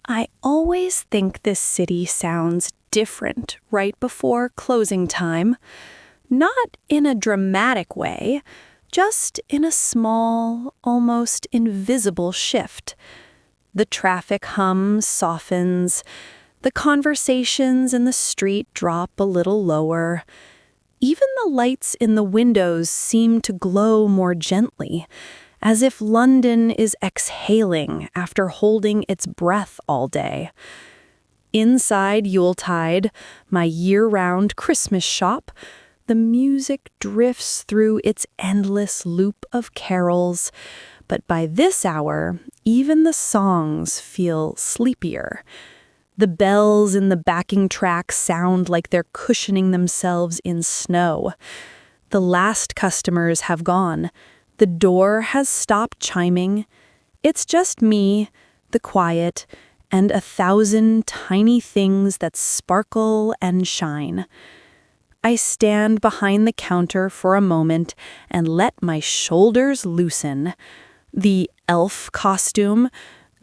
I always think this city sounds different right before closing time. Not in a dramatic way, just in a small, almost invisible shift. The traffic hum softens, the conversations in the street drop a little lower. Even the lights in the windows seem to glow more gently, as if London is exhaling after holding its breath all day. Inside Yuletide, my year-round Christmas shop, the music drifts through its endless loop of carols, but by this hour, even the songs feel sleepier. The bells in the backing track sound like they're cushioning themselves in snow. The last customers have gone. The door has stopped chiming. It's just me, the quiet, and 1,000 tiny things that sparkle and shine. I stand behind the counter for a moment and let my shoulders loosen. The elf costume,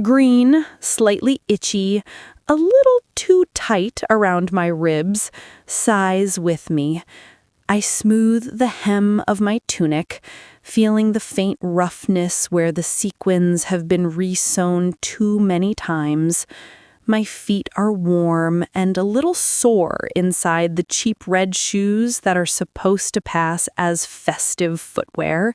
green, slightly itchy, a little too tight around my ribs, sighs with me. I smooth the hem of my tunic, feeling the faint roughness where the sequins have been re-sewn too many times. My feet are warm and a little sore inside the cheap red shoes that are supposed to pass as festive footwear.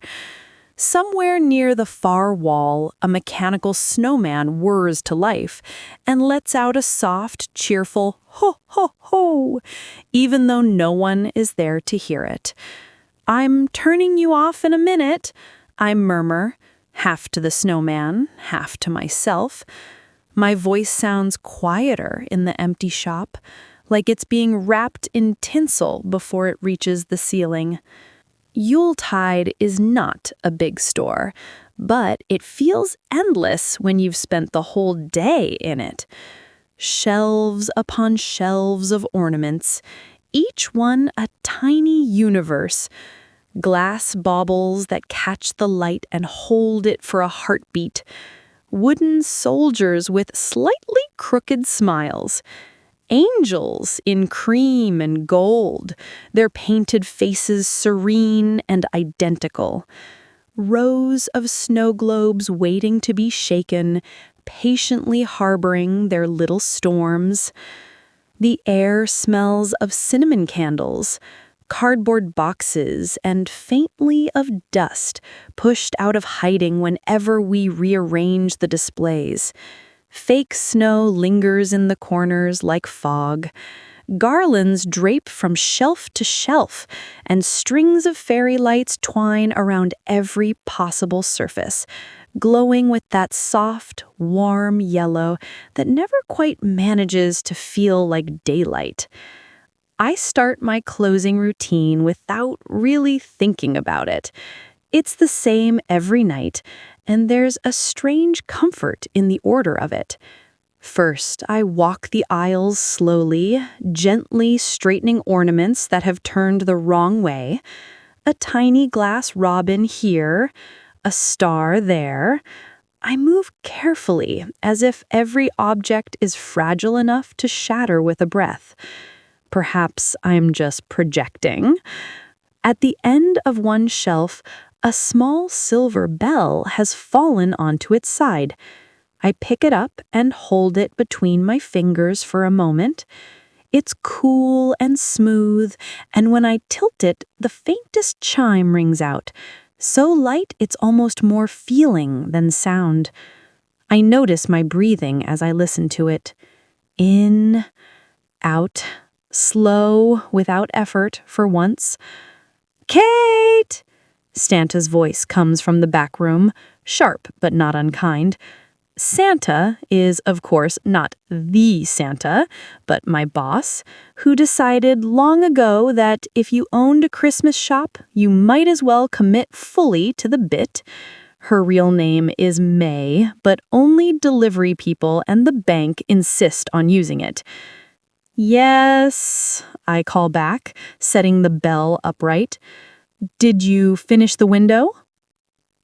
Somewhere near the far wall, a mechanical snowman whirs to life and lets out a soft, cheerful ho, ho, ho, even though no one is there to hear it. "I'm turning you off in a minute," I murmur, half to the snowman, half to myself. My voice sounds quieter in the empty shop, like it's being wrapped in tinsel before it reaches the ceiling. Yuletide is not a big store, but it feels endless when you've spent the whole day in it. Shelves upon shelves of ornaments, each one a tiny universe. Glass baubles that catch the light and hold it for a heartbeat. Wooden soldiers with slightly crooked smiles. Angels in cream and gold, their painted faces serene and identical. Rows of snow globes waiting to be shaken, patiently harboring their little storms. The air smells of cinnamon candles, cardboard boxes, and faintly of dust pushed out of hiding whenever we rearrange the displays. Fake snow lingers in the corners like fog. Garlands drape from shelf to shelf, and strings of fairy lights twine around every possible surface, glowing with that soft, warm yellow that never quite manages to feel like daylight. I start my closing routine without really thinking about it. It's the same every night, and there's a strange comfort in the order of it. First, I walk the aisles slowly, gently straightening ornaments that have turned the wrong way. A tiny glass robin here, a star there. I move carefully, as if every object is fragile enough to shatter with a breath. Perhaps I'm just projecting. At the end of one shelf, a small silver bell has fallen onto its side. I pick it up and hold it between my fingers for a moment. It's cool and smooth, and when I tilt it, the faintest chime rings out, so light it's almost more feeling than sound. I notice my breathing as I listen to it. In, out, slow, without effort for once. "Kate!" Santa's voice comes from the back room, sharp but not unkind. Santa is, of course, not the Santa, but my boss, who decided long ago that if you owned a Christmas shop, you might as well commit fully to the bit. Her real name is May, but only delivery people and the bank insist on using it. "Yes," I call back, setting the bell upright. "Did you finish the window?"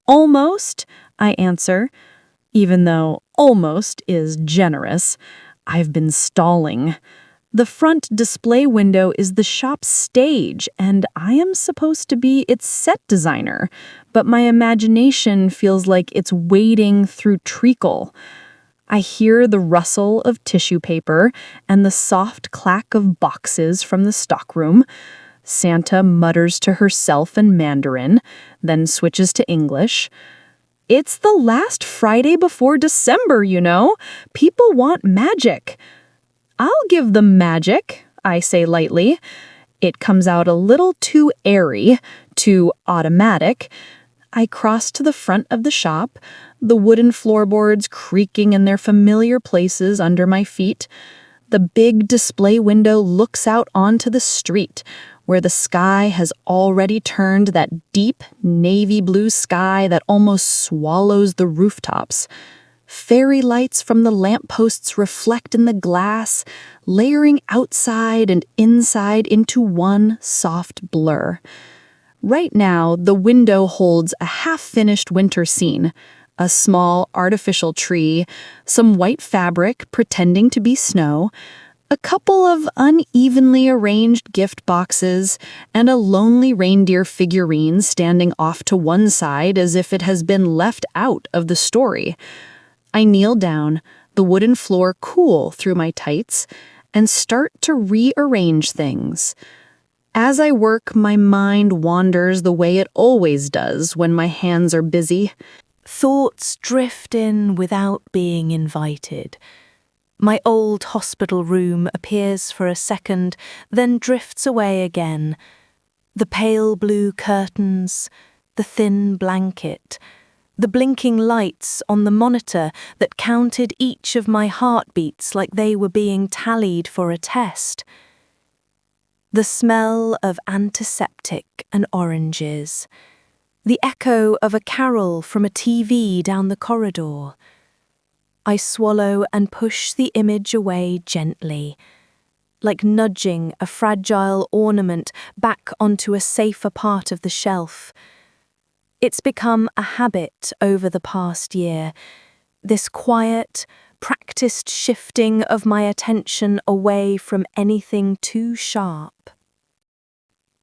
"Almost," I answer. Even though almost is generous, I've been stalling. The front display window is the shop's stage, and I am supposed to be its set designer, but my imagination feels like it's wading through treacle. I hear the rustle of tissue paper and the soft clack of boxes from the stockroom. Santa mutters to herself in Mandarin, then switches to English. It's the last Friday before December, you know. People want magic. I'll give them magic, I say lightly. It comes out a little too airy, too automatic. I cross to the front of the shop, the wooden floorboards creaking in their familiar places under my feet. The big display window looks out onto the street, where the sky has already turned that deep navy blue sky that almost swallows the rooftops. Fairy lights from the lampposts reflect in the glass, layering outside and inside into one soft blur. Right now, the window holds a half-finished winter scene, a small artificial tree, some white fabric pretending to be snow, a couple of unevenly arranged gift boxes, and a lonely reindeer figurine standing off to one side as if it has been left out of the story. I kneel down, the wooden floor cool through my tights, and start to rearrange things. As I work, my mind wanders the way it always does when my hands are busy. Thoughts drift in without being invited. My old hospital room appears for a second, then drifts away again. The pale blue curtains, the thin blanket, the blinking lights on the monitor that counted each of my heartbeats like they were being tallied for a test. The smell of antiseptic and oranges. The echo of a carol from a TV down the corridor. I swallow and push the image away gently, like nudging a fragile ornament back onto a safer part of the shelf. It's become a habit over the past year, this quiet, practiced shifting of my attention away from anything too sharp.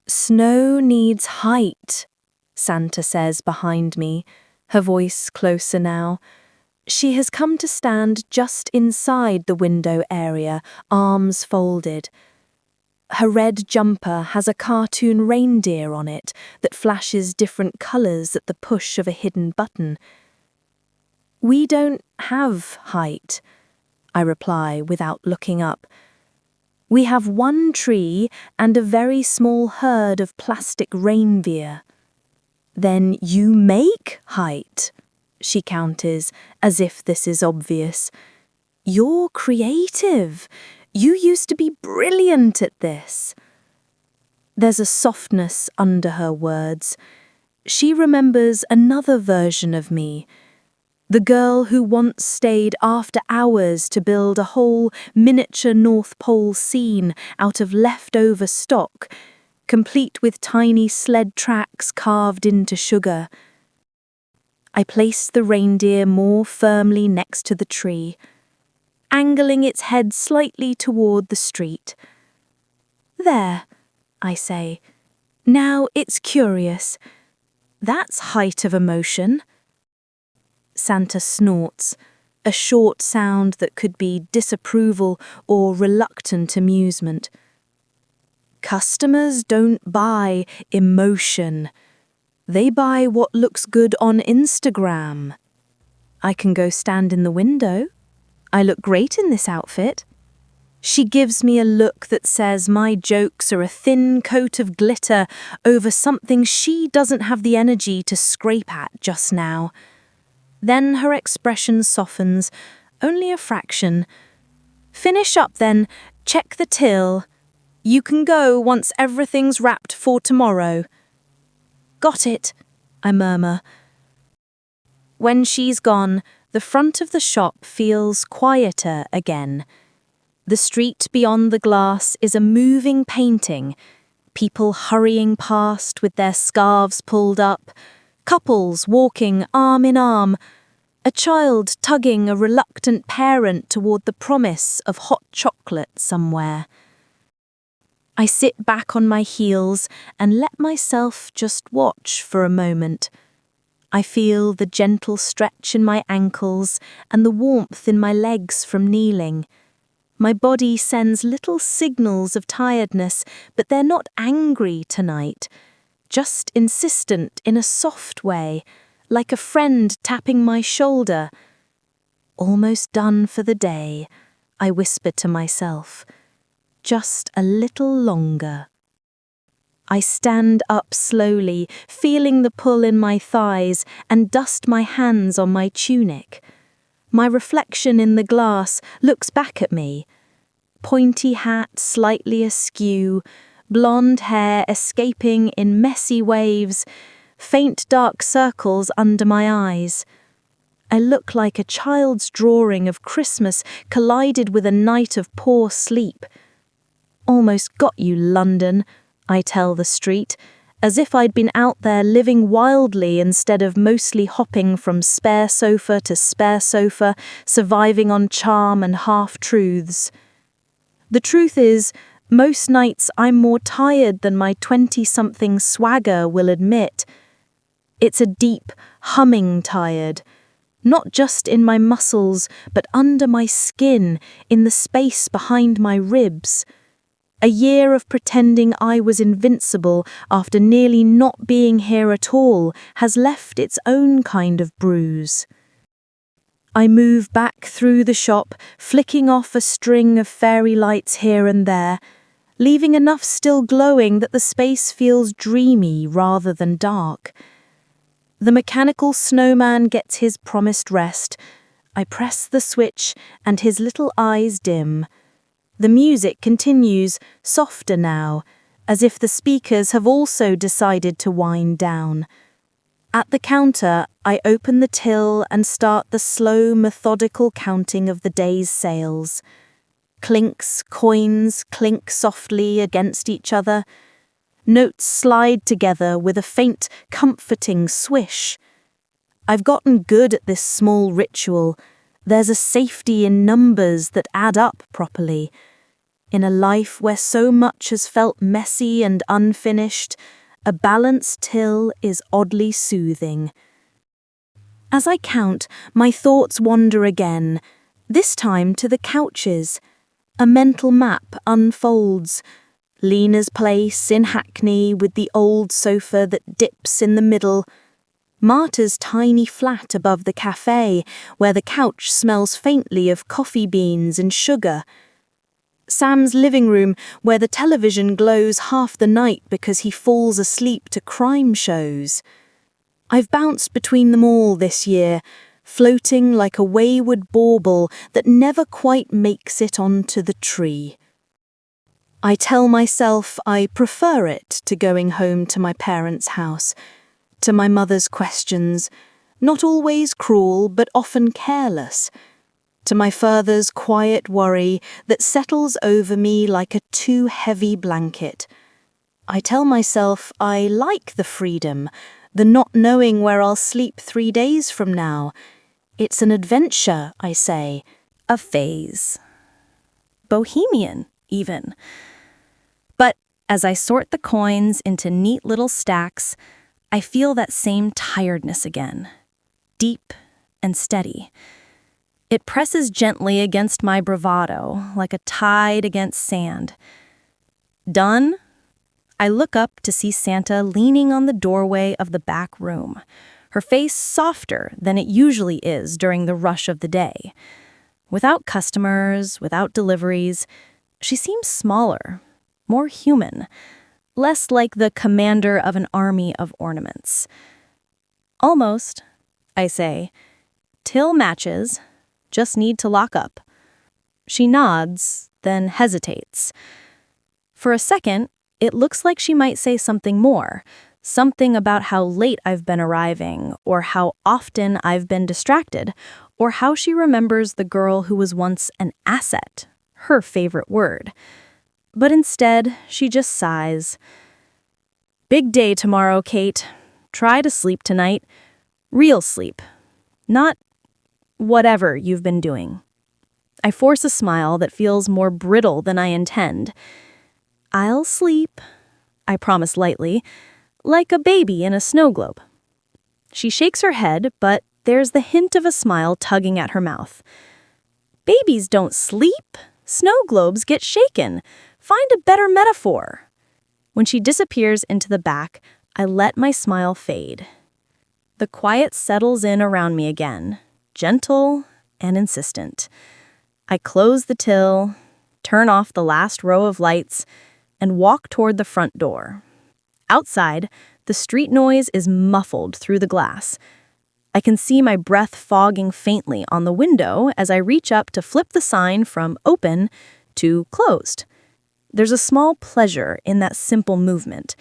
Snow needs height, Santa says behind me, her voice closer now. She has come to stand just inside the window area, arms folded. Her red jumper has a cartoon reindeer on it that flashes different colours at the push of a hidden button. We don't have height, I reply without looking up. We have one tree and a very small herd of plastic reindeer. Then you make height, she counters, as if this is obvious. You're creative. You used to be brilliant at this. There's a softness under her words. She remembers another version of me, the girl who once stayed after hours to build a whole miniature North Pole scene out of leftover stock, complete with tiny sled tracks carved into sugar. I place the reindeer more firmly next to the tree, angling its head slightly toward the street. There, I say. Now it's curious. That's height of emotion. Santa snorts, a short sound that could be disapproval or reluctant amusement. Customers don't buy emotion. They buy what looks good on Instagram. I can go stand in the window. I look great in this outfit. She gives me a look that says my jokes are a thin coat of glitter over something she doesn't have the energy to scrape at just now. Then her expression softens, only a fraction. Finish up then, check the till. You can go once everything's wrapped for tomorrow. Got it, I murmur. When she's gone, the front of the shop feels quieter again. The street beyond the glass is a moving painting, people hurrying past with their scarves pulled up, couples walking arm in arm. a child tugging a reluctant parent toward the promise of hot chocolate somewhere. I sit back on my heels and let myself just watch for a moment. I feel the gentle stretch in my ankles and the warmth in my legs from kneeling. My body sends little signals of tiredness, but they're not angry tonight, just insistent in a soft way, like a friend tapping my shoulder. Almost done for the day, I whisper to myself. Just a little longer. I stand up slowly, feeling the pull in my thighs, and dust my hands on my tunic. My reflection in the glass looks back at me. Pointy hat slightly askew, blonde hair escaping in messy waves, faint dark circles under my eyes. I look like a child's drawing of Christmas collided with a night of poor sleep. Almost got you, London, I tell the street, as if I'd been out there living wildly instead of mostly hopping from spare sofa to spare sofa, surviving on charm and half-truths. The truth is, most nights I'm more tired than my 20-something swagger will admit. It's a deep, humming tired, not just in my muscles, but under my skin, in the space behind my ribs. A year of pretending I was invincible after nearly not being here at all has left its own kind of bruise. I move back through the shop, flicking off a string of fairy lights here and there, leaving enough still glowing that the space feels dreamy rather than dark. The mechanical snowman gets his promised rest. I press the switch and his little eyes dim. The music continues, softer now, as if the speakers have also decided to wind down. At the counter, I open the till and start the slow, methodical counting of the day's sales. Clinks, coins clink softly against each other. Notes slide together with a faint, comforting swish. I've gotten good at this small ritual. There's a safety in numbers that add up properly. In a life where so much has felt messy and unfinished, a balanced till is oddly soothing. As I count, my thoughts wander again, this time to the couches. A mental map unfolds. Lena's place in Hackney with the old sofa that dips in the middle. Marta's tiny flat above the cafe, where the couch smells faintly of coffee beans and sugar. Sam's living room, where the television glows half the night because he falls asleep to crime shows. I've bounced between them all this year, floating like a wayward bauble that never quite makes it onto the tree. I tell myself I prefer it to going home to my parents' house, to my mother's questions, not always cruel but often careless, to my father's quiet worry that settles over me like a too heavy blanket. I tell myself I like the freedom, the not knowing where I'll sleep 3 days from now. It's an adventure, I say. A phase. Bohemian, even. But as I sort the coins into neat little stacks, I feel that same tiredness again. Deep and steady. It presses gently against my bravado, like a tide against sand. Done? I look up to see Santa leaning on the doorway of the back room, her face softer than it usually is during the rush of the day. Without customers, without deliveries, she seems smaller, more human, less like the commander of an army of ornaments. Almost, I say. Till matches. Just need to lock up. She nods, then hesitates. For a second, it looks like she might say something more, something about how late I've been arriving, or how often I've been distracted, or how she remembers the girl who was once an asset, her favorite word. But instead, she just sighs. Big day tomorrow, Kate. Try to sleep tonight. Real sleep. Not whatever you've been doing. I force a smile that feels more brittle than I intend. I'll sleep, I promise lightly, like a baby in a snow globe. She shakes her head, but there's the hint of a smile tugging at her mouth. Babies don't sleep. Snow globes get shaken. Find a better metaphor. When she disappears into the back, I let my smile fade. The quiet settles in around me again, gentle and insistent. I close the till, turn off the last row of lights, and walk toward the front door. Outside, the street noise is muffled through the glass. I can see my breath fogging faintly on the window as I reach up to flip the sign from open to closed. There's a small pleasure in that simple movement,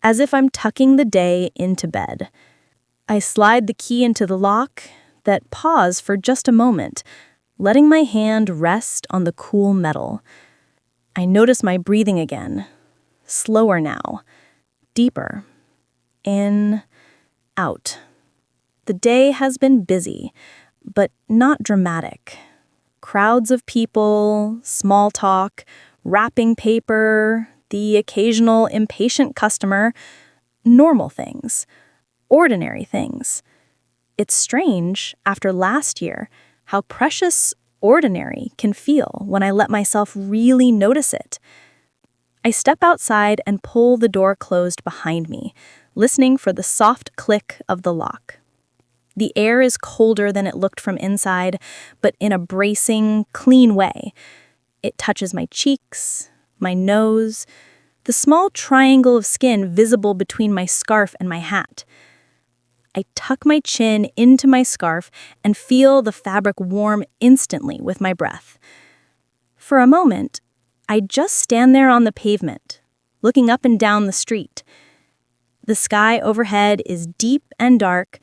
as if I'm tucking the day into bed. I slide the key into the lock, that pause for just a moment, letting my hand rest on the cool metal. I notice my breathing again, slower now, deeper. In, out. The day has been busy, but not dramatic. Crowds of people, small talk, wrapping paper, the occasional impatient customer, normal things, ordinary things. It's strange, after last year, how precious ordinary can feel when I let myself really notice it. I step outside and pull the door closed behind me, listening for the soft click of the lock. The air is colder than it looked from inside, but in a bracing, clean way. It touches my cheeks, my nose, the small triangle of skin visible between my scarf and my hat. I tuck my chin into my scarf and feel the fabric warm instantly with my breath. For a moment, I just stand there on the pavement, looking up and down the street. The sky overhead is deep and dark,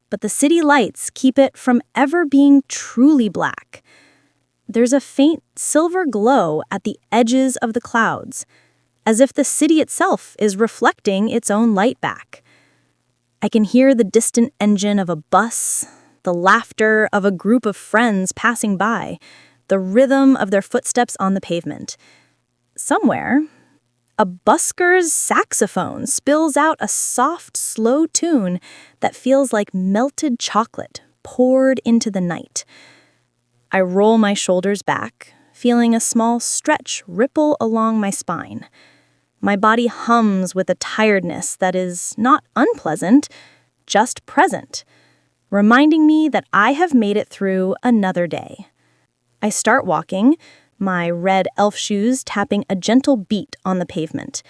but the city lights keep it from ever being truly black. There's a faint silver glow at the edges of the clouds, as if the city itself is reflecting its own light back. I can hear the distant engine of a bus, the laughter of a group of friends passing by, the rhythm of their footsteps on the pavement. Somewhere, a busker's saxophone spills out a soft, slow tune that feels like melted chocolate poured into the night. I roll my shoulders back, feeling a small stretch ripple along my spine. My body hums with a tiredness that is not unpleasant, just present, reminding me that I have made it through another day. I start walking, my red elf shoes tapping a gentle beat on the pavement.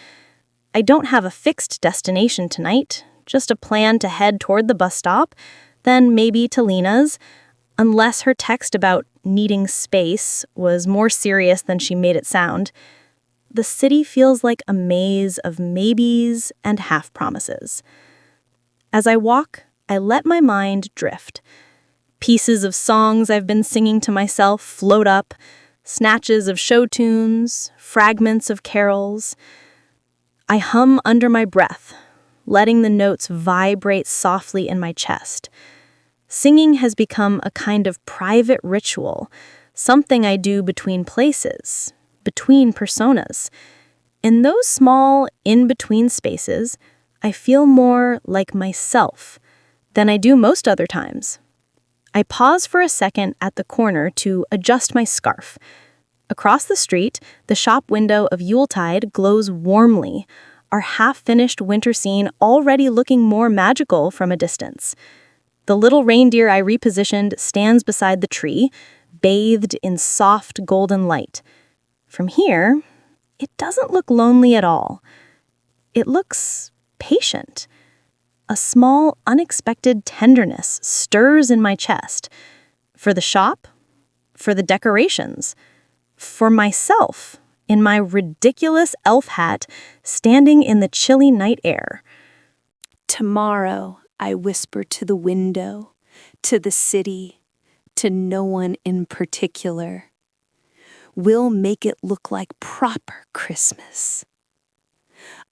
I don't have a fixed destination tonight, just a plan to head toward the bus stop, then maybe to Lena's, unless her text about needing space was more serious than she made it sound. The city feels like a maze of maybes and half-promises. As I walk, I let my mind drift. Pieces of songs I've been singing to myself float up, snatches of show tunes, fragments of carols. I hum under my breath, letting the notes vibrate softly in my chest. Singing has become a kind of private ritual, something I do between places, between personas. In those small, in-between spaces, I feel more like myself than I do most other times. I pause for a second at the corner to adjust my scarf. Across the street, the shop window of Yuletide glows warmly, our half-finished winter scene already looking more magical from a distance. The little reindeer I repositioned stands beside the tree, bathed in soft golden light. From here, it doesn't look lonely at all. It looks patient. A small, unexpected tenderness stirs in my chest. For the shop, for the decorations, for myself, in my ridiculous elf hat, standing in the chilly night air. Tomorrow, I whisper to the window, to the city, to no one in particular. We'll make it look like proper Christmas.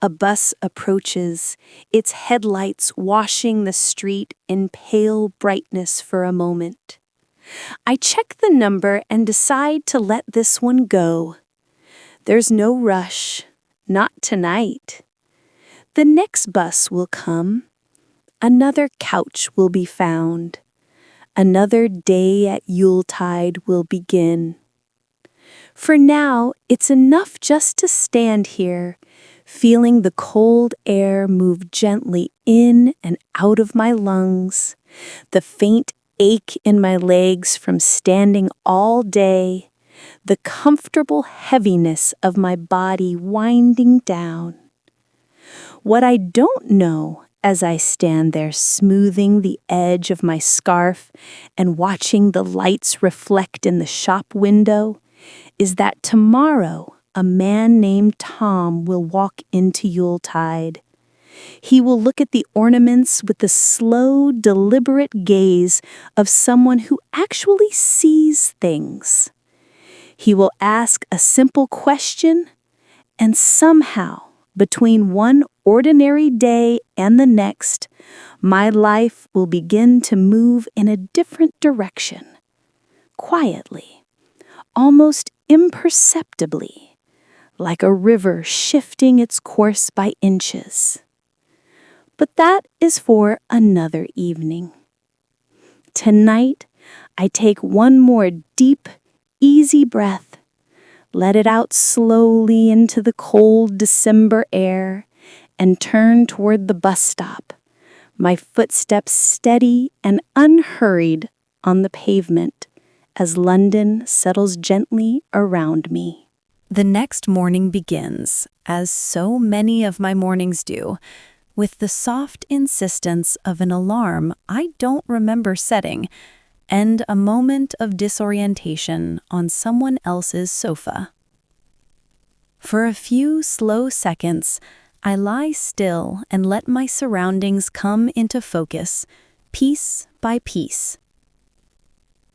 A bus approaches, its headlights washing the street in pale brightness for a moment. I check the number and decide to let this one go. There's no rush, not tonight. The next bus will come. Another couch will be found. Another day at Yuletide will begin. For now, it's enough just to stand here, feeling the cold air move gently in and out of my lungs, the faint ache in my legs from standing all day, the comfortable heaviness of my body winding down. What I don't know as I stand there smoothing the edge of my scarf and watching the lights reflect in the shop window is that tomorrow a man named Tom will walk into Yuletide. He will look at the ornaments with the slow, deliberate gaze of someone who actually sees things. He will ask a simple question, and somehow, between one ordinary day and the next, my life will begin to move in a different direction, quietly, almost imperceptibly, like a river shifting its course by inches. But that is for another evening. Tonight, I take one more deep, easy breath, let it out slowly into the cold December air, and turn toward the bus stop, my footsteps steady and unhurried on the pavement as London settles gently around me. The next morning begins, as so many of my mornings do, with the soft insistence of an alarm I don't remember setting, and a moment of disorientation on someone else's sofa. For a few slow seconds, I lie still and let my surroundings come into focus, piece by piece.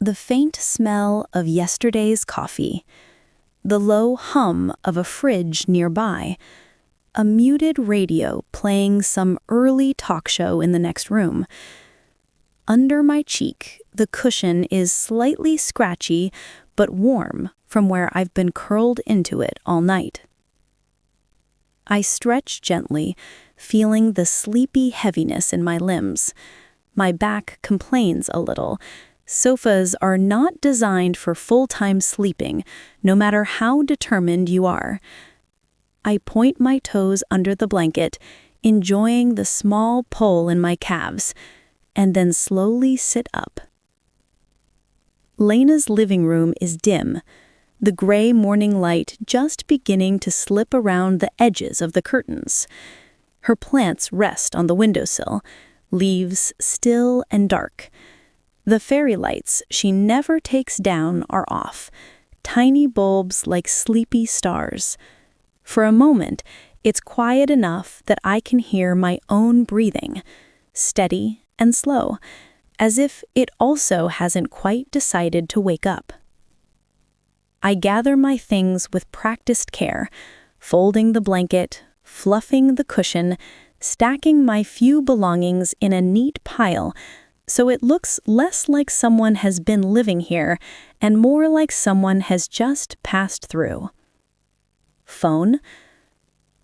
The faint smell of yesterday's coffee, the low hum of a fridge nearby, a muted radio playing some early talk show in the next room. Under my cheek, the cushion is slightly scratchy but warm from where I've been curled into it all night. I stretch gently, feeling the sleepy heaviness in my limbs. My back complains a little. Sofas are not designed for full-time sleeping, no matter how determined you are. I point my toes under the blanket, enjoying the small pull in my calves, and then slowly sit up. Lena's living room is dim, the gray morning light just beginning to slip around the edges of the curtains. Her plants rest on the windowsill, leaves still and dark. The fairy lights she never takes down are off, tiny bulbs like sleepy stars. For a moment, it's quiet enough that I can hear my own breathing, steady and slow, as if it also hasn't quite decided to wake up. I gather my things with practiced care, folding the blanket, fluffing the cushion, stacking my few belongings in a neat pile so it looks less like someone has been living here and more like someone has just passed through. Phone,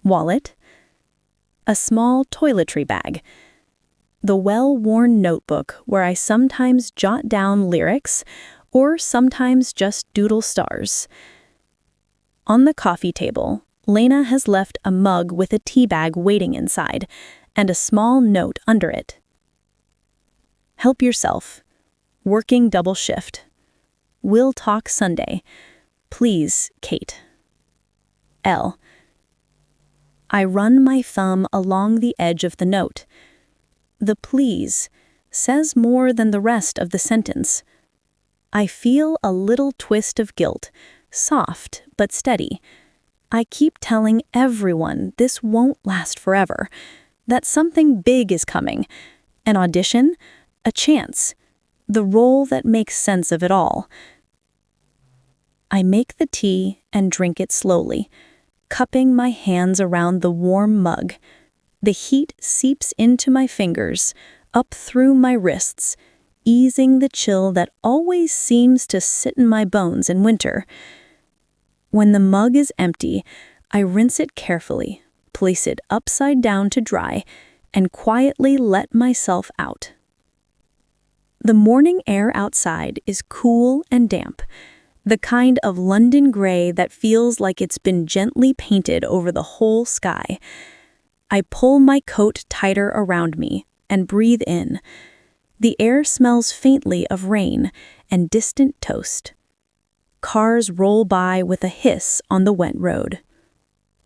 wallet, a small toiletry bag, the well-worn notebook where I sometimes jot down lyrics or sometimes just doodle stars. On the coffee table, Lena has left a mug with a tea bag waiting inside and a small note under it. Help yourself. Working double shift. We'll talk Sunday. Please, Kate. L. I run my thumb along the edge of the note. The please says more than the rest of the sentence. I feel a little twist of guilt, soft but steady. I keep telling everyone this won't last forever, that something big is coming, an audition, a chance, the role that makes sense of it all. I make the tea and drink it slowly, cupping my hands around the warm mug. The heat seeps into my fingers, up through my wrists, easing the chill that always seems to sit in my bones in winter. When the mug is empty, I rinse it carefully, place it upside down to dry, and quietly let myself out. The morning air outside is cool and damp, the kind of London gray that feels like it's been gently painted over the whole sky. I pull my coat tighter around me and breathe in. The air smells faintly of rain and distant toast. Cars roll by with a hiss on the wet road.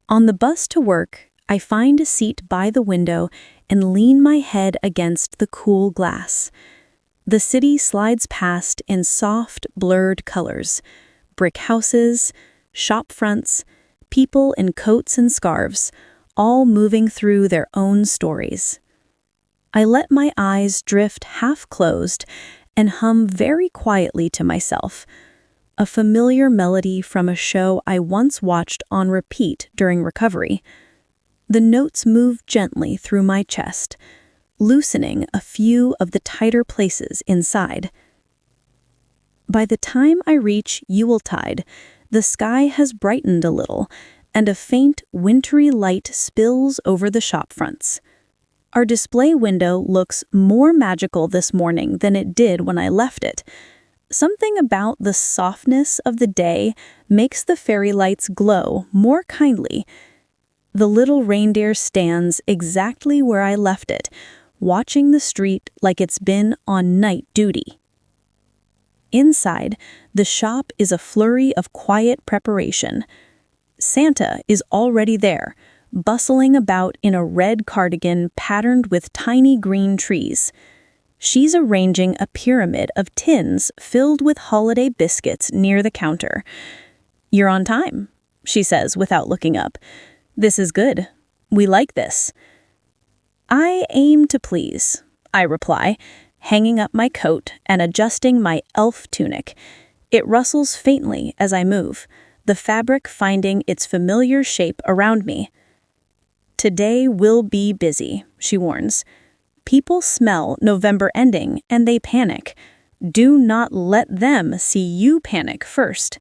On the bus to work, I find a seat by the window and lean my head against the cool glass. The city slides past in soft, blurred colors. Brick houses, shop fronts, people in coats and scarves, all moving through their own stories. I let my eyes drift half-closed and hum very quietly to myself, a familiar melody from a show I once watched on repeat during recovery. The notes move gently through my chest, loosening a few of the tighter places inside. By the time I reach Yuletide, the sky has brightened a little, and a faint, wintry light spills over the shop fronts. Our display window looks more magical this morning than it did when I left it. Something about the softness of the day makes the fairy lights glow more kindly. The little reindeer stands exactly where I left it, watching the street like it's been on night duty. Inside, the shop is a flurry of quiet preparation. Santa is already there, bustling about in a red cardigan patterned with tiny green trees. She's arranging a pyramid of tins filled with holiday biscuits near the counter. "You're on time," she says without looking up. "This is good. We like this." "I aim to please," I reply, hanging up my coat and adjusting my elf tunic. It rustles faintly as I move, the fabric finding its familiar shape around me. "Today will be busy," she warns. "People smell November ending and they panic. Do not let them see you panic first."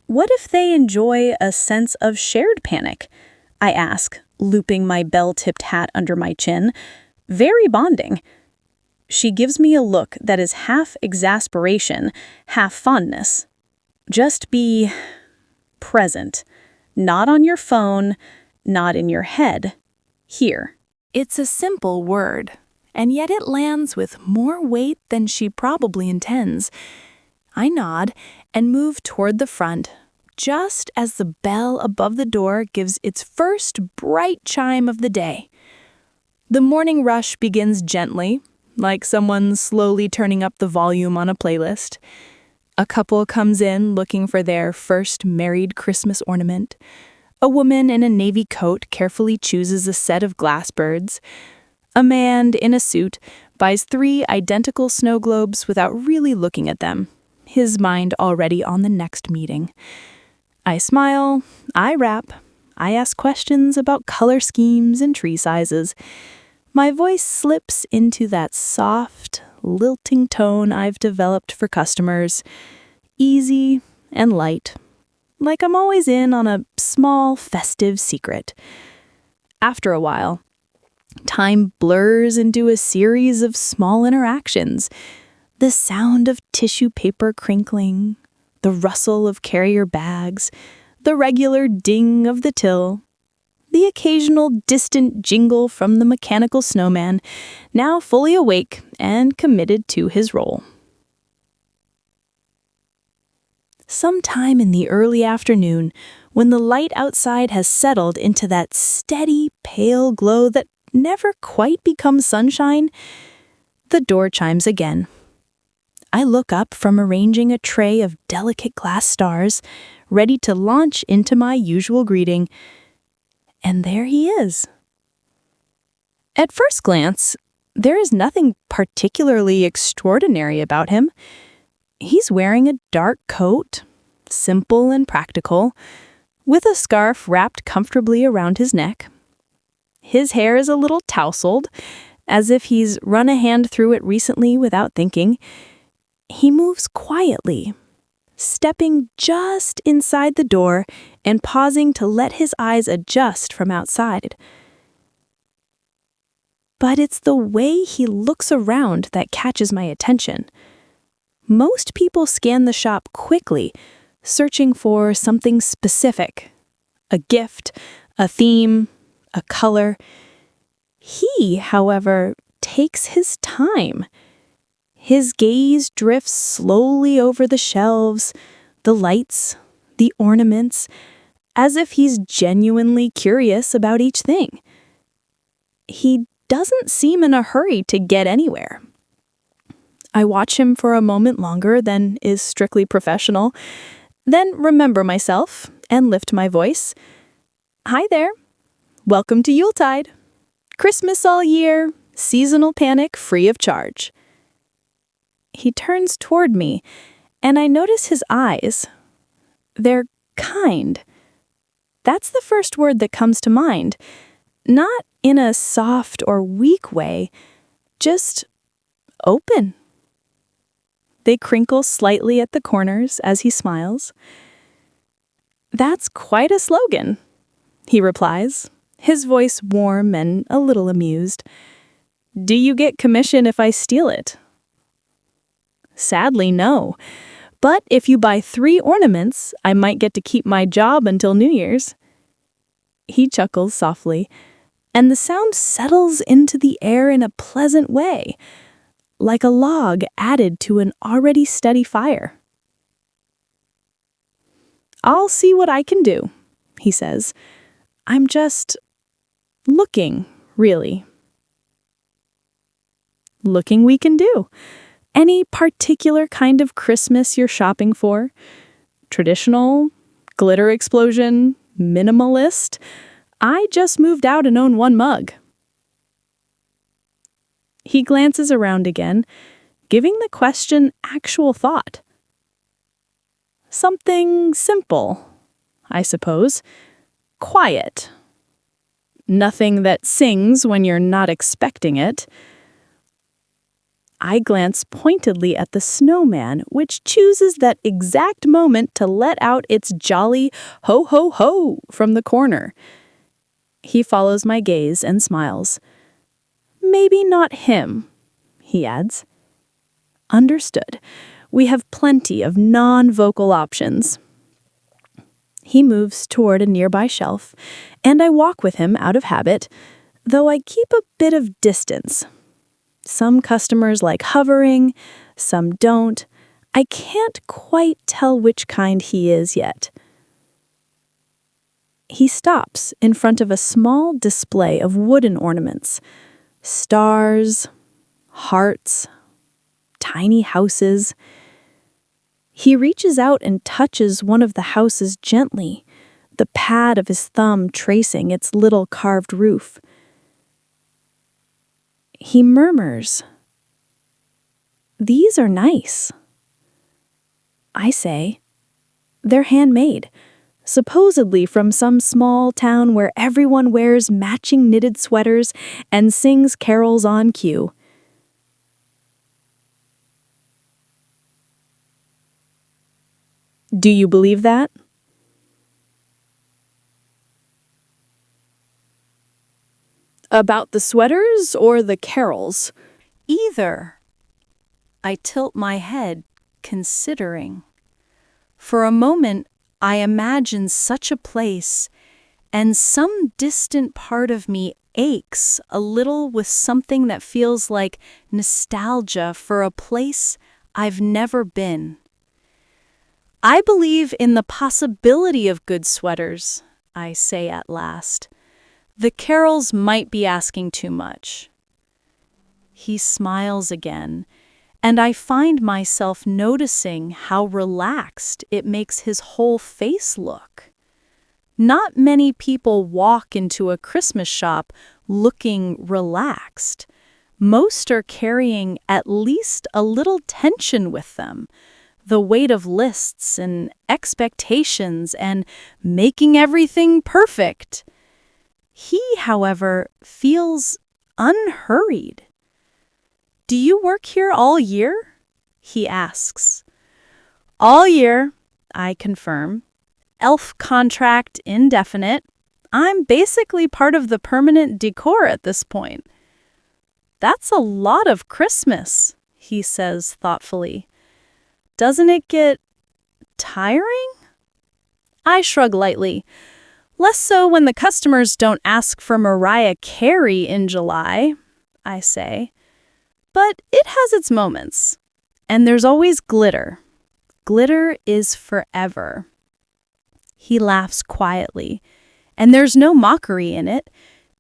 "What if they enjoy a sense of shared panic?" I ask, looping my bell-tipped hat under my chin. "Very bonding." She gives me a look that is half exasperation, half fondness. "Just be present. Not on your phone, not in your head. Here." It's a simple word, and yet it lands with more weight than she probably intends. I nod and move toward the front, just as the bell above the door gives its first bright chime of the day. The morning rush begins gently, like someone slowly turning up the volume on a playlist. A couple comes in looking for their first married Christmas ornament. A woman in a navy coat carefully chooses a set of glass birds. A man in a suit buys 3 identical snow globes without really looking at them, his mind already on the next meeting. I smile, I rap, I ask questions about color schemes and tree sizes. My voice slips into that soft, lilting tone I've developed for customers, easy and light, like I'm always in on a small, festive secret. After a while, time blurs into a series of small interactions. The sound of tissue paper crinkling, the rustle of carrier bags, the regular ding of the till, the occasional distant jingle from the mechanical snowman, now fully awake and committed to his role. Sometime in the early afternoon, when the light outside has settled into that steady, pale glow that never quite becomes sunshine, the door chimes again. I look up from arranging a tray of delicate glass stars, ready to launch into my usual greeting, and there he is. At first glance, there is nothing particularly extraordinary about him. He's wearing a dark coat, simple and practical, with a scarf wrapped comfortably around his neck. His hair is a little tousled, as if he's run a hand through it recently without thinking. He moves quietly, stepping just inside the door and pausing to let his eyes adjust from outside. But it's the way he looks around that catches my attention. Most people scan the shop quickly, searching for something specific. A gift, a theme, a color. He, however, takes his time. His gaze drifts slowly over the shelves, the lights, the ornaments, as if he's genuinely curious about each thing. He doesn't seem in a hurry to get anywhere. I watch him for a moment longer than is strictly professional, then remember myself and lift my voice. Hi there. Welcome to Yuletide. Christmas all year, seasonal panic free of charge. He turns toward me, and I notice his eyes. They're kind. That's the first word that comes to mind. Not in a soft or weak way, just open. They crinkle slightly at the corners as he smiles. That's quite a slogan, he replies, his voice warm and a little amused. Do you get commission if I steal it? Sadly, no. But if you buy 3 ornaments, I might get to keep my job until New Year's. He chuckles softly, and the sound settles into the air in a pleasant way, like a log added to an already steady fire. I'll see what I can do, he says. I'm just looking, really. Looking we can do. Any particular kind of Christmas you're shopping for? Traditional? Glitter explosion? Minimalist? I just moved out and own 1 mug. He glances around again, giving the question actual thought. Something simple, I suppose. Quiet. Nothing that sings when you're not expecting it. I glance pointedly at the snowman, which chooses that exact moment to let out its jolly ho ho ho from the corner. He follows my gaze and smiles. Maybe not him, he adds. Understood. We have plenty of non-vocal options. He moves toward a nearby shelf, and I walk with him out of habit, though I keep a bit of distance. Some customers like hovering, some don't. I can't quite tell which kind he is yet. He stops in front of a small display of wooden ornaments. Stars, hearts, tiny houses. He reaches out and touches one of the houses gently, the pad of his thumb tracing its little carved roof. He murmurs, "These are nice." I say, "They're handmade, supposedly from some small town where everyone wears matching knitted sweaters and sings carols on cue." Do you believe that? About the sweaters or the carols? Either. I tilt my head, considering. For a moment, I imagine such a place, and some distant part of me aches a little with something that feels like nostalgia for a place I've never been. I believe in the possibility of good sweaters, I say at last. The carols might be asking too much. He smiles again, and I find myself noticing how relaxed it makes his whole face look. Not many people walk into a Christmas shop looking relaxed. Most are carrying at least a little tension with them. The weight of lists and expectations and making everything perfect. He, however, feels unhurried. "Do you work here all year?" he asks. "All year," I confirm. "Elf contract indefinite. I'm basically part of the permanent decor at this point." "That's a lot of Christmas," he says thoughtfully. "Doesn't it get tiring?" I shrug lightly. "Less so when the customers don't ask for Mariah Carey in July," I say. "But it has its moments. And there's always glitter. Glitter is forever." He laughs quietly, and there's no mockery in it,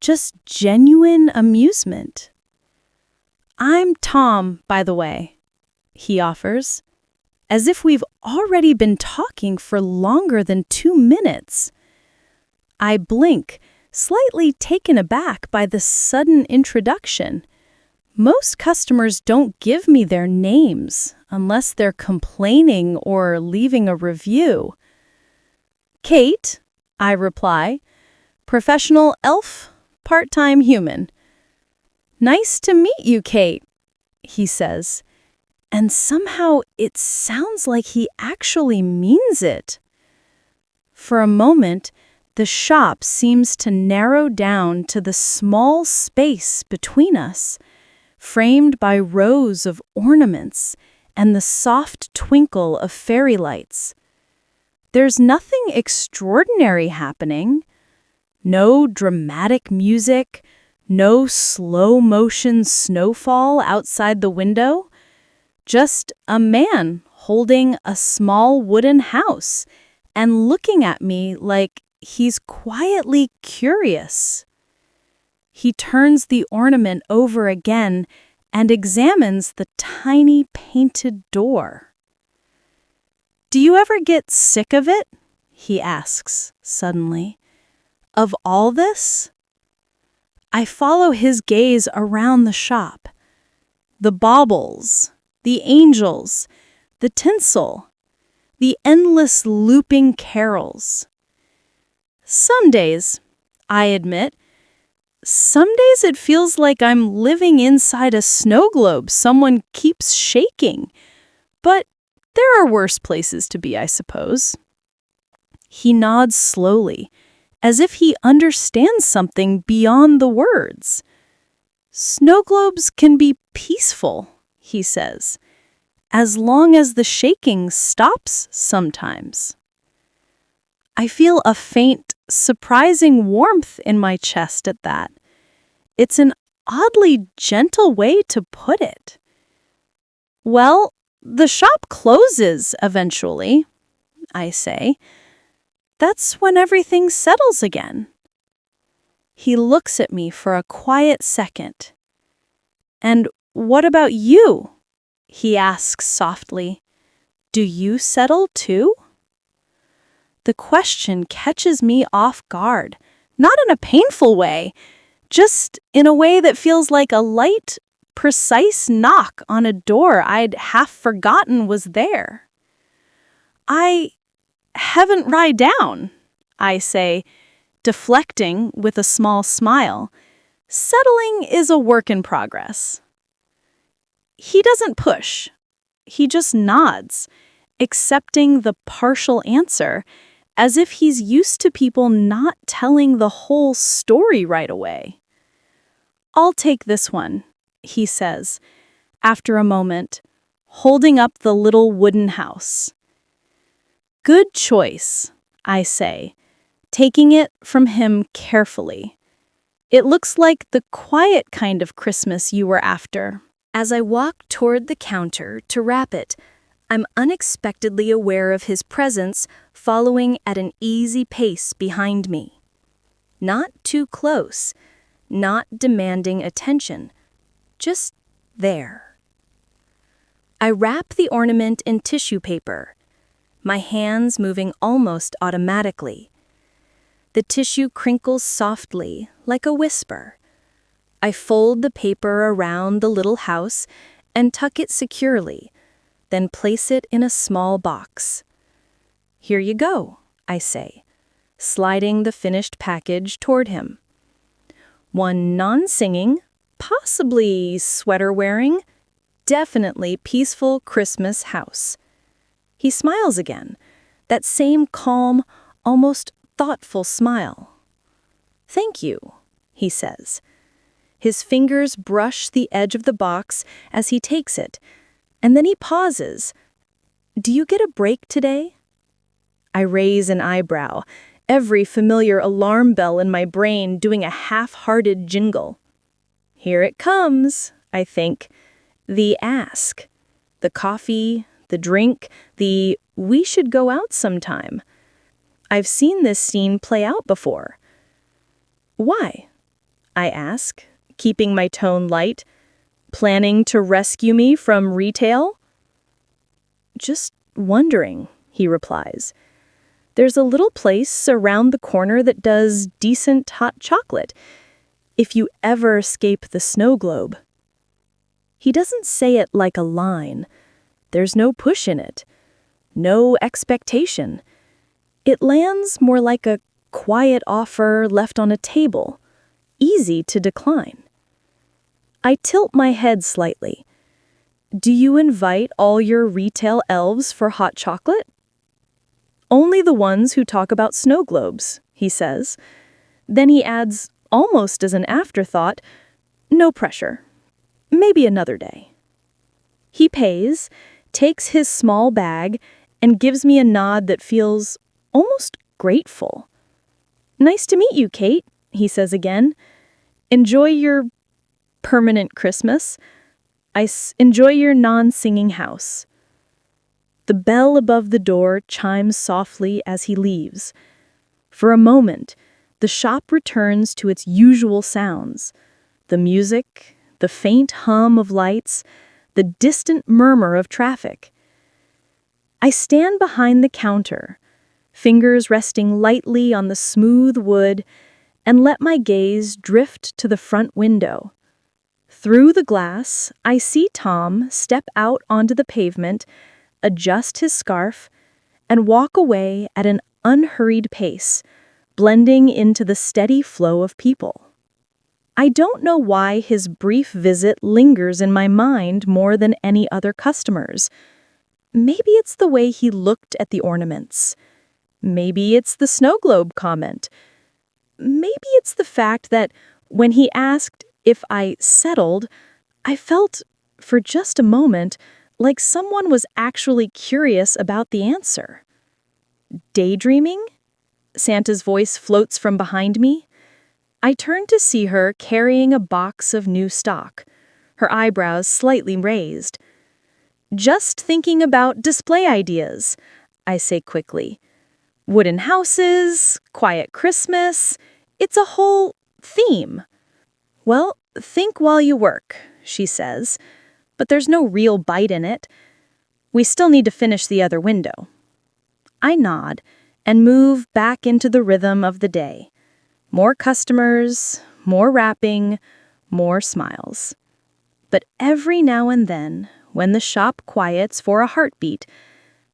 just genuine amusement. "I'm Tom, by the way," he offers, as if we've already been talking for longer than 2 minutes. I blink, slightly taken aback by the sudden introduction. Most customers don't give me their names unless they're complaining or leaving a review. "Kate," I reply, "professional elf, part-time human." "Nice to meet you, Kate," he says, and somehow it sounds like he actually means it. For a moment, the shop seems to narrow down to the small space between us, framed by rows of ornaments and the soft twinkle of fairy lights. There's nothing extraordinary happening. No dramatic music, no slow-motion snowfall outside the window. Just a man holding a small wooden house and looking at me like he's quietly curious. He turns the ornament over again and examines the tiny painted door. "Do you ever get sick of it?" he asks suddenly. "Of all this?" I follow his gaze around the shop. The baubles, the angels, the tinsel, the endless looping carols. Some days, I admit, some days it feels like I'm living inside a snow globe someone keeps shaking. But there are worse places to be, I suppose. He nods slowly, as if he understands something beyond the words. "Snow globes can be peaceful," he says, "as long as the shaking stops sometimes." I feel a faint, surprising warmth in my chest at that. It's an oddly gentle way to put it. "Well, the shop closes eventually," I say. "That's when everything settles again." He looks at me for a quiet second. "And what about you?" he asks softly. "Do you settle too?" The question catches me off guard, not in a painful way, just in a way that feels like a light, precise knock on a door I'd half forgotten was there. "I haven't ride down," I say, deflecting with a small smile. "Settling is a work in progress." He doesn't push. He just nods, accepting the partial answer, as if he's used to people not telling the whole story right away. "I'll take this one," he says, after a moment, holding up the little wooden house. "Good choice," I say, taking it from him carefully. "It looks like the quiet kind of Christmas you were after." As I walk toward the counter to wrap it, I'm unexpectedly aware of his presence following at an easy pace behind me. Not too close, not demanding attention, just there. I wrap the ornament in tissue paper, my hands moving almost automatically. The tissue crinkles softly, like a whisper. I fold the paper around the little house and tuck it securely, then place it in a small box. "Here you go," I say, sliding the finished package toward him. "One non-singing, possibly sweater-wearing, definitely peaceful Christmas house. He smiles again, that same calm, almost thoughtful smile. "Thank you," he says. His fingers brush the edge of the box as he takes it, and then he pauses. "Do you get a break today?" I raise an eyebrow, every familiar alarm bell in my brain doing a half-hearted jingle. Here it comes, I think. The ask. The coffee, the drink, the "we should go out sometime." I've seen this scene play out before. "Why?" I ask, keeping my tone light. "Planning to rescue me from retail?" "Just wondering," he replies. "There's a little place around the corner that does decent hot chocolate, if you ever escape the snow globe." He doesn't say it like a line. There's no push in it. No expectation. It lands more like a quiet offer left on a table, easy to decline. I tilt my head slightly. "Do you invite all your retail elves for hot chocolate?" "Only the ones who talk about snow globes," he says. Then he adds, almost as an afterthought, "No pressure. Maybe another day." He pays, takes his small bag, and gives me a nod that feels almost grateful. "Nice to meet you, Kate," he says again. "Enjoy your permanent Christmas. Enjoy your non-singing house." The bell above the door chimes softly as he leaves. For a moment, the shop returns to its usual sounds. The music, the faint hum of lights, the distant murmur of traffic. I stand behind the counter, fingers resting lightly on the smooth wood, and let my gaze drift to the front window. Through the glass, I see Tom step out onto the pavement, adjust his scarf, and walk away at an unhurried pace, blending into the steady flow of people. I don't know why his brief visit lingers in my mind more than any other customer's. Maybe it's the way he looked at the ornaments. Maybe it's the snow globe comment. Maybe it's the fact that when he asked if I settled, I felt, for just a moment, like someone was actually curious about the answer. "Daydreaming?" Santa's voice floats from behind me. I turn to see her carrying a box of new stock, her eyebrows slightly raised. "Just thinking about display ideas," I say quickly. "Wooden houses, quiet Christmas, it's a whole theme." "Well, think while you work," she says, but there's no real bite in it. "We still need to finish the other window." I nod and move back into the rhythm of the day. More customers, more wrapping, more smiles. But every now and then, when the shop quiets for a heartbeat,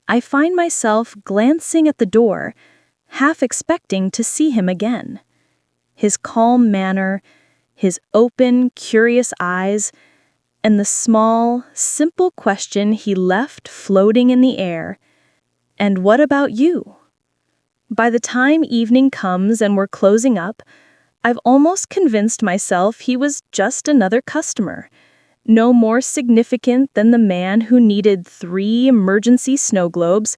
I find myself glancing at the door, half expecting to see him again. His calm manner, his open, curious eyes, and the small, simple question he left floating in the air. "And what about you?" By the time evening comes and we're closing up, I've almost convinced myself he was just another customer, no more significant than the man who needed 3 emergency snow globes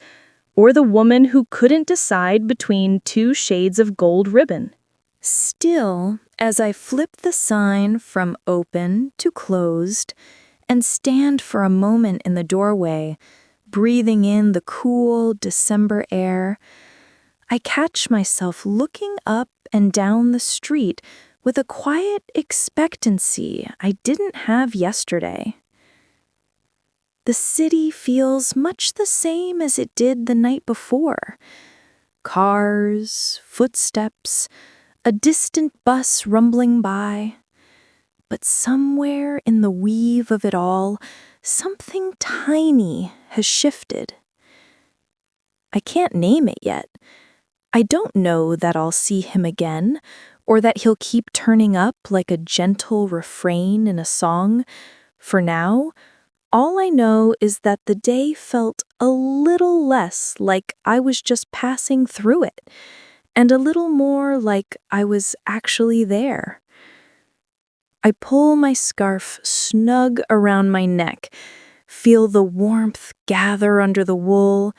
or the woman who couldn't decide between 2 shades of gold ribbon. Still, as I flip the sign from open to closed and stand for a moment in the doorway, breathing in the cool December air, I catch myself looking up and down the street with a quiet expectancy I didn't have yesterday. The city feels much the same as it did the night before. Cars, footsteps, a distant bus rumbling by. But somewhere in the weave of it all, something tiny has shifted. I can't name it yet. I don't know that I'll see him again, or that he'll keep turning up like a gentle refrain in a song. For now, all I know is that the day felt a little less like I was just passing through it, and a little more like I was actually there. I pull my scarf snug around my neck, feel the warmth gather under the wool,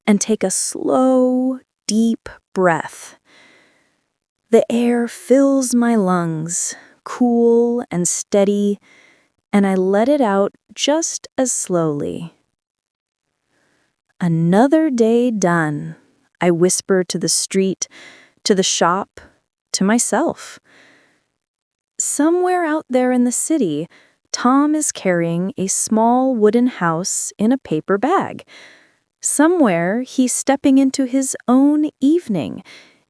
and take a slow, deep breath. The air fills my lungs, cool and steady, and I let it out just as slowly. Another day done, I whisper to the street, to the shop, to myself. Somewhere out there in the city, Tom is carrying a small wooden house in a paper bag. Somewhere he's stepping into his own evening,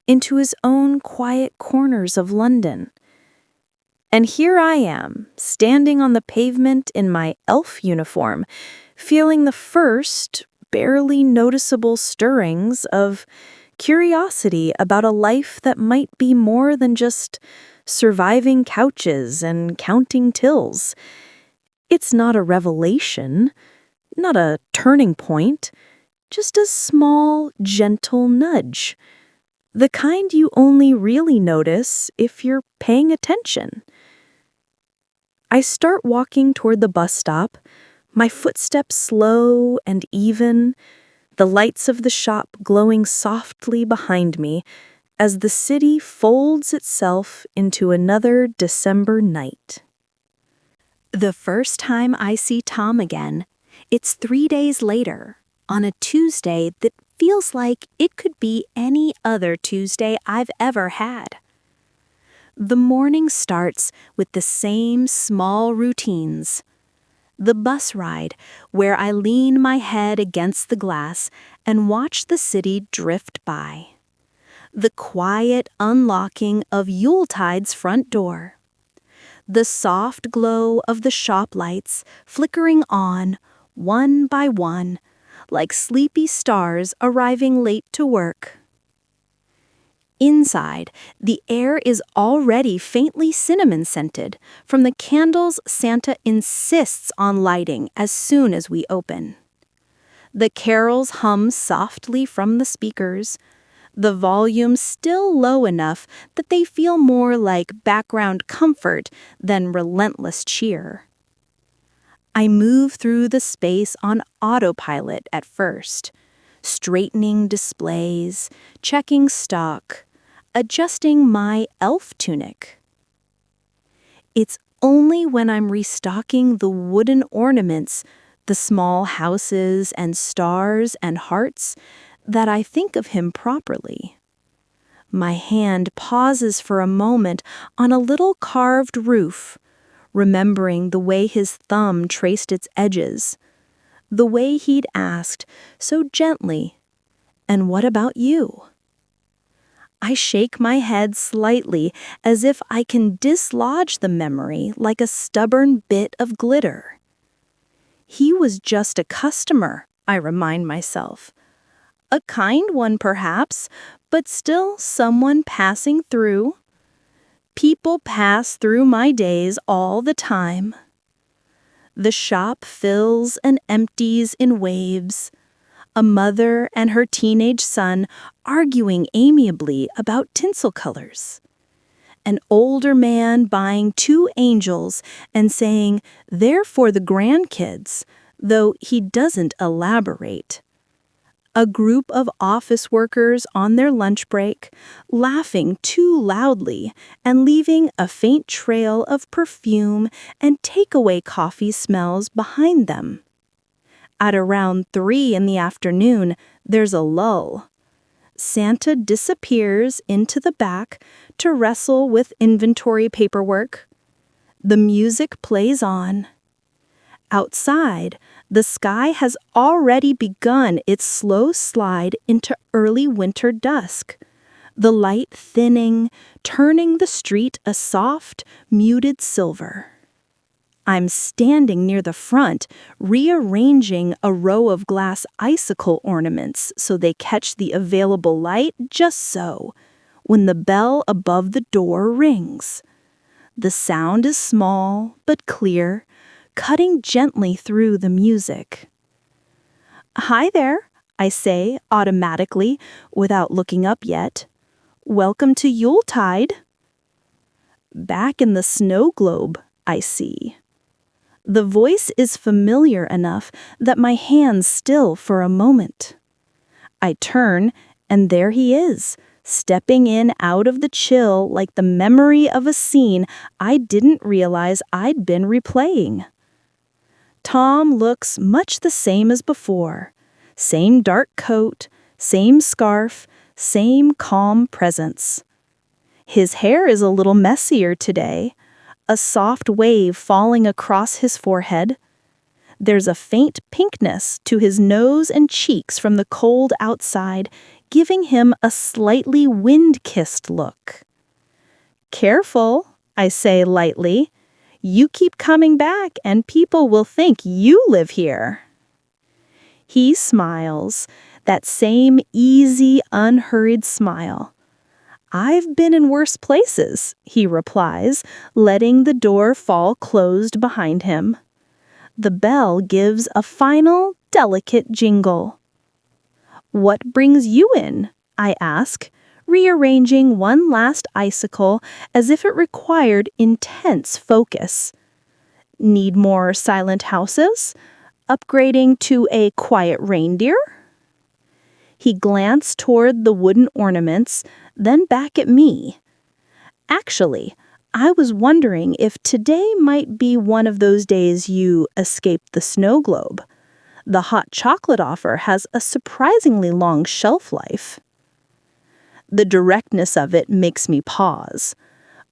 into his own quiet corners of London. And here I am, standing on the pavement in my elf uniform, feeling the first, barely noticeable stirrings of curiosity about a life that might be more than just surviving couches and counting tills. It's not a revelation, not a turning point, just a small, gentle nudge. The kind you only really notice if you're paying attention. I start walking toward the bus stop, my footsteps slow and even, the lights of the shop glowing softly behind me as the city folds itself into another December night. The first time I see Tom again, it's 3 days later, on a Tuesday that feels like it could be any other Tuesday I've ever had. The morning starts with the same small routines. The bus ride, where I lean my head against the glass and watch the city drift by. The quiet unlocking of Yuletide's front door. The soft glow of the shop lights flickering on, one by one, like sleepy stars arriving late to work. Inside, the air is already faintly cinnamon-scented from the candles Santa insists on lighting as soon as we open. The carols hum softly from the speakers, the volume still low enough that they feel more like background comfort than relentless cheer. I move through the space on autopilot at first, straightening displays, checking stock, adjusting my elf tunic. It's only when I'm restocking the wooden ornaments, the small houses and stars and hearts, that I think of him properly. My hand pauses for a moment on a little carved roof, remembering the way his thumb traced its edges, the way he'd asked, so gently, "And what about you?" I shake my head slightly as if I can dislodge the memory like a stubborn bit of glitter. He was just a customer, I remind myself. A kind one, perhaps, but still someone passing through. People pass through my days all the time. The shop fills and empties in waves. A mother and her teenage son arguing amiably about tinsel colors. An older man buying 2 angels and saying they're for the grandkids, though he doesn't elaborate. A group of office workers on their lunch break, laughing too loudly and leaving a faint trail of perfume and takeaway coffee smells behind them. At around 3 in the afternoon, there's a lull. Santa disappears into the back to wrestle with inventory paperwork. The music plays on. Outside, the sky has already begun its slow slide into early winter dusk, the light thinning, turning the street a soft, muted silver. I'm standing near the front, rearranging a row of glass icicle ornaments so they catch the available light just so, when the bell above the door rings. The sound is small but clear, cutting gently through the music. "Hi there," I say automatically without looking up yet. "Welcome to Yuletide." "Back in the snow globe," I see. The voice is familiar enough that my hands still for a moment. I turn, and there he is, stepping in out of the chill like the memory of a scene I didn't realize I'd been replaying. Tom looks much the same as before. Same dark coat, same scarf, same calm presence. His hair is a little messier today, a soft wave falling across his forehead. There's a faint pinkness to his nose and cheeks from the cold outside, giving him a slightly wind-kissed look. "Careful," I say lightly. "You keep coming back and people will think you live here." He smiles, that same easy, unhurried smile. "I've been in worse places," he replies, letting the door fall closed behind him. The bell gives a final, delicate jingle. "What brings you in?" I ask, rearranging one last icicle as if it required intense focus. "Need more silent houses? Upgrading to a quiet reindeer?" He glanced toward the wooden ornaments, then back at me. "Actually, I was wondering if today might be one of those days you escaped the snow globe. The hot chocolate offer has a surprisingly long shelf life." The directness of it makes me pause.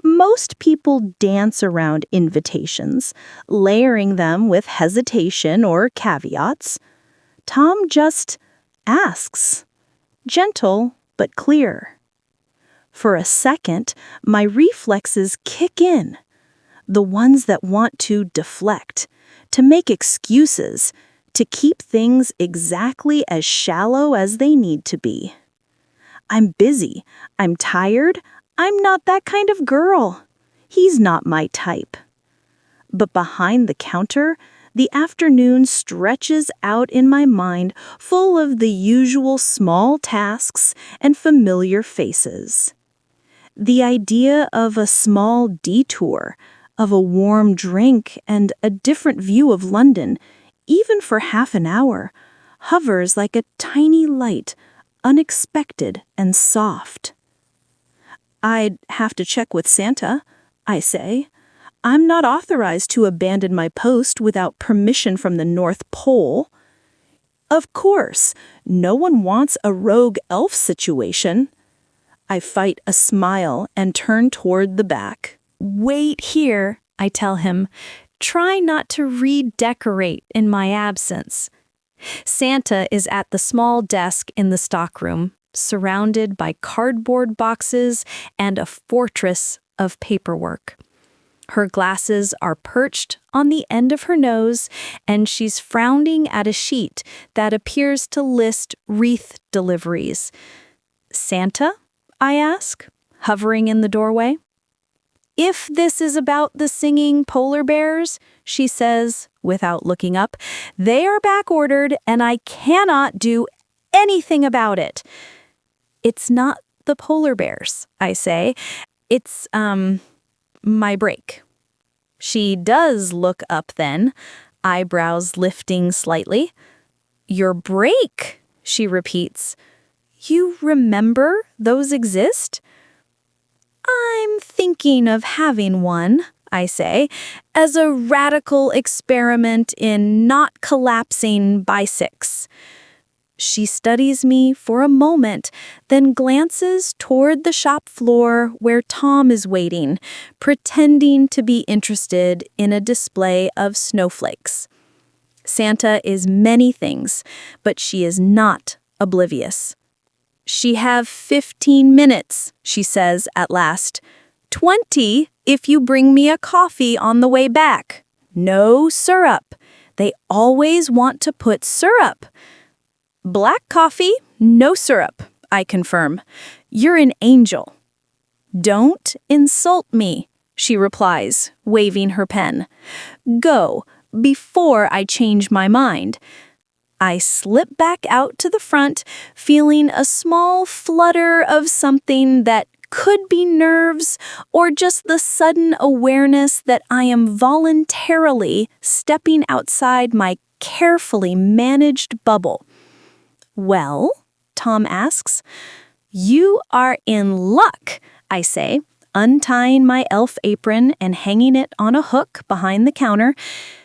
Most people dance around invitations, layering them with hesitation or caveats. Tom just asks, gentle but clear. For a second, my reflexes kick in, the ones that want to deflect, to make excuses, to keep things exactly as shallow as they need to be. I'm busy, I'm tired, I'm not that kind of girl. He's not my type. But behind the counter, the afternoon stretches out in my mind, full of the usual small tasks and familiar faces. The idea of a small detour, of a warm drink and a different view of London, even for half an hour, hovers like a tiny light, unexpected and soft. "I'd have to check with Santa," I say. "I'm not authorized to abandon my post without permission from the North Pole." "Of course, no one wants a rogue elf situation." I fight a smile and turn toward the back. "Wait here," I tell him. "Try not to redecorate in my absence." Santa is at the small desk in the stockroom, surrounded by cardboard boxes and a fortress of paperwork. Her glasses are perched on the end of her nose, and she's frowning at a sheet that appears to list wreath deliveries. "Santa?" I ask, hovering in the doorway. "If this is about the singing polar bears," she says, without looking up, "they are back-ordered and I cannot do anything about it." "It's not the polar bears," I say. "It's, my break." She does look up then, eyebrows lifting slightly. "Your break," she repeats. "You remember those exist?" "I'm thinking of having one," I say, "as a radical experiment in not collapsing by 6. She studies me for a moment, then glances toward the shop floor where Tom is waiting, pretending to be interested in a display of snowflakes. Santa is many things, but she is not oblivious. "She have 15 minutes, she says at last. 20 if you bring me a coffee on the way back. No syrup. They always want to put syrup." "Black coffee, no syrup," I confirm. "You're an angel. "Don't insult me," she replies, waving her pen. "Go, before I change my mind." I slip back out to the front, feeling a small flutter of something that could be nerves or just the sudden awareness that I am voluntarily stepping outside my carefully managed bubble. "Well?" Tom asks. "You are in luck," I say, untying my elf apron and hanging it on a hook behind the counter.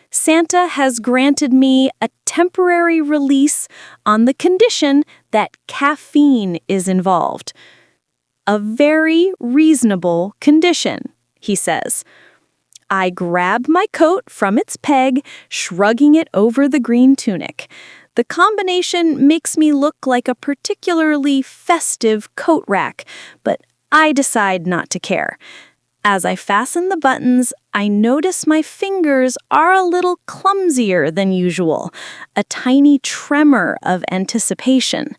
"Santa has granted me a temporary release on the condition that caffeine is involved." "A very reasonable condition," he says. I grab my coat from its peg, shrugging it over the green tunic. The combination makes me look like a particularly festive coat rack, but I decide not to care. As I fasten the buttons, I notice my fingers are a little clumsier than usual, a tiny tremor of anticipation.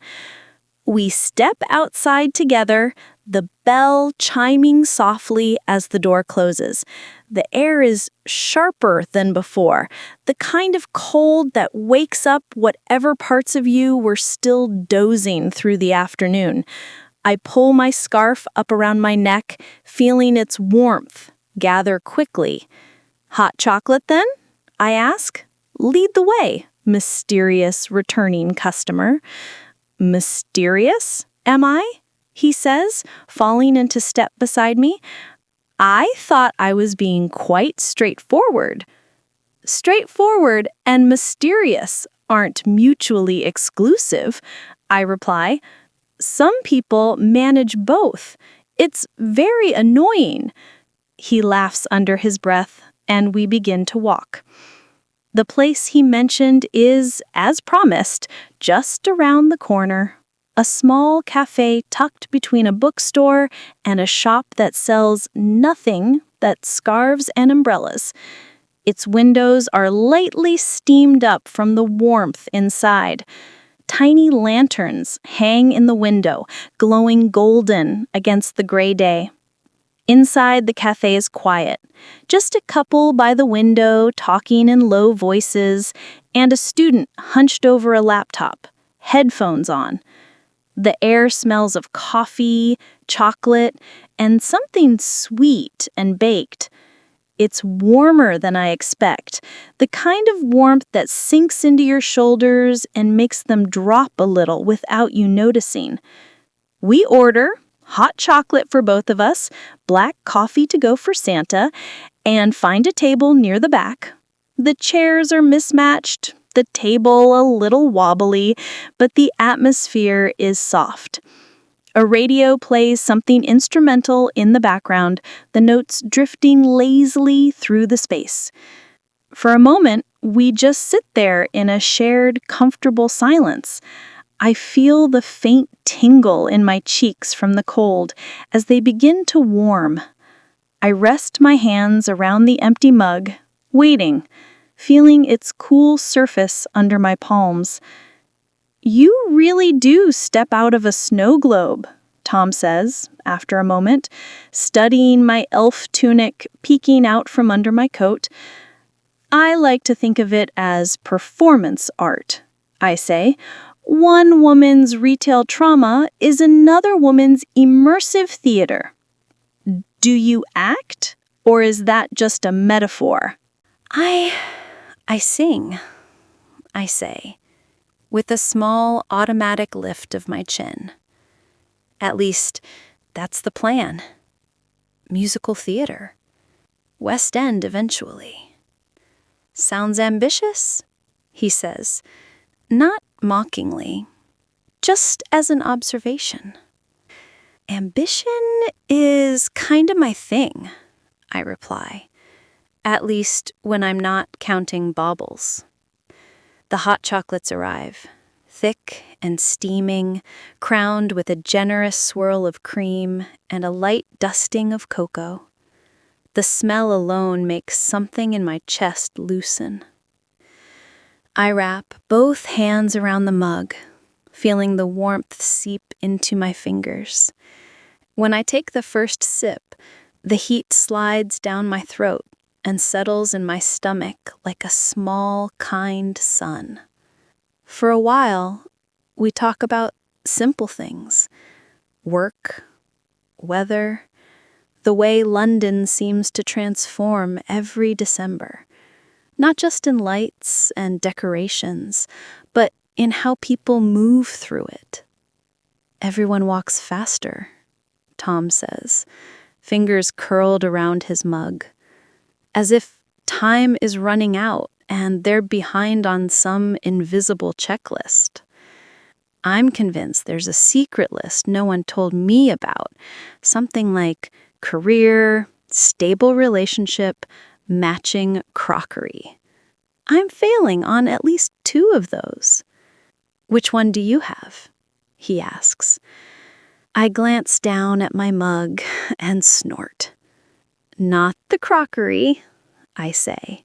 We step outside together, the bell chiming softly as the door closes. The air is sharper than before, the kind of cold that wakes up whatever parts of you were still dozing through the afternoon. I pull my scarf up around my neck, feeling its warmth gather quickly. "Hot chocolate, then?" I ask. "Lead the way, mysterious returning customer." "Mysterious, am I?" he says, falling into step beside me. "I thought I was being quite straightforward." "Straightforward and mysterious aren't mutually exclusive," I reply. "Some people manage both. It's very annoying." He laughs under his breath, and we begin to walk. The place he mentioned is, as promised, just around the corner. A small cafe tucked between a bookstore and a shop that sells nothing but scarves and umbrellas. Its windows are lightly steamed up from the warmth inside. Tiny lanterns hang in the window, glowing golden against the gray day. Inside, the cafe is quiet. Just a couple by the window talking in low voices, and a student hunched over a laptop, headphones on. The air smells of coffee, chocolate, and something sweet and baked. It's warmer than I expect, the kind of warmth that sinks into your shoulders and makes them drop a little without you noticing. We order hot chocolate for both of us, black coffee to go for Santa, and find a table near the back. The chairs are mismatched, the table a little wobbly, but the atmosphere is soft. A radio plays something instrumental in the background, the notes drifting lazily through the space. For a moment, we just sit there in a shared, comfortable silence. I feel the faint tingle in my cheeks from the cold as they begin to warm. I rest my hands around the empty mug, waiting, feeling its cool surface under my palms. "You really do step out of a snow globe," Tom says, after a moment, studying my elf tunic peeking out from under my coat. "I like to think of it as performance art," I say. "One woman's retail trauma is another woman's immersive theater." "Do you act, or is that just a metaphor?" I sing," I say, with a small automatic lift of my chin. "At least, that's the plan. Musical theater. West End eventually." "Sounds ambitious," he says, not mockingly, just as an observation. "Ambition is kinda my thing," I reply, at least when I'm not counting baubles. The hot chocolates arrive, thick and steaming, crowned with a generous swirl of cream and a light dusting of cocoa. The smell alone makes something in my chest loosen. I wrap both hands around the mug, feeling the warmth seep into my fingers. When I take the first sip, the heat slides down my throat and settles in my stomach like a small, kind sun. For a while, we talk about simple things: work, weather, the way London seems to transform every December, not just in lights and decorations, but in how people move through it. Everyone walks faster, Tom says, fingers curled around his mug, as if time is running out and they're behind on some invisible checklist. I'm convinced there's a secret list no one told me about, something like career, stable relationship, matching crockery. I'm failing on at least 2 of those. Which one do you have? He asks. I glance down at my mug and snort. Not the crockery, I say.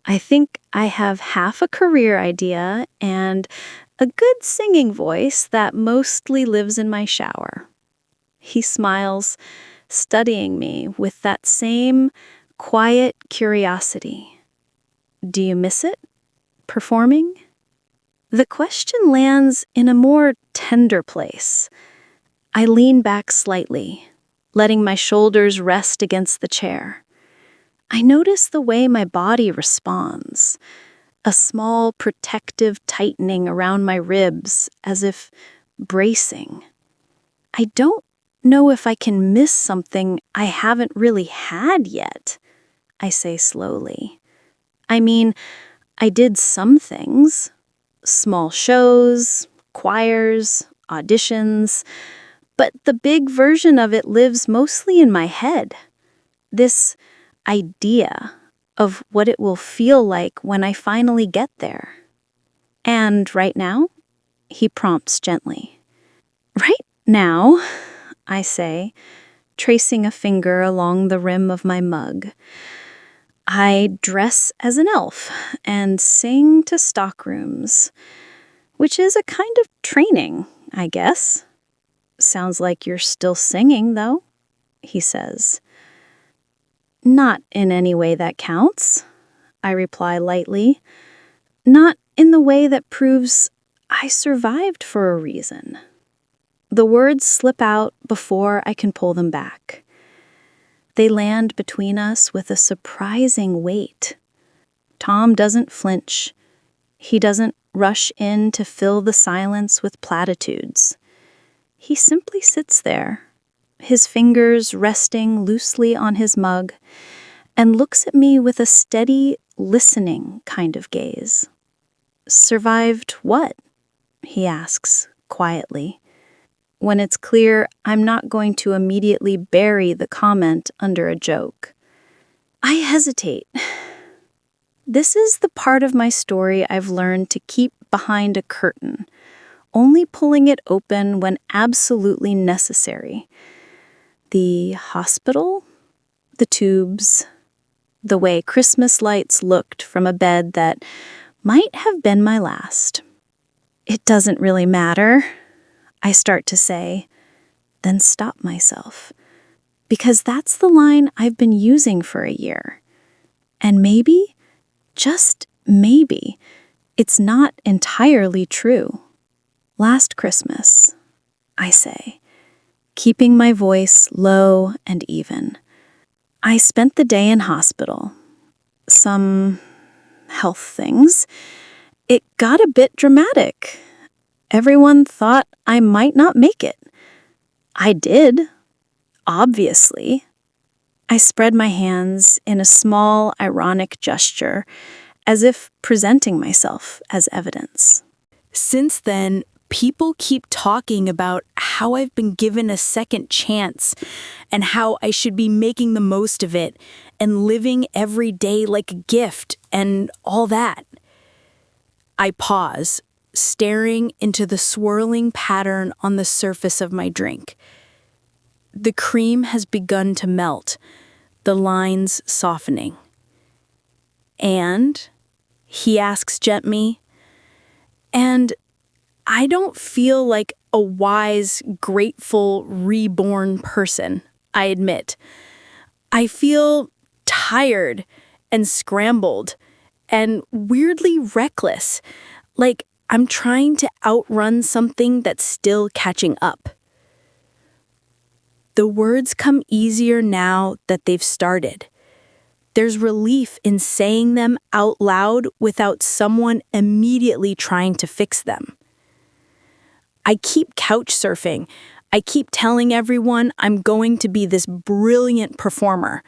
I think I have half a career idea and a good singing voice that mostly lives in my shower. He smiles, studying me with that same quiet curiosity. Do you miss it? Performing? The question lands in a more tender place. I lean back slightly, letting my shoulders rest against the chair. I notice the way my body responds, a small protective tightening around my ribs as if bracing. I don't know if I can miss something I haven't really had yet, I say slowly. I mean, I did some things, small shows, choirs, auditions, but the big version of it lives mostly in my head. This idea of what it will feel like when I finally get there. And right now? He prompts gently. Right now, I say, tracing a finger along the rim of my mug. I dress as an elf and sing to stockrooms, which is a kind of training, I guess. Sounds like you're still singing, though, he says. Not in any way that counts, I reply lightly. Not in the way that proves I survived for a reason. The words slip out before I can pull them back. They land between us with a surprising weight. Tom doesn't flinch. He doesn't rush in to fill the silence with platitudes. He simply sits there, his fingers resting loosely on his mug, and looks at me with a steady, listening kind of gaze. Survived what? He asks, quietly, when it's clear I'm not going to immediately bury the comment under a joke. I hesitate. This is the part of my story I've learned to keep behind a curtain, only pulling it open when absolutely necessary. The hospital, the tubes, the way Christmas lights looked from a bed that might have been my last. It doesn't really matter, I start to say, then stop myself, because that's the line I've been using for a year. And maybe, just maybe, it's not entirely true. Last Christmas, I say, keeping my voice low and even, I spent the day in hospital. Some health things. It got a bit dramatic. Everyone thought I might not make it. I did, obviously. I spread my hands in a small, ironic gesture, as if presenting myself as evidence. Since then, people keep talking about how I've been given a second chance and how I should be making the most of it and living every day like a gift and all that. I pause, staring into the swirling pattern on the surface of my drink. The cream has begun to melt, the lines softening. And, he asks gently, and I don't feel like a wise, grateful, reborn person, I admit. I feel tired and scrambled and weirdly reckless, like I'm trying to outrun something that's still catching up. The words come easier now that they've started. There's relief in saying them out loud without someone immediately trying to fix them. I keep couch surfing. I keep telling everyone I'm going to be this brilliant performer.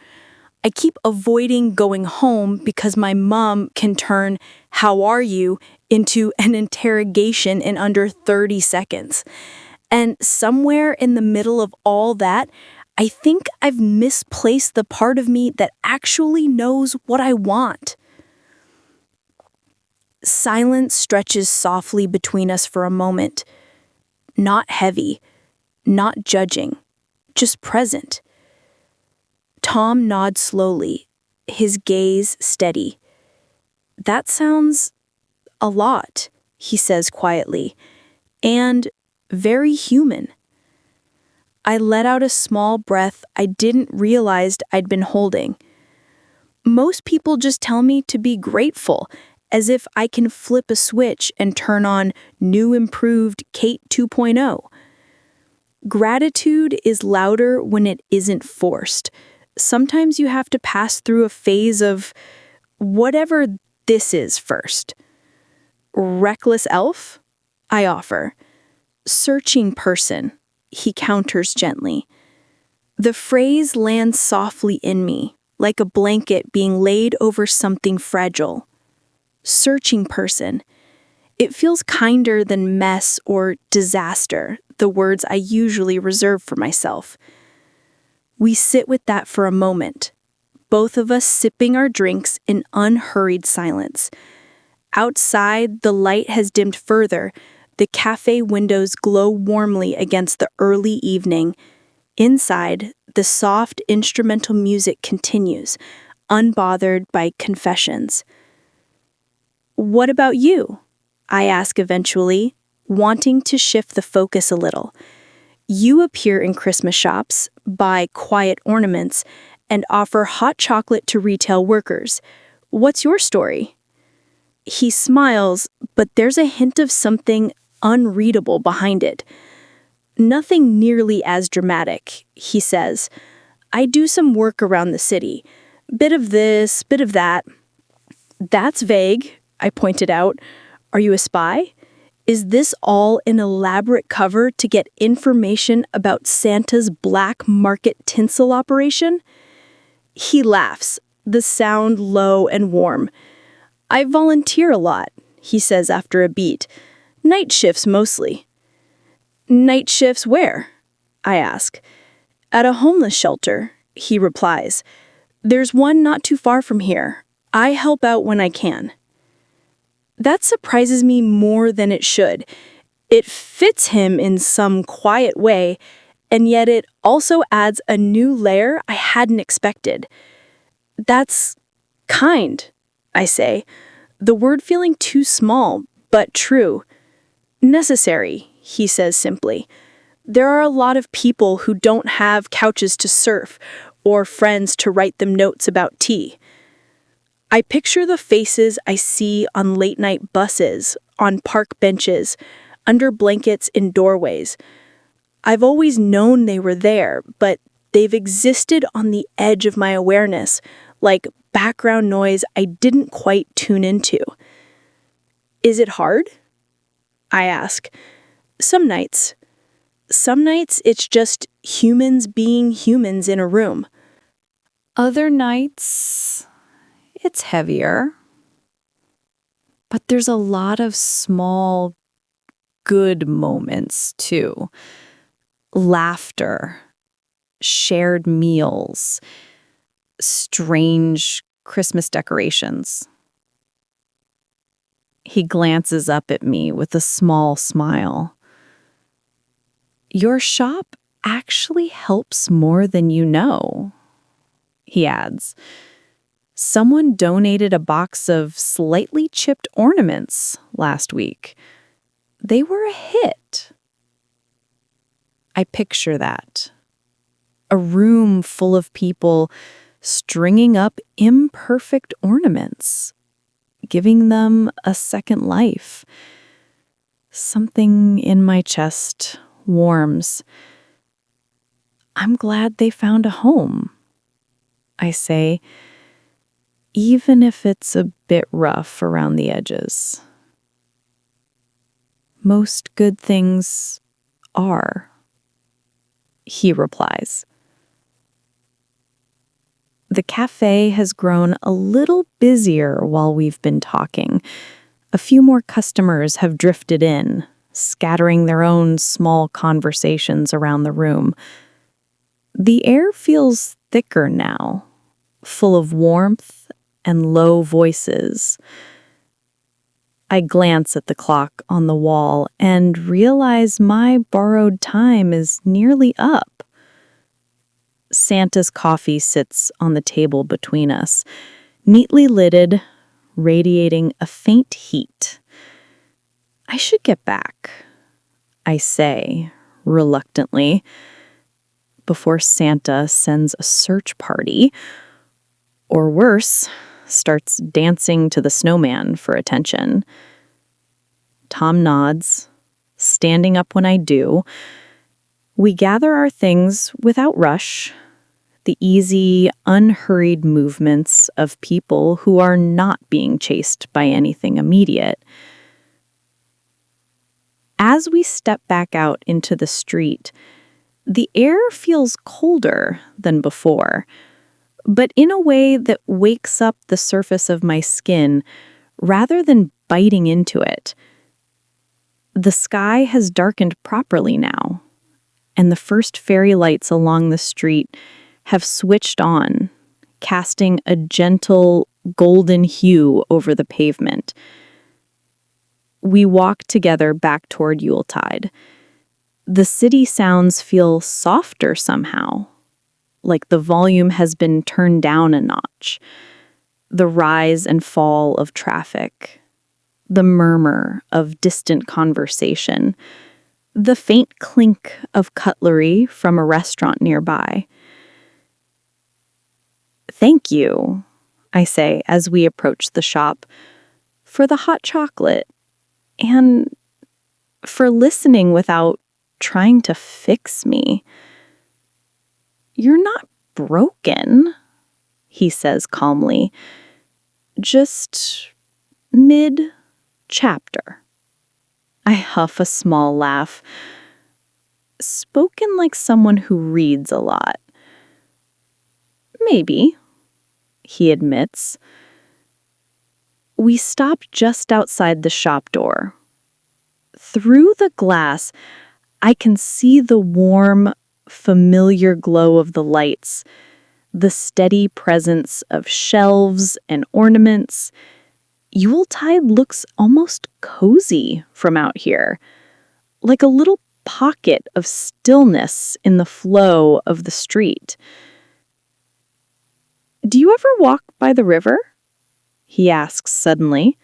I keep avoiding going home because my mom can turn "how are you" into an interrogation in under 30 seconds. And somewhere in the middle of all that, I think I've misplaced the part of me that actually knows what I want. Silence stretches softly between us for a moment. Not heavy, not judging, just present. Tom nods slowly, his gaze steady. "That sounds a lot," he says quietly, "and very human." I let out a small breath I didn't realize I'd been holding. Most people just tell me to be grateful, as if I can flip a switch and turn on new improved Kate 2.0. Gratitude is louder when it isn't forced. Sometimes you have to pass through a phase of whatever this is first. "Reckless elf?" I offer. "Searching person," he counters gently. The phrase lands softly in me, like a blanket being laid over something fragile. Searching person. It feels kinder than mess or disaster, the words I usually reserve for myself. We sit with that for a moment, both of us sipping our drinks in unhurried silence. Outside, the light has dimmed further. The cafe windows glow warmly against the early evening. Inside, the soft instrumental music continues, unbothered by confessions. "What about you?" I ask eventually, wanting to shift the focus a little. "You appear in Christmas shops, buy quiet ornaments, and offer hot chocolate to retail workers. What's your story?" He smiles, but there's a hint of something unreadable behind it. "Nothing nearly as dramatic," he says. "I do some work around the city. Bit of this, bit of that." "That's vague," I pointed out. "Are you a spy? Is this all an elaborate cover to get information about Santa's black market tinsel operation?" He laughs, the sound low and warm. "I volunteer a lot," he says after a beat. "Night shifts mostly." "Night shifts where?" I ask. "At a homeless shelter," he replies. "There's one not too far from here. I help out when I can." That surprises me more than it should. It fits him in some quiet way, and yet it also adds a new layer I hadn't expected. "That's kind," I say, the word feeling too small, but true. "Necessary," he says simply. "There are a lot of people who don't have couches to surf or friends to write them notes about tea." I picture the faces I see on late-night buses, on park benches, under blankets in doorways. I've always known they were there, but they've existed on the edge of my awareness, like background noise I didn't quite tune into. "Is it hard?" I ask. Some nights. Some nights it's just humans being humans in a room. Other nights, it's heavier. But there's a lot of small, good moments, too. Laughter, shared meals, strange Christmas decorations. He glances up at me with a small smile. "Your shop actually helps more than you know," he adds. "Someone donated a box of slightly chipped ornaments last week. they were a hit. I picture that. A room full of people stringing up imperfect ornaments, giving them a second life. Something in my chest warms. I'm glad they found a home, I say, even if it's a bit rough around the edges. Most good things are, he replies. The cafe has grown a little busier while we've been talking. A few more customers have drifted in, scattering their own small conversations around the room. The air feels thicker now, full of warmth and low voices. I glance at the clock on the wall and realize my borrowed time is nearly up. Santa's coffee sits on the table between us, neatly lidded, radiating a faint heat. I should get back, I say, reluctantly, before Santa sends a search party, or worse, starts dancing to the snowman for attention. Tom nods, standing up when I do. We gather our things without rush, the easy, unhurried movements of people who are not being chased by anything immediate. As we step back out into the street, the air feels colder than before, but in a way that wakes up the surface of my skin rather than biting into it. The sky has darkened properly now, and the first fairy lights along the street have switched on, casting a gentle golden hue over the pavement. We walk together back toward Yuletide. The city sounds feel softer somehow, like the volume has been turned down a notch. The rise and fall of traffic, the murmur of distant conversation, the faint clink of cutlery from a restaurant nearby. Thank you, I say as we approach the shop, for the hot chocolate and for listening without trying to fix me. You're not broken, he says calmly, just mid-chapter. I huff a small laugh, spoken like someone who reads a lot. Maybe, he admits. We stop just outside the shop door. Through the glass, I can see the warm, familiar glow of the lights, the steady presence of shelves and ornaments. Yuletide looks almost cozy from out here, like a little pocket of stillness in the flow of the street. Do you ever walk by the river? He asks suddenly.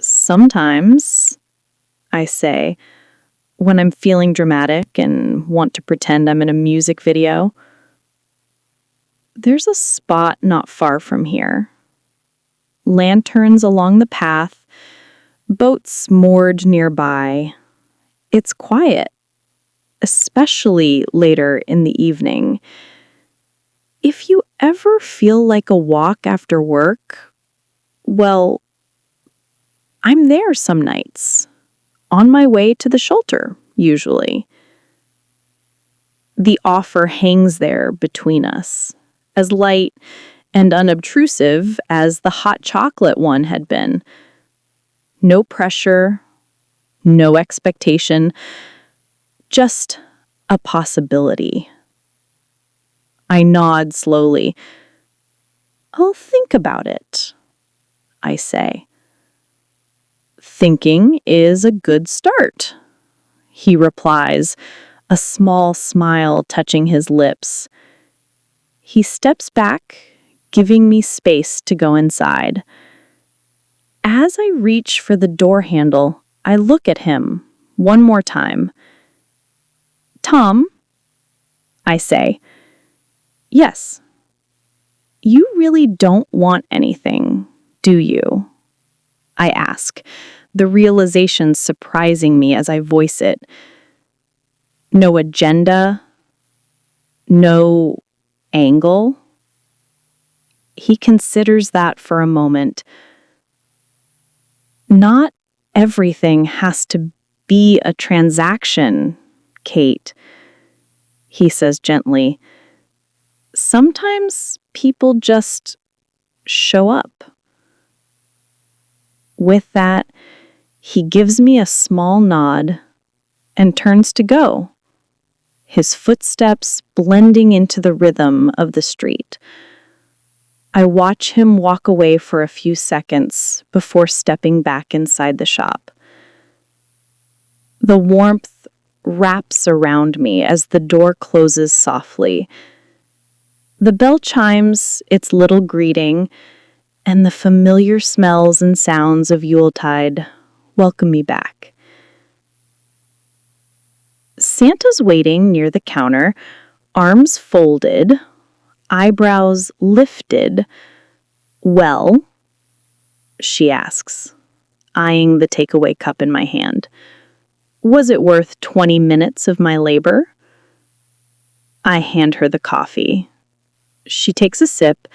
Sometimes, I say, when I'm feeling dramatic and want to pretend I'm in a music video. There's a spot not far from here. Lanterns along the path, boats moored nearby. It's quiet, especially later in the evening. If you ever feel like a walk after work, well, I'm there some nights, on my way to the shelter, usually. The offer hangs there between us, as light and unobtrusive as the hot chocolate one had been. No pressure, no expectation, just a possibility. I nod slowly. I'll think about it, I say. Thinking is a good start, he replies, a small smile touching his lips. He steps back, giving me space to go inside. As I reach for the door handle, I look at him one more time. "Tom," I say. "Yes." "You really don't want anything, do you?" I ask, the realization surprising me as I voice it. No agenda, no angle. He considers that for a moment. "Not everything has to be a transaction, Kate," he says gently. "Sometimes people just show up." With that, he gives me a small nod and turns to go, his footsteps blending into the rhythm of the street. I watch him walk away for a few seconds before stepping back inside the shop. The warmth wraps around me as the door closes softly. The bell chimes its little greeting, and the familiar smells and sounds of Yuletide welcome me back. Santa's waiting near the counter, arms folded, eyebrows lifted. "Well?" she asks, eyeing the takeaway cup in my hand. "Was it worth 20 minutes of my labor?" I hand her the coffee. She takes a sip,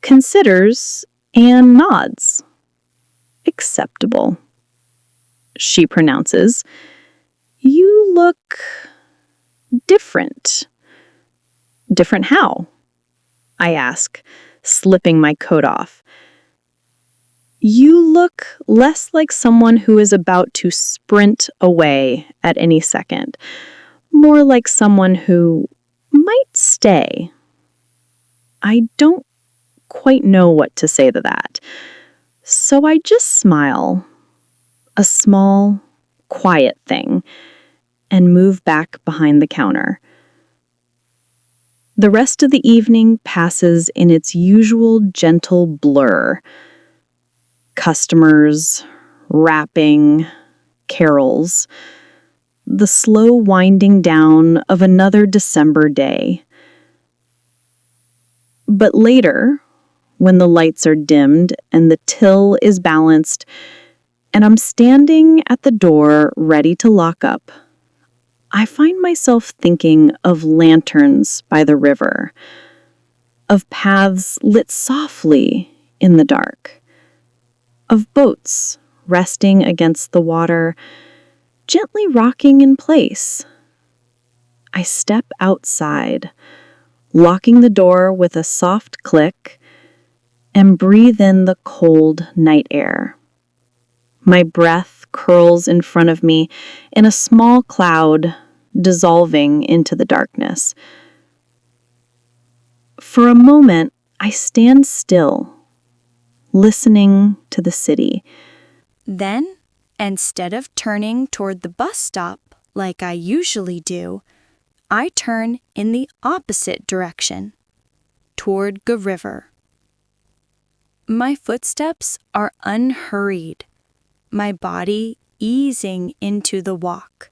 considers, and nods. "Acceptable," she pronounces. "You look different." "Different how?" I ask, slipping my coat off. "You look less like someone who is about to sprint away at any second, more like someone who might stay." I don't quite know what to say to that, so I just smile, a small, quiet thing, and move back behind the counter. The rest of the evening passes in its usual gentle blur. Customers, wrapping, carols, the slow winding down of another December day. But later, when the lights are dimmed and the till is balanced, and I'm standing at the door ready to lock up, I find myself thinking of lanterns by the river, of paths lit softly in the dark, of boats resting against the water, gently rocking in place. I step outside, locking the door with a soft click, and breathe in the cold night air. My breath curls in front of me in a small cloud, dissolving into the darkness. For a moment, I stand still, listening to the city. Then, instead of turning toward the bus stop like I usually do, I turn in the opposite direction, toward the river. My footsteps are unhurried, my body easing into the walk.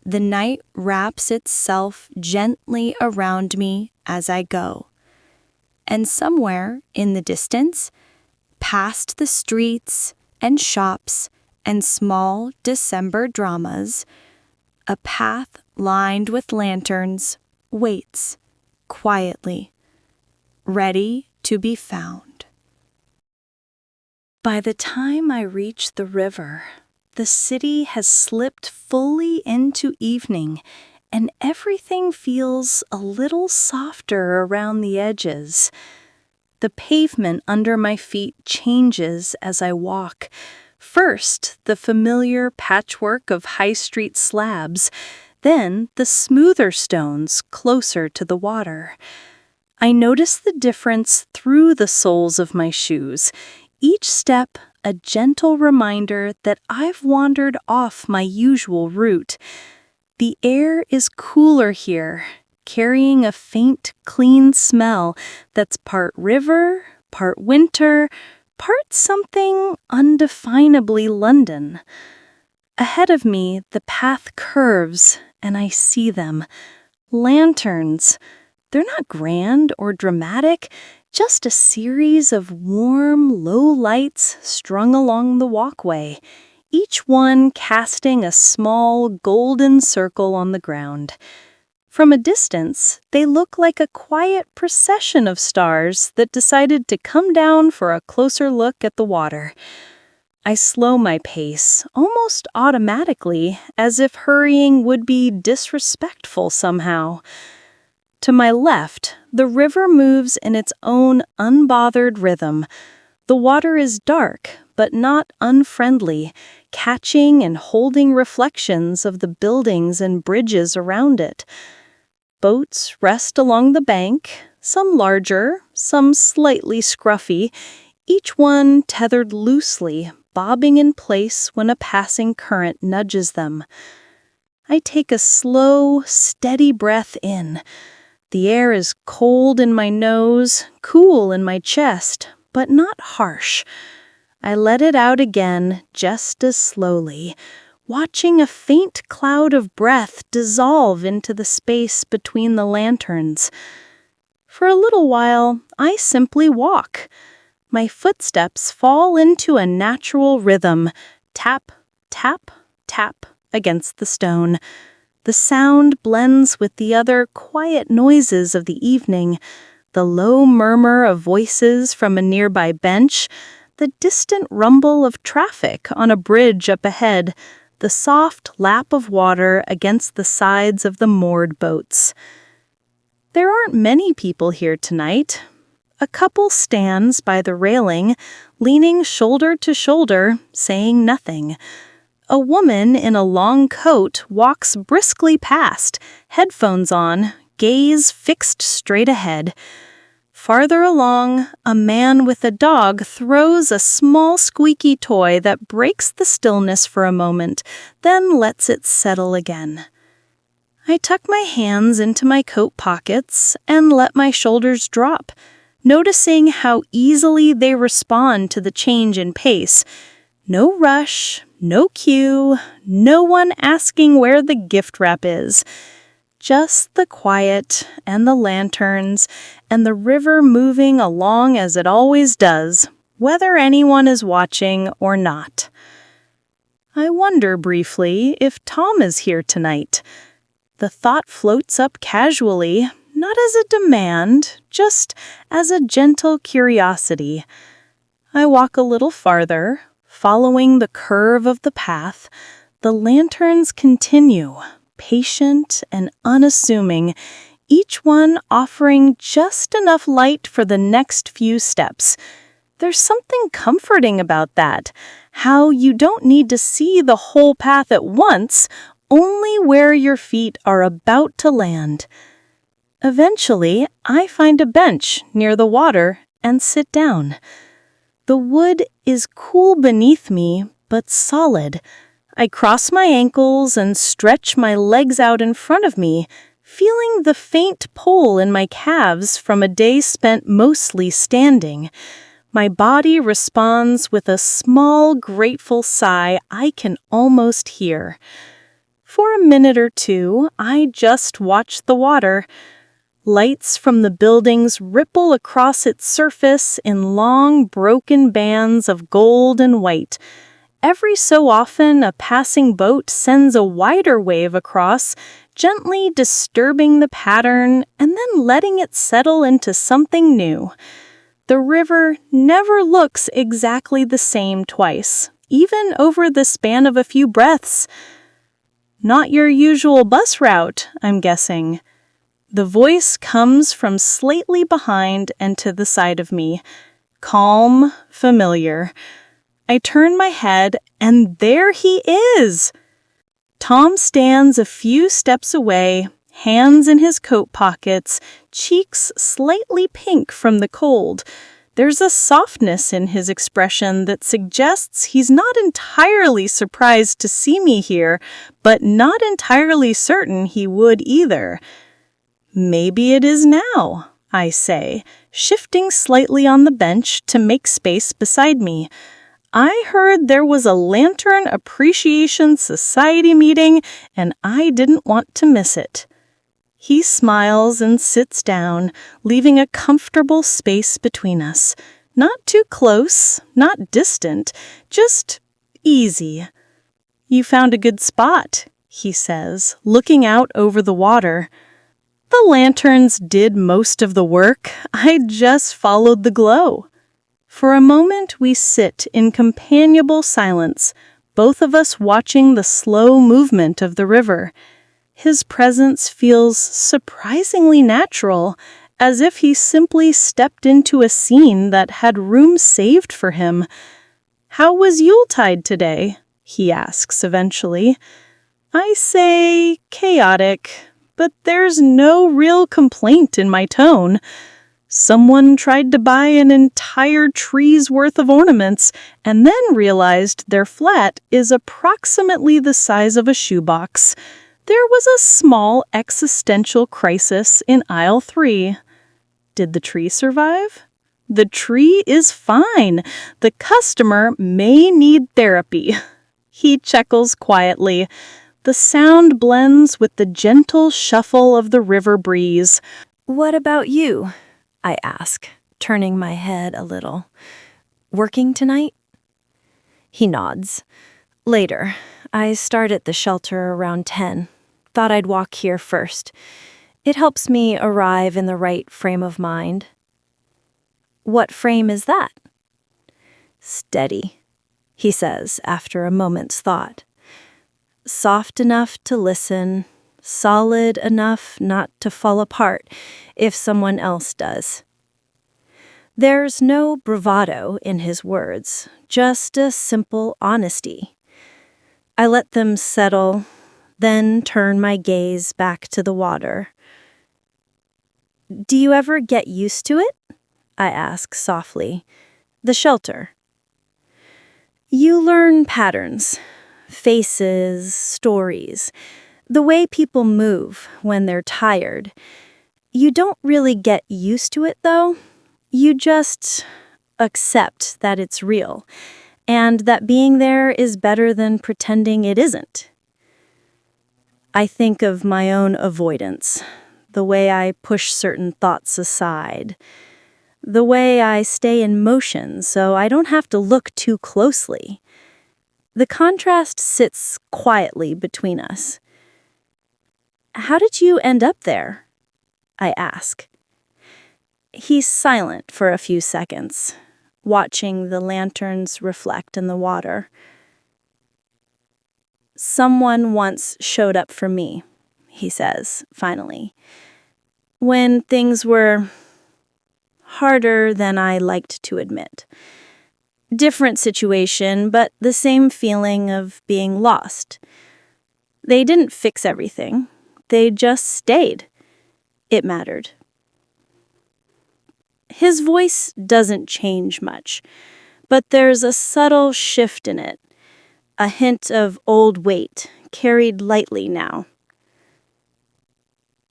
The night wraps itself gently around me as I go. And somewhere in the distance, past the streets and shops and small December dramas, a path lined with lanterns waits quietly, ready to be found. By the time I reach the river, the city has slipped fully into evening, and everything feels a little softer around the edges. The pavement under my feet changes as I walk. First, the familiar patchwork of high street slabs, then the smoother stones closer to the water. I notice the difference through the soles of my shoes, each step a gentle reminder that I've wandered off my usual route. The air is cooler here, carrying a faint, clean smell that's part river, part winter, part something undefinably London. Ahead of me, the path curves, and I see them. Lanterns. They're not grand or dramatic, just a series of warm, low lights strung along the walkway, each one casting a small, golden circle on the ground. From a distance, they look like a quiet procession of stars that decided to come down for a closer look at the water. I slow my pace, almost automatically, as if hurrying would be disrespectful somehow. To my left, the river moves in its own unbothered rhythm. The water is dark, but not unfriendly, catching and holding reflections of the buildings and bridges around it. Boats rest along the bank, some larger, some slightly scruffy, each one tethered loosely, bobbing in place when a passing current nudges them. I take a slow, steady breath in. The air is cold in my nose, cool in my chest, but not harsh. I let it out again just as slowly, watching a faint cloud of breath dissolve into the space between the lanterns. For a little while, I simply walk. My footsteps fall into a natural rhythm, tap, tap, tap against the stone. The sound blends with the other quiet noises of the evening, the low murmur of voices from a nearby bench, the distant rumble of traffic on a bridge up ahead, the soft lap of water against the sides of the moored boats. There aren't many people here tonight. A couple stands by the railing, leaning shoulder to shoulder, saying nothing. A woman in a long coat walks briskly past, headphones on, gaze fixed straight ahead. Farther along, a man with a dog throws a small squeaky toy that breaks the stillness for a moment, then lets it settle again. I tuck my hands into my coat pockets and let my shoulders drop, noticing how easily they respond to the change in pace. No rush, no cue, no one asking where the gift wrap is. Just the quiet and the lanterns and the river moving along as it always does, whether anyone is watching or not. I wonder briefly if Tom is here tonight. The thought floats up casually, not as a demand, just as a gentle curiosity. I walk a little farther. Following the curve of the path, the lanterns continue, patient and unassuming, each one offering just enough light for the next few steps. There's something comforting about that, how you don't need to see the whole path at once, only where your feet are about to land. Eventually, I find a bench near the water and sit down. The wood is cool beneath me, but solid. I cross my ankles and stretch my legs out in front of me, feeling the faint pull in my calves from a day spent mostly standing. My body responds with a small, grateful sigh I can almost hear. For a minute or two, I just watch the water. Lights from the buildings ripple across its surface in long, broken bands of gold and white. Every so often, a passing boat sends a wider wave across, gently disturbing the pattern and then letting it settle into something new. The river never looks exactly the same twice, even over the span of a few breaths. Not your usual bus route, I'm guessing. The voice comes from slightly behind and to the side of me. Calm, familiar. I turn my head, and there he is! Tom stands a few steps away, hands in his coat pockets, cheeks slightly pink from the cold. There's a softness in his expression that suggests he's not entirely surprised to see me here, but not entirely certain he would either. Maybe it is now, I say, shifting slightly on the bench to make space beside me. I heard there was a Lantern Appreciation Society meeting, and I didn't want to miss it. He smiles and sits down, leaving a comfortable space between us. Not too close, not distant, just easy. You found a good spot, he says, looking out over the water. The lanterns did most of the work. I just followed the glow. For a moment, we sit in companionable silence, both of us watching the slow movement of the river. His presence feels surprisingly natural, as if he simply stepped into a scene that had room saved for him. "How was Yuletide today?" he asks eventually. I say chaotic, but there's no real complaint in my tone. Someone tried to buy an entire tree's worth of ornaments and then realized their flat is approximately the size of a shoebox. There was a small existential crisis in aisle 3. Did the tree survive? The tree is fine. The customer may need therapy. He chuckles quietly. The sound blends with the gentle shuffle of the river breeze. "What about you?" I ask, turning my head a little. "Working tonight?" He nods. "Later. I start at the shelter around 10. Thought I'd walk here first. It helps me arrive in the right frame of mind." "What frame is that?" "Steady," he says after a moment's thought. "Soft enough to listen, solid enough not to fall apart if someone else does." There's no bravado in his words, just a simple honesty. I let them settle, then turn my gaze back to the water. "Do you ever get used to it?" I ask softly. "The shelter." "You learn patterns, faces, stories, the way people move when they're tired. You don't really get used to it, though. You just accept that it's real, and that being there is better than pretending it isn't." I think of my own avoidance, the way I push certain thoughts aside, the way I stay in motion so I don't have to look too closely. The contrast sits quietly between us. "How did you end up there?" I ask. He's silent for a few seconds, watching the lanterns reflect in the water. "Someone once showed up for me," he says, finally, "when things were harder than I liked to admit. Different situation, but the same feeling of being lost. They didn't fix everything. They just stayed. It mattered." His voice doesn't change much, but there's a subtle shift in it, a hint of old weight, carried lightly now.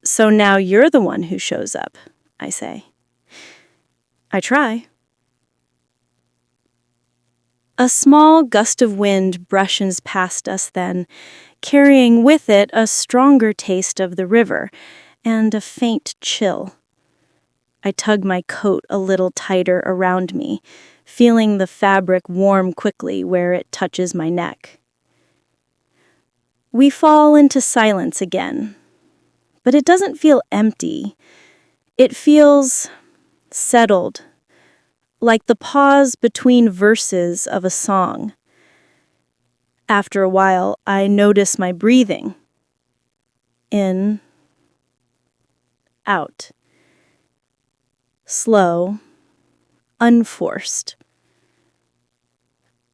"So now you're the one who shows up," I say. "I try." A small gust of wind brushes past us then, carrying with it a stronger taste of the river and a faint chill. I tug my coat a little tighter around me, feeling the fabric warm quickly where it touches my neck. We fall into silence again, but it doesn't feel empty. It feels settled, like the pause between verses of a song. After a while, I notice my breathing. In, out. Slow, unforced.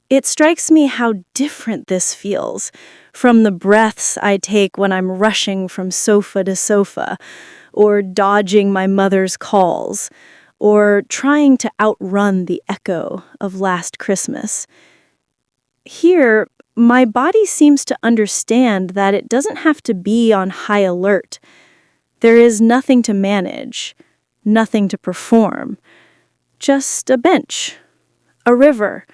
It strikes me how different this feels from the breaths I take when I'm rushing from sofa to sofa, or dodging my mother's calls, or trying to outrun the echo of last Christmas. Here, my body seems to understand that it doesn't have to be on high alert. There is nothing to manage, nothing to perform. Just a bench, a river,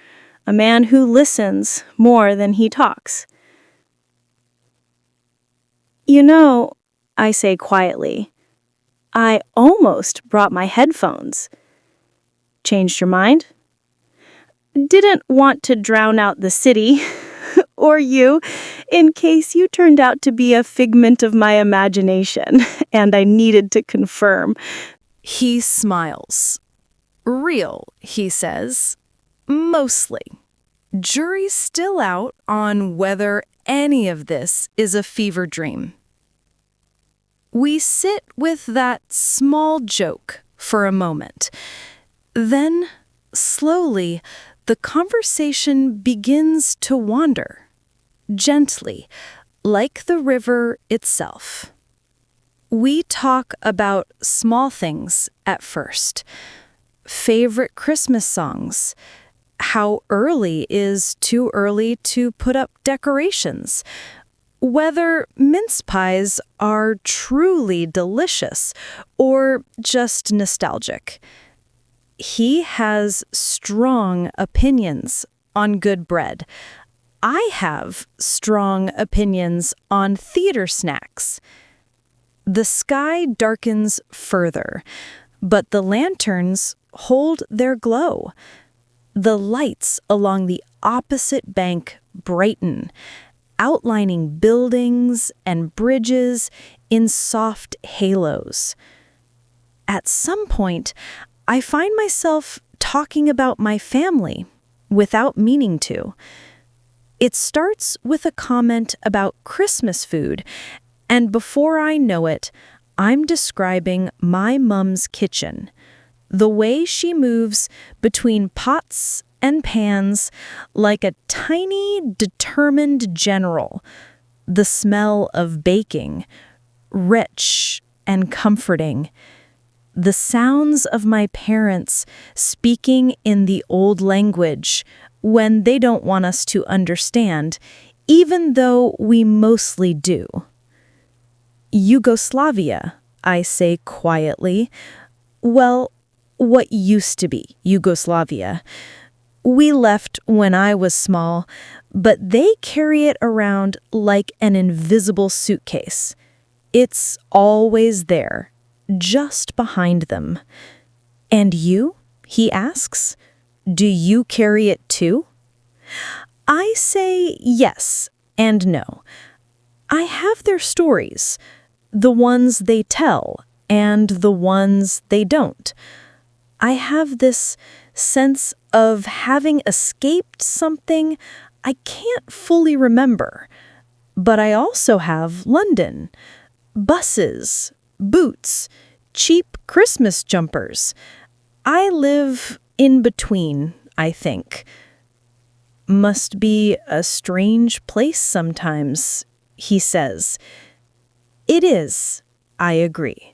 a man who listens more than he talks. You know, I say quietly, I almost brought my headphones. Changed your mind? Didn't want to drown out the city, or you, in case you turned out to be a figment of my imagination, and I needed to confirm. He smiles. Real, he says. Mostly. Jury's still out on whether any of this is a fever dream. We sit with that small joke for a moment. Then, slowly, the conversation begins to wander. Gently, like the river itself. We talk about small things at first. Favorite Christmas songs. How early is too early to put up decorations. Whether mince pies are truly delicious or just nostalgic. He has strong opinions on good bread. I have strong opinions on theater snacks. The sky darkens further, but the lanterns hold their glow. The lights along the opposite bank brighten, outlining buildings and bridges in soft halos. At some point, I find myself talking about my family without meaning to. It starts with a comment about Christmas food, and before I know it, I'm describing my mom's kitchen, the way she moves between pots and pans like a tiny, determined general. The smell of baking, rich and comforting. The sounds of my parents speaking in the old language when they don't want us to understand, even though we mostly do. Yugoslavia, I say quietly. Well, what used to be Yugoslavia. We left when I was small, but they carry it around like an invisible suitcase. It's always there, just behind them. And you? He asks. Do you carry it too? I say yes and no. I have their stories, the ones they tell and the ones they don't. I have this sense of having escaped something I can't fully remember. But I also have London, buses, boots, cheap Christmas jumpers. I live in between, I think. Must be a strange place sometimes, he says. It is, I agree.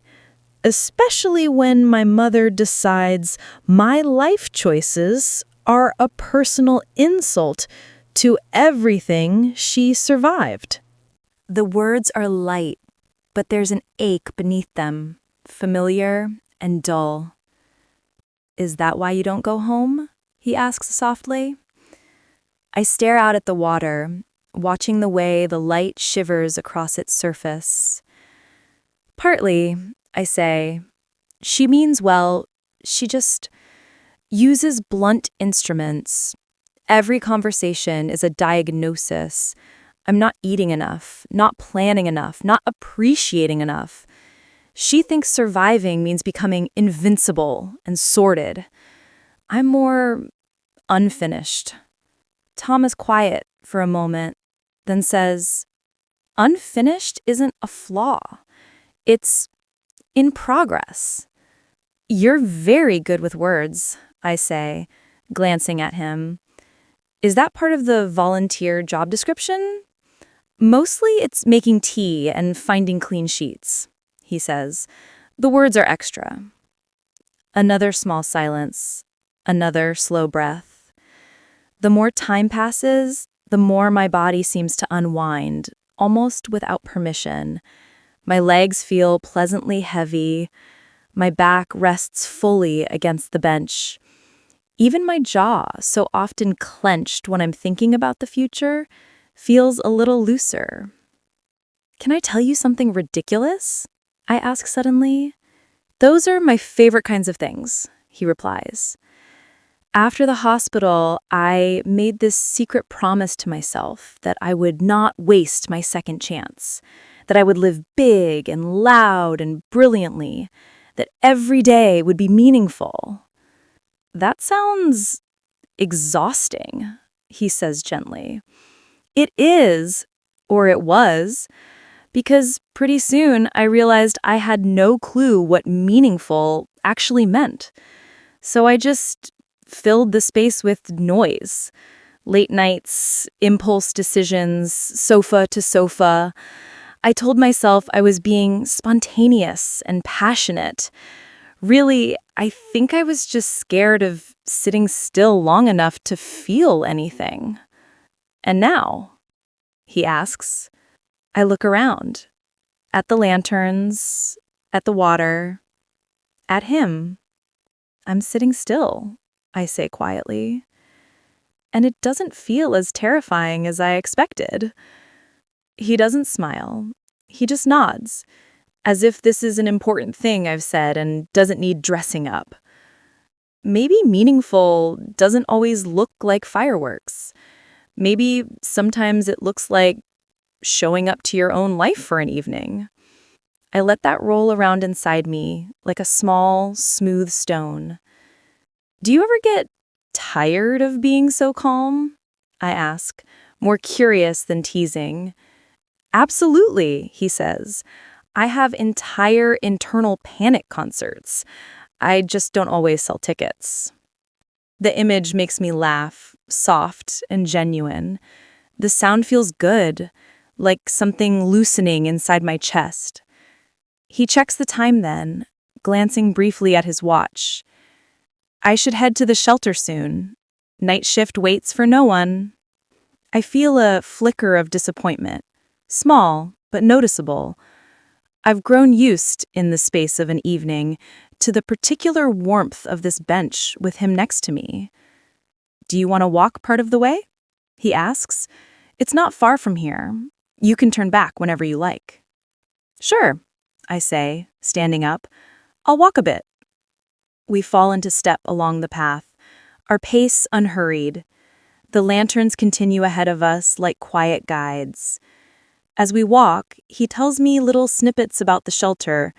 Especially when my mother decides my life choices are a personal insult to everything she survived. The words are light, but there's an ache beneath them, familiar and dull. Is that why you don't go home? He asks softly. I stare out at the water, watching the way the light shivers across its surface. Partly, I say. She means well, she just uses blunt instruments. Every conversation is a diagnosis. I'm not eating enough, not planning enough, not appreciating enough. She thinks surviving means becoming invincible and sorted. I'm more unfinished. Tom is quiet for a moment, then says, unfinished isn't a flaw. It's in progress. You're very good with words, I say, glancing at him. Is that part of the volunteer job description? Mostly it's making tea and finding clean sheets, he says. The words are extra. Another small silence, another slow breath. The more time passes, the more my body seems to unwind, almost without permission. My legs feel pleasantly heavy. My back rests fully against the bench. Even my jaw, so often clenched when I'm thinking about the future, feels a little looser. Can I tell you something ridiculous? I ask suddenly. Those are my favorite kinds of things, he replies. After the hospital, I made this secret promise to myself that I would not waste my second chance, that I would live big and loud and brilliantly, that every day would be meaningful. That sounds exhausting, he says gently. It is, or it was, because pretty soon I realized I had no clue what meaningful actually meant. So I just filled the space with noise. Late nights, impulse decisions, sofa to sofa. I told myself I was being spontaneous and passionate. Really, I think I was just scared of sitting still long enough to feel anything. And now, he asks, I look around. At the lanterns, at the water, at him. I'm sitting still, I say quietly. And it doesn't feel as terrifying as I expected. He doesn't smile. He just nods, as if this is an important thing I've said and doesn't need dressing up. Maybe meaningful doesn't always look like fireworks. Maybe sometimes it looks like showing up to your own life for an evening. I let that roll around inside me like a small, smooth stone. Do you ever get tired of being so calm? I ask, more curious than teasing. Absolutely, he says. I have entire internal panic concerts. I just don't always sell tickets. The image makes me laugh, soft and genuine. The sound feels good, like something loosening inside my chest. He checks the time then, glancing briefly at his watch. I should head to the shelter soon. Night shift waits for no one. I feel a flicker of disappointment, small but noticeable. I've grown used, in the space of an evening, to the particular warmth of this bench with him next to me. Do you want to walk part of the way? He asks. It's not far from here. You can turn back whenever you like. Sure, I say, standing up. I'll walk a bit. We fall into step along the path, our pace unhurried. The lanterns continue ahead of us like quiet guides. As we walk, he tells me little snippets about the shelter,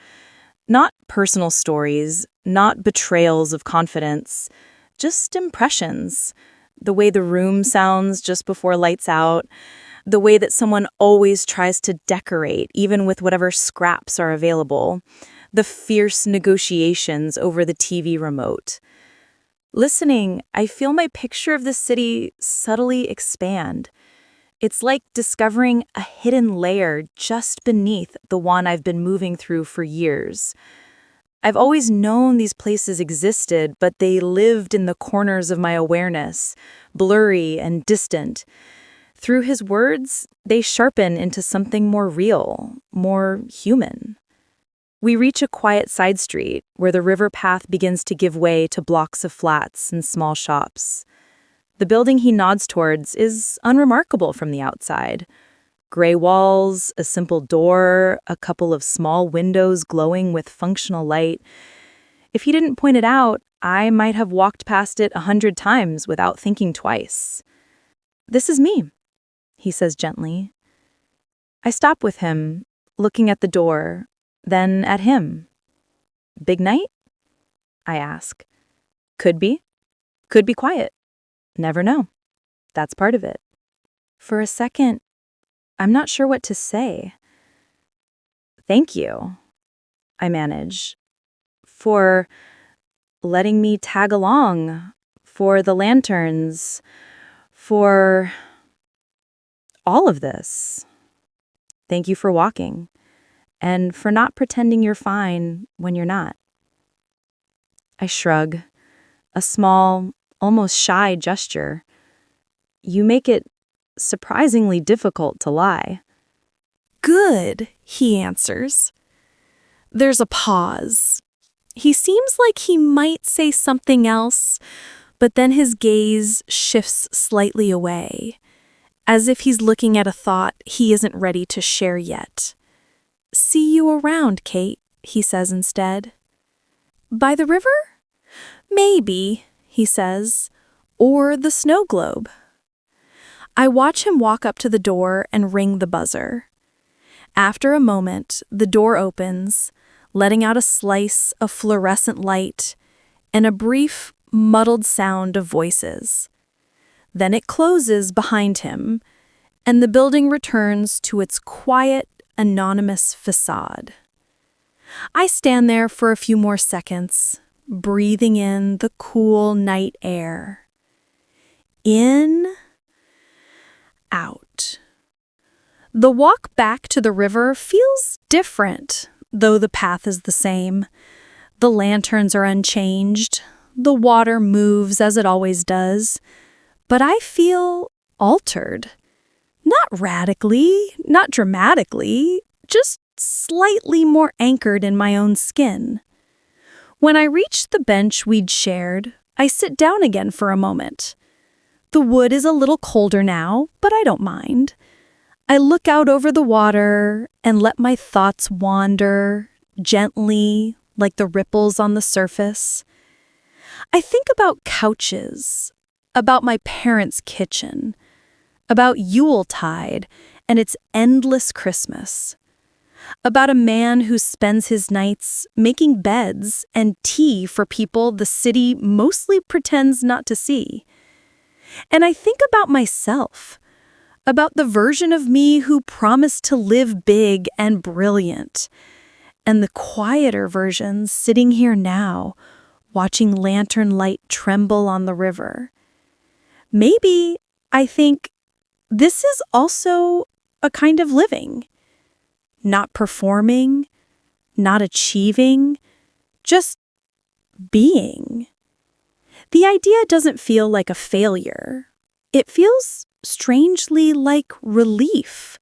not personal stories, not betrayals of confidence, just impressions. The way the room sounds just before lights out, the way that someone always tries to decorate, even with whatever scraps are available, the fierce negotiations over the TV remote. Listening, I feel my picture of the city subtly expand. It's like discovering a hidden layer just beneath the one I've been moving through for years. I've always known these places existed, but they lived in the corners of my awareness, blurry and distant. Through his words, they sharpen into something more real, more human. We reach a quiet side street where the river path begins to give way to blocks of flats and small shops. The building he nods towards is unremarkable from the outside. Gray walls, a simple door, a couple of small windows glowing with functional light. If he didn't point it out, I might have walked past it 100 times without thinking twice. This is me, he says gently. I stop with him, looking at the door, then at him. Big night? I ask. Could be. Could be quiet. Never know. That's part of it. For a second, I'm not sure what to say. Thank you, I manage, for letting me tag along, for the lanterns, for all of this. Thank you for walking, and for not pretending you're fine when you're not. I shrug, a small, almost shy gesture. You make it surprisingly difficult to lie. Good, he answers. There's a pause. He seems like he might say something else, But then his gaze shifts slightly away, as if he's looking at a thought he isn't ready to share yet. "See you around, Kate," he says instead. "By the river? Maybe," he says, "or the snow globe." I watch him walk up to the door and ring the buzzer. After a moment, the door opens, letting out a slice of fluorescent light and a brief, muddled sound of voices. Then it closes behind him, and the building returns to its quiet, anonymous facade. I stand there for a few more seconds, breathing in the cool night air. In, out. The walk back to the river feels different, though the path is the same. The lanterns are unchanged. The water moves as it always does. But I feel altered. Not radically, not dramatically, just slightly more anchored in my own skin. When I reach the bench we'd shared, I sit down again for a moment. The wood is a little colder now, but I don't mind. I look out over the water and let my thoughts wander, gently, like the ripples on the surface. I think about couches, about my parents' kitchen, about Yuletide and its endless Christmas, about a man who spends his nights making beds and tea for people the city mostly pretends not to see. And I think about myself, about the version of me who promised to live big and brilliant, and the quieter version sitting here now, watching lantern light tremble on the river. Maybe I think this is also a kind of living. Not performing, not achieving, just being. The idea doesn't feel like a failure. It feels strangely like relief.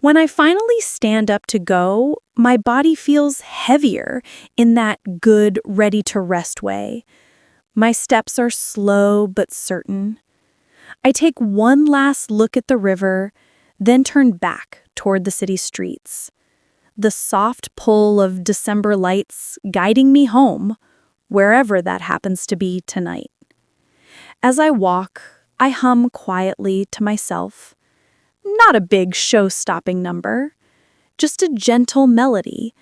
When I finally stand up to go, my body feels heavier in that good, ready-to-rest way. My steps are slow but certain. I take one last look at the river, then turn back toward the city streets. The soft pull of December lights guiding me home, wherever that happens to be tonight. As I walk, I hum quietly to myself. Not a big show-stopping number, just a gentle melody,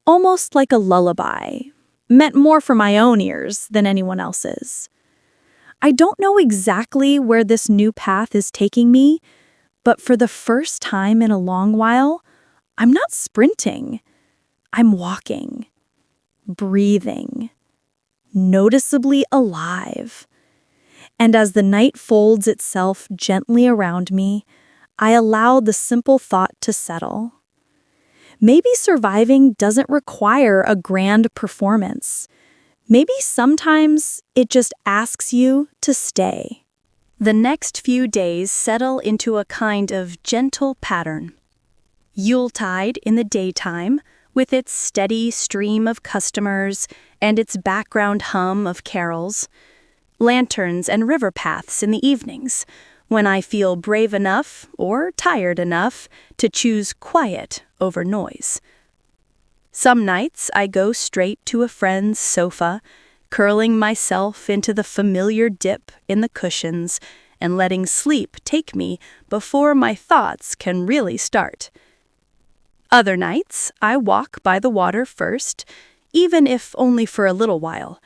almost like a lullaby, meant more for my own ears than anyone else's. I don't know exactly where this new path is taking me, but for the first time in a long while, I'm not sprinting. I'm walking, breathing, noticeably alive. And as the night folds itself gently around me, I allow the simple thought to settle. Maybe surviving doesn't require a grand performance. Maybe sometimes it just asks you to stay. The next few days settle into a kind of gentle pattern. Yuletide in the daytime, with its steady stream of customers and its background hum of carols. Lanterns and river paths in the evenings, when I feel brave enough or tired enough to choose quiet over noise. Some nights I go straight to a friend's sofa, curling myself into the familiar dip in the cushions and letting sleep take me before my thoughts can really start. Other nights I walk by the water first, even if only for a little while,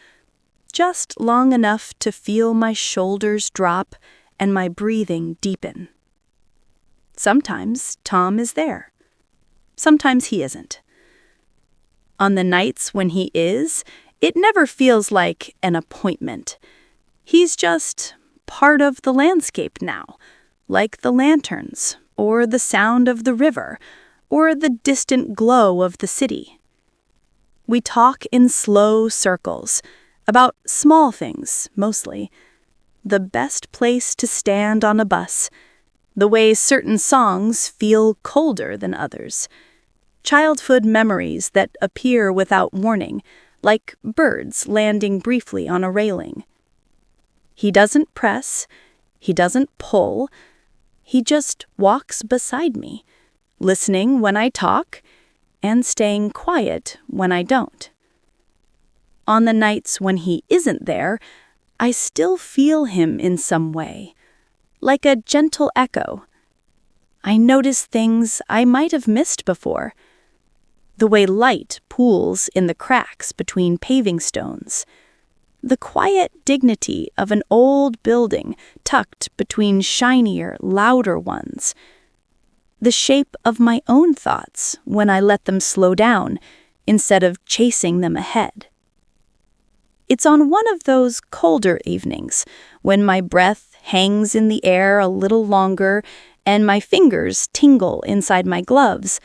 just long enough to feel my shoulders drop and my breathing deepen. Sometimes Tom is there. Sometimes he isn't. On the nights when he is, it never feels like an appointment. He's just part of the landscape now, like the lanterns, or the sound of the river, or the distant glow of the city. We talk in slow circles, about small things, mostly. The best place to stand on a bus, the way certain songs feel colder than others, childhood memories that appear without warning, like birds landing briefly on a railing. He doesn't press, he doesn't pull, he just walks beside me, listening when I talk and staying quiet when I don't. On the nights when he isn't there, I still feel him in some way, like a gentle echo. I notice things I might have missed before. The way light pools in the cracks between paving stones. The quiet dignity of an old building tucked between shinier, louder ones. The shape of my own thoughts when I let them slow down instead of chasing them ahead. It's on one of those colder evenings, when my breath hangs in the air a little longer and my fingers tingle inside my gloves,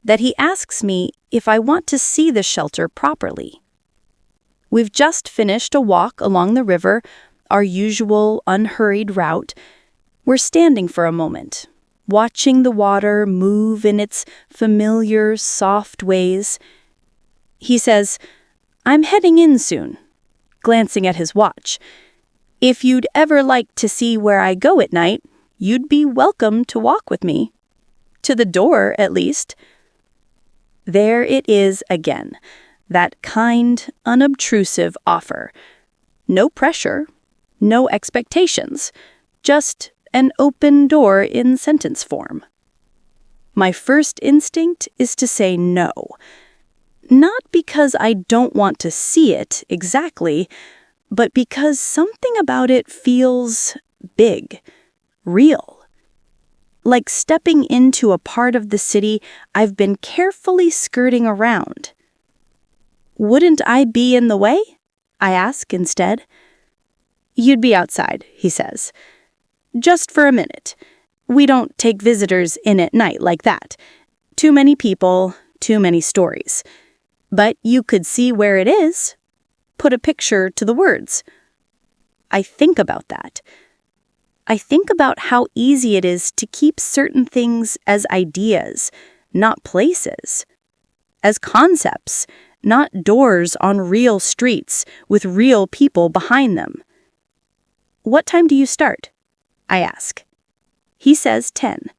that he asks me if I want to see the shelter properly. We've just finished a walk along the river, our usual unhurried route. We're standing for a moment, watching the water move in its familiar, soft ways. He says, "I'm heading in soon," glancing at his watch. "If you'd ever like to see where I go at night, you'd be welcome to walk with me. To the door, at least." There it is again, that kind, unobtrusive offer. No pressure, no expectations, just an open door in sentence form. My first instinct is to say no. Not because I don't want to see it exactly, but because something about it feels big, real. Like stepping into a part of the city I've been carefully skirting around. "Wouldn't I be in the way?" I ask instead. "You'd be outside," he says. "Just for a minute. We don't take visitors in at night like that. Too many people, too many stories. But you could see where it is. Put a picture to the words." I think about that. I think about how easy it is to keep certain things as ideas, not places. As concepts, not doors on real streets with real people behind them. "What time do you start?" I ask. He says 10.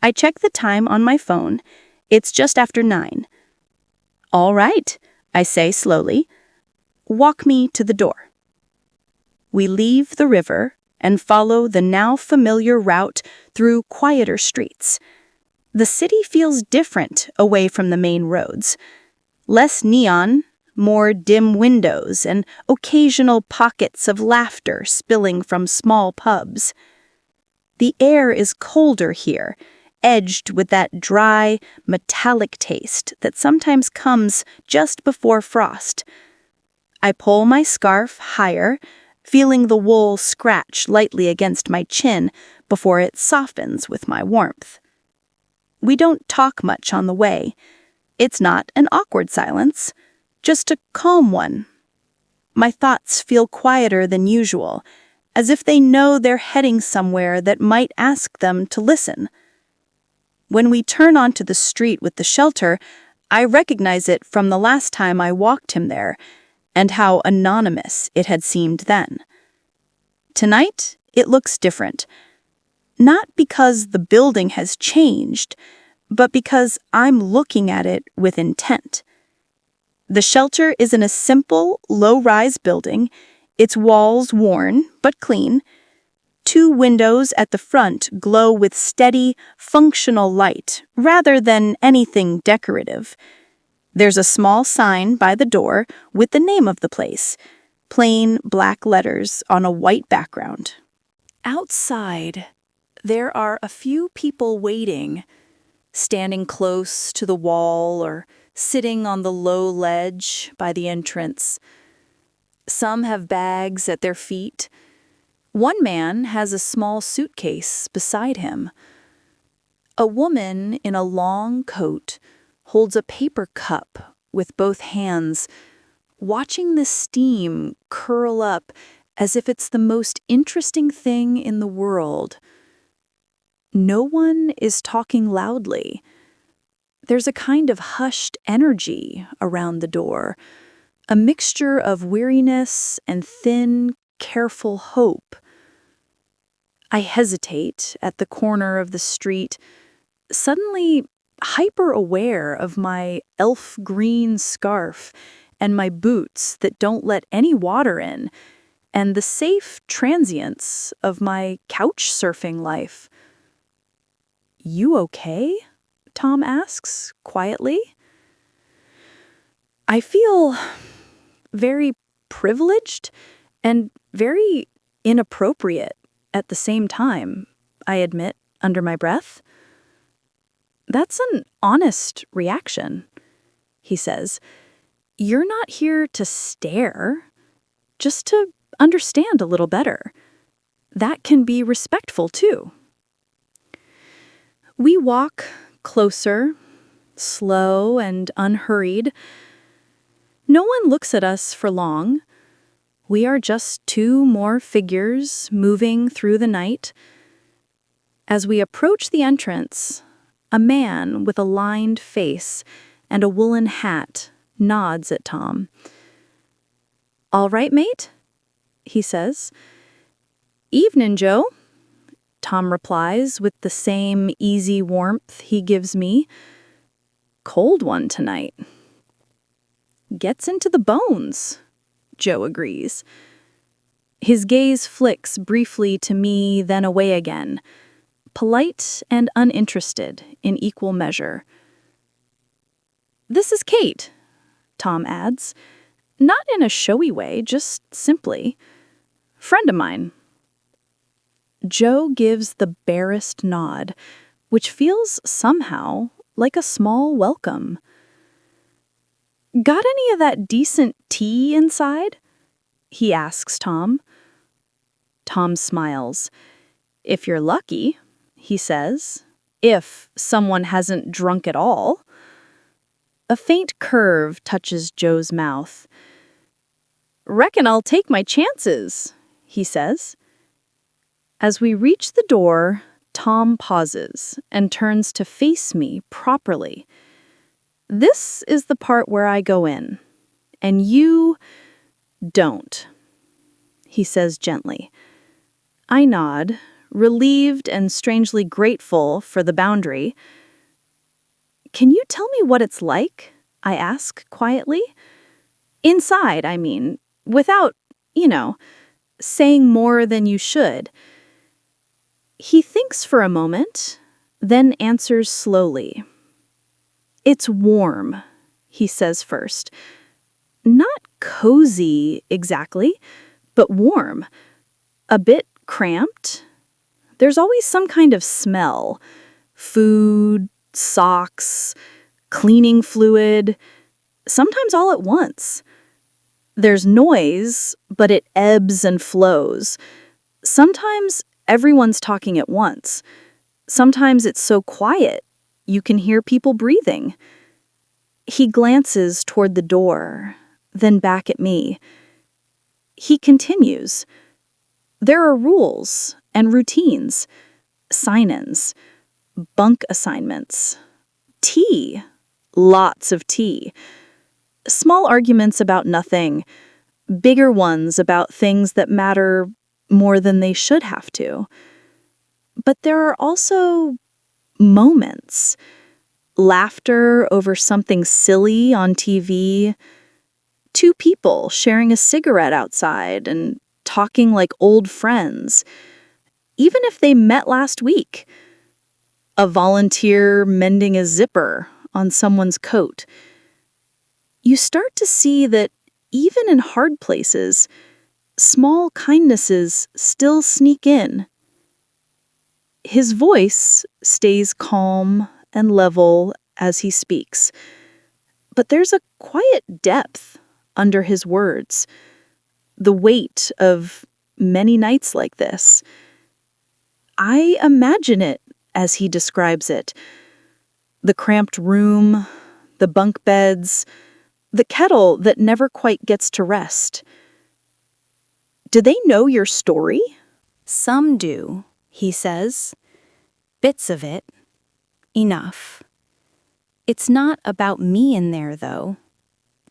I check the time on my phone. It's just after 9. "All right," I say slowly. "Walk me to the door." We leave the river and follow the now familiar route through quieter streets. The city feels different away from the main roads. Less neon, more dim windows, and occasional pockets of laughter spilling from small pubs. The air is colder here, edged with that dry, metallic taste that sometimes comes just before frost. I pull my scarf higher, feeling the wool scratch lightly against my chin before it softens with my warmth. We don't talk much on the way. It's not an awkward silence, just a calm one. My thoughts feel quieter than usual, as if they know they're heading somewhere that might ask them to listen. When we turn onto the street with the shelter, I recognize it from the last time I walked him there, and how anonymous it had seemed then. Tonight, it looks different. Not because the building has changed, but because I'm looking at it with intent. The shelter is in a simple, low-rise building, its walls worn but clean. 2 windows at the front glow with steady, functional light rather than anything decorative. There's a small sign by the door with the name of the place, plain black letters on a white background. Outside, there are a few people waiting, standing close to the wall or sitting on the low ledge by the entrance. Some have bags at their feet. One man has a small suitcase beside him. A woman in a long coat holds a paper cup with both hands, watching the steam curl up as if it's the most interesting thing in the world. No one is talking loudly. There's a kind of hushed energy around the door, a mixture of weariness and thin, careful hope. I hesitate at the corner of the street, suddenly hyper-aware of my elf green scarf and my boots that don't let any water in, and the safe transience of my couch surfing life. "You okay?" Tom asks, quietly. I feel very privileged and very inappropriate at the same time, I admit under my breath. "That's an honest reaction," he says. "You're not here to stare, just to understand a little better. That can be respectful, too." We walk closer, slow and unhurried. No one looks at us for long. We are just two more figures moving through the night. As we approach the entrance, a man with a lined face and a woolen hat nods at Tom. "All right, mate?" he says. "Evening, Joe," Tom replies with the same easy warmth he gives me. "Cold one tonight." "Gets into the bones," Joe agrees. His gaze flicks briefly to me, then away again, polite and uninterested in equal measure. "This is Kate," Tom adds, not in a showy way, just simply. "Friend of mine." Joe gives the barest nod, which feels somehow like a small welcome. "Got any of that decent tea inside?" he asks Tom. Tom smiles. "If you're lucky," he says, "if someone hasn't drunk at all." A faint curve touches Joe's mouth. "Reckon I'll take my chances," he says. As we reach the door, Tom pauses and turns to face me properly. "This is the part where I go in, and you don't," he says gently. I nod, relieved and strangely grateful for the boundary. "Can you tell me what it's like?" I ask quietly. "Inside, I mean, without, saying more than you should." He thinks for a moment, then answers slowly. "It's warm," he says first. "Not cozy exactly, but warm. A bit cramped. There's always some kind of smell. Food, socks, cleaning fluid, sometimes all at once. There's noise, but it ebbs and flows. Sometimes everyone's talking at once. Sometimes it's so quiet, you can hear people breathing." He glances toward the door, then back at me. He continues. "There are rules and routines, sign-ins, bunk assignments, tea, lots of tea, small arguments about nothing, bigger ones about things that matter more than they should have to. But there are also moments. Laughter over something silly on TV, two people sharing a cigarette outside and talking like old friends, even if they met last week. A volunteer mending a zipper on someone's coat. You start to see that even in hard places, small kindnesses still sneak in. His voice stays calm and level as he speaks, but there's a quiet depth under his words, the weight of many nights like this. I imagine it as he describes it. The cramped room, the bunk beds, the kettle that never quite gets to rest. "Do they know your story?" Some do, he says. Bits of it. Enough. It's not about me in there, though.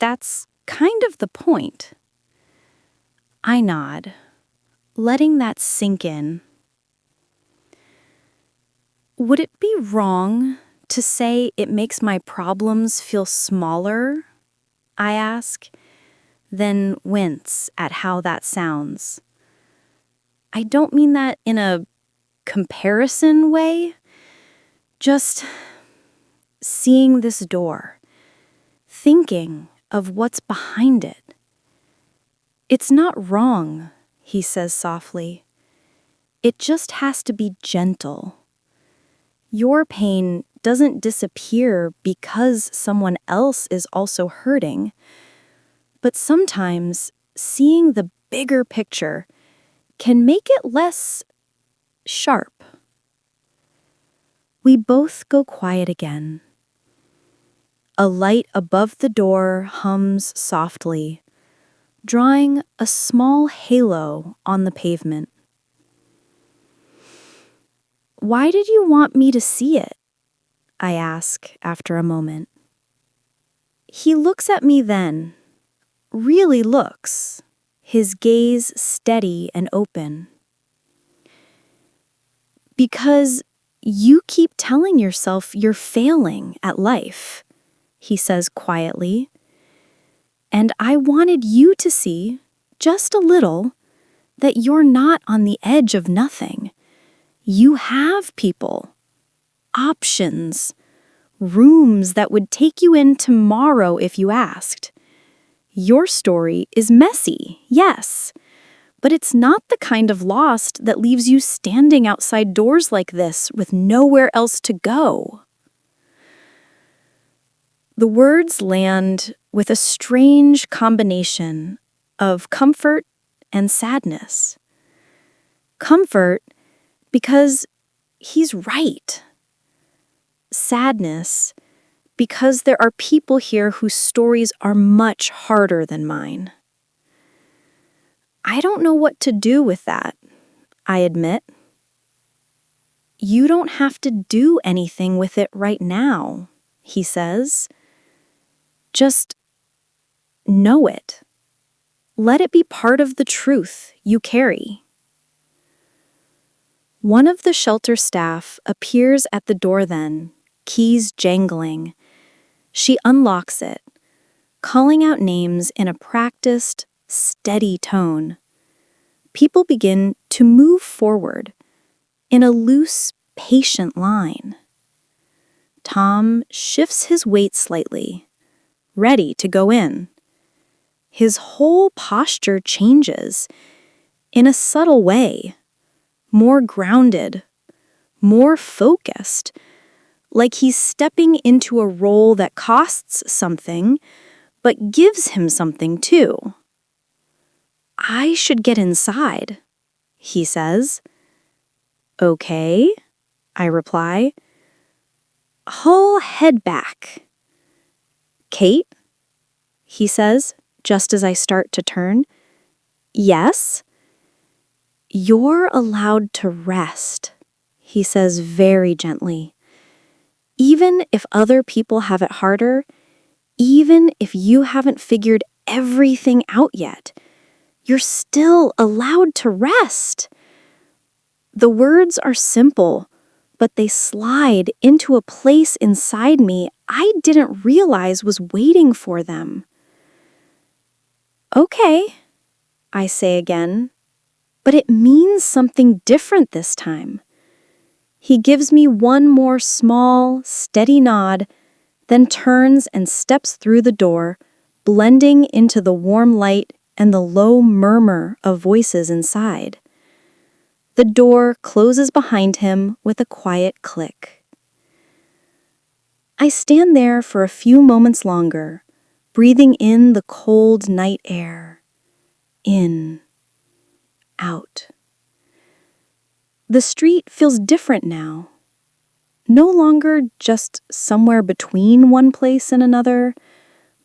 That's kind of the point. I nod, letting that sink in. Would it be wrong to say it makes my problems feel smaller? I ask, then wince at how that sounds. I don't mean that in a comparison way, just seeing this door, thinking of what's behind it. It's not wrong, he says softly. It just has to be gentle. Your pain doesn't disappear because someone else is also hurting. But sometimes seeing the bigger picture can make it less sharp. We both go quiet again. A light above the door hums softly, drawing a small halo on the pavement. Why did you want me to see it? I ask after a moment. He looks at me then, really looks, his gaze steady and open. Because you keep telling yourself you're failing at life, he says quietly. And I wanted you to see, just a little, that you're not on the edge of nothing. You have people, options, rooms that would take you in tomorrow if you asked. Your story is messy, yes, but it's not the kind of lost that leaves you standing outside doors like this with nowhere else to go. The words land with a strange combination of comfort and sadness. Comfort because he's right. Sadness because there are people here whose stories are much harder than mine. I don't know what to do with that, I admit. You don't have to do anything with it right now, he says. Just know it. Let it be part of the truth you carry. One of the shelter staff appears at the door then, keys jangling. She unlocks it, calling out names in a practiced, steady tone. People begin to move forward in a loose, patient line. Tom shifts his weight slightly, ready to go in. His whole posture changes in a subtle way, more grounded, more focused, like he's stepping into a role that costs something, but gives him something too. I should get inside, he says. Okay, I reply. I'll head back. Kate, he says, just as I start to turn. Yes? You're allowed to rest, he says very gently. Even if other people have it harder, even if you haven't figured everything out yet, you're still allowed to rest. The words are simple, but they slide into a place inside me I didn't realize was waiting for them. Okay, I say again, but it means something different this time. He gives me one more small, steady nod, then turns and steps through the door, blending into the warm light and the low murmur of voices inside. The door closes behind him with a quiet click. I stand there for a few moments longer, breathing in the cold night air. In, out. The street feels different now. No longer just somewhere between one place and another,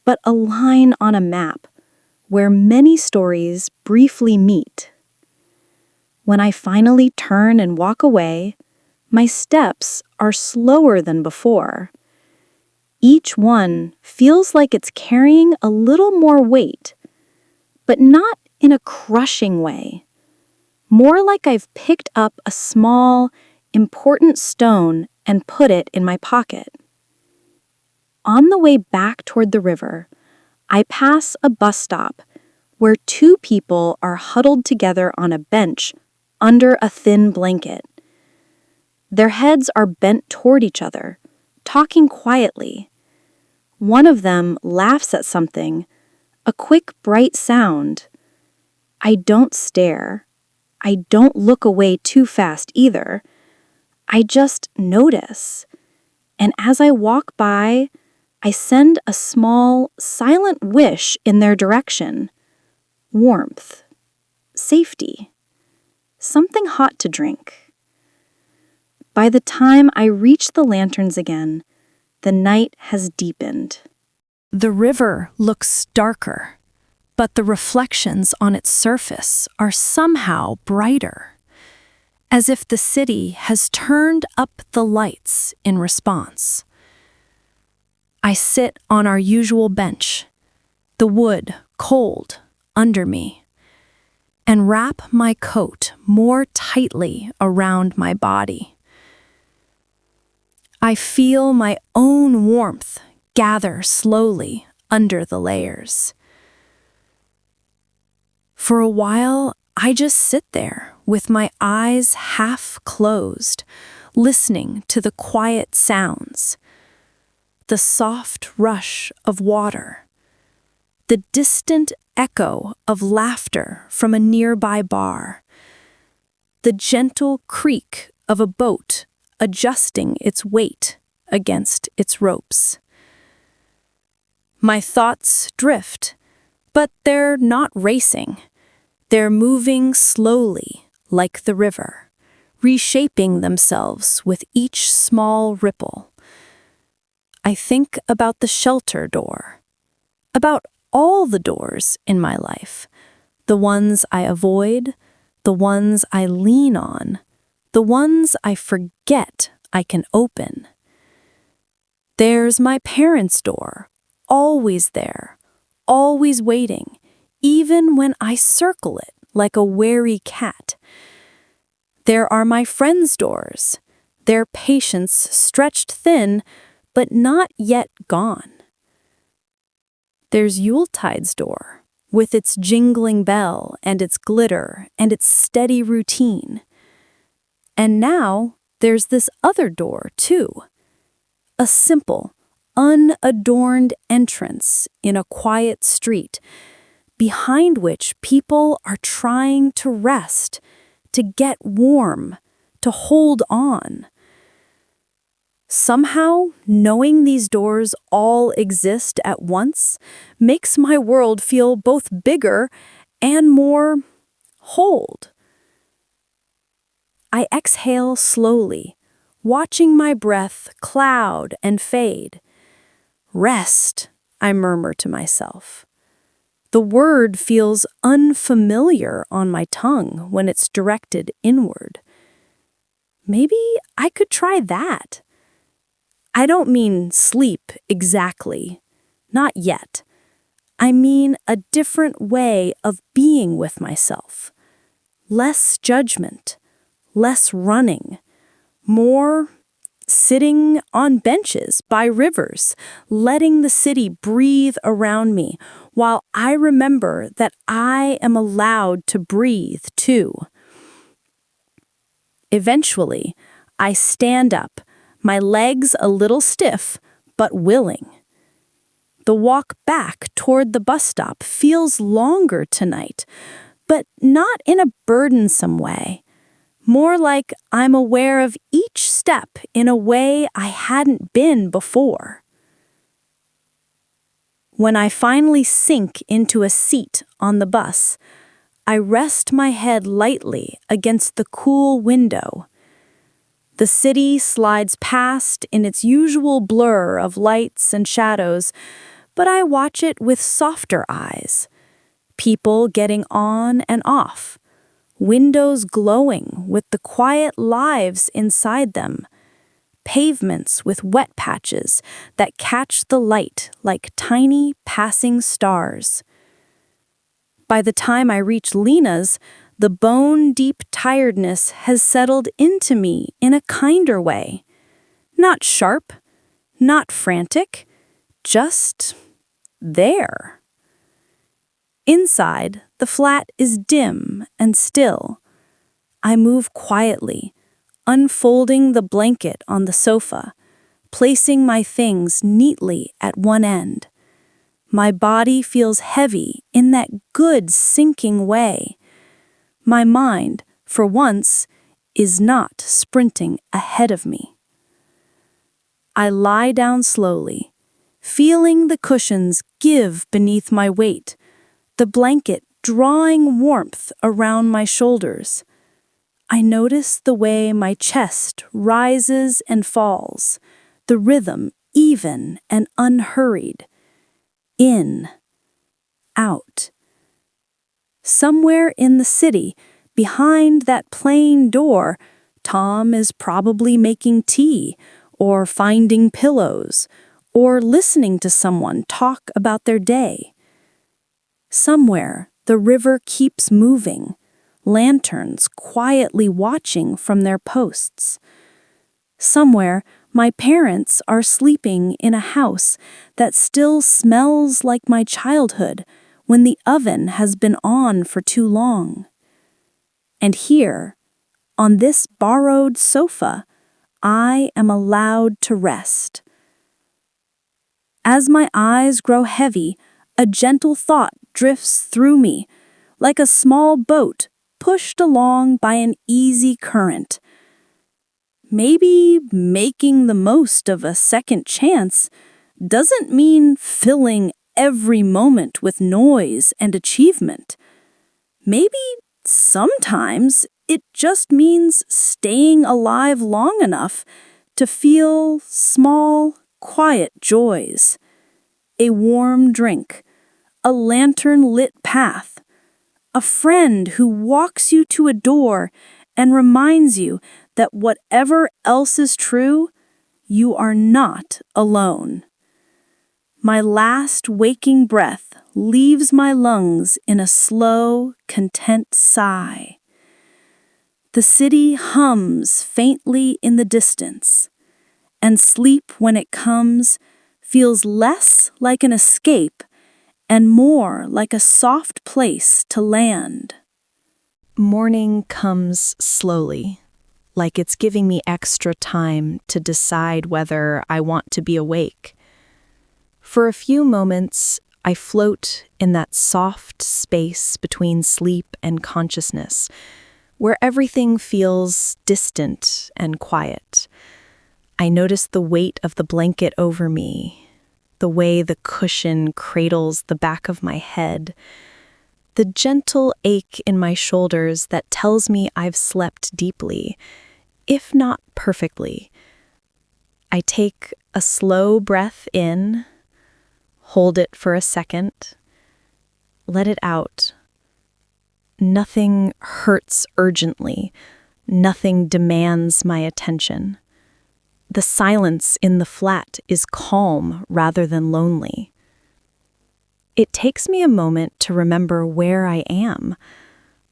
but a line on a map where many stories briefly meet. When I finally turn and walk away, my steps are slower than before. Each one feels like it's carrying a little more weight, but not in a crushing way, more like I've picked up a small, important stone and put it in my pocket. On the way back toward the river, I pass a bus stop where two people are huddled together on a bench under a thin blanket. Their heads are bent toward each other, talking quietly. One of them laughs at something, a quick, bright sound. I don't stare. I don't look away too fast either. I just notice. And as I walk by, I send a small, silent wish in their direction. Warmth. Safety. Something hot to drink. By the time I reach the lanterns again, the night has deepened. The river looks darker, but the reflections on its surface are somehow brighter, as if the city has turned up the lights in response. I sit on our usual bench, the wood cold under me, and wrap my coat more tightly around my body. I feel my own warmth gather slowly under the layers. For a while, I just sit there with my eyes half closed, listening to the quiet sounds, the soft rush of water, the distant echo of laughter from a nearby bar, the gentle creak of a boat adjusting its weight against its ropes. My thoughts drift, but they're not racing. They're moving slowly, like the river, reshaping themselves with each small ripple. I think about the shelter door, about all the doors in my life, the ones I avoid, the ones I lean on, the ones I forget I can open. There's my parents' door, always there, always waiting, even when I circle it like a wary cat. There are my friends' doors, their patience stretched thin, but not yet gone. There's Yuletide's door, with its jingling bell and its glitter and its steady routine. And now there's this other door, too. A simple, unadorned entrance in a quiet street, behind which people are trying to rest, to get warm, to hold on. Somehow, knowing these doors all exist at once makes my world feel both bigger and more whole. I exhale slowly, watching my breath cloud and fade. Rest, I murmur to myself. The word feels unfamiliar on my tongue when it's directed inward. Maybe I could try that. I don't mean sleep exactly, not yet. I mean a different way of being with myself. Less judgment, less running, more sitting on benches by rivers, letting the city breathe around me while I remember that I am allowed to breathe too. Eventually, I stand up, my legs a little stiff, but willing. The walk back toward the bus stop feels longer tonight, but not in a burdensome way. More like I'm aware of each step in a way I hadn't been before. When I finally sink into a seat on the bus, I rest my head lightly against the cool window. The city slides past in its usual blur of lights and shadows, but I watch it with softer eyes. People getting on and off, windows glowing with the quiet lives inside them, pavements with wet patches that catch the light like tiny passing stars. By the time I reach Lena's, The bone-deep tiredness has settled into me in a kinder way. Not sharp, not frantic, just there. Inside, the flat is dim and still. I move quietly, unfolding the blanket on the sofa, placing my things neatly at one end. My body feels heavy in that good sinking way. My mind, for once, is not sprinting ahead of me. I lie down slowly, feeling the cushions give beneath my weight, the blanket drawing warmth around my shoulders. I notice the way my chest rises and falls, the rhythm even and unhurried. In, out. Somewhere in the city, behind that plain door, Tom is probably making tea, or finding pillows, or listening to someone talk about their day. Somewhere, the river keeps moving, lanterns quietly watching from their posts. Somewhere, my parents are sleeping in a house that still smells like my childhood when the oven has been on for too long. And here, on this borrowed sofa, I am allowed to rest. As my eyes grow heavy, a gentle thought drifts through me, like a small boat pushed along by an easy current. Maybe making the most of a second chance doesn't mean filling every moment with noise and achievement. Maybe sometimes it just means staying alive long enough to feel small, quiet joys. A warm drink, a lantern-lit path, a friend who walks you to a door and reminds you that whatever else is true, you are not alone. My last waking breath leaves my lungs in a slow, content sigh. The city hums faintly in the distance, and sleep when it comes feels less like an escape and more like a soft place to land. Morning comes slowly, like it's giving me extra time to decide whether I want to be awake. For a few moments, I float in that soft space between sleep and consciousness, where everything feels distant and quiet. I notice the weight of the blanket over me, the way the cushion cradles the back of my head, the gentle ache in my shoulders that tells me I've slept deeply, if not perfectly. I take a slow breath in, hold it for a second, let it out. Nothing hurts urgently, nothing demands my attention. The silence in the flat is calm rather than lonely. It takes me a moment to remember where I am.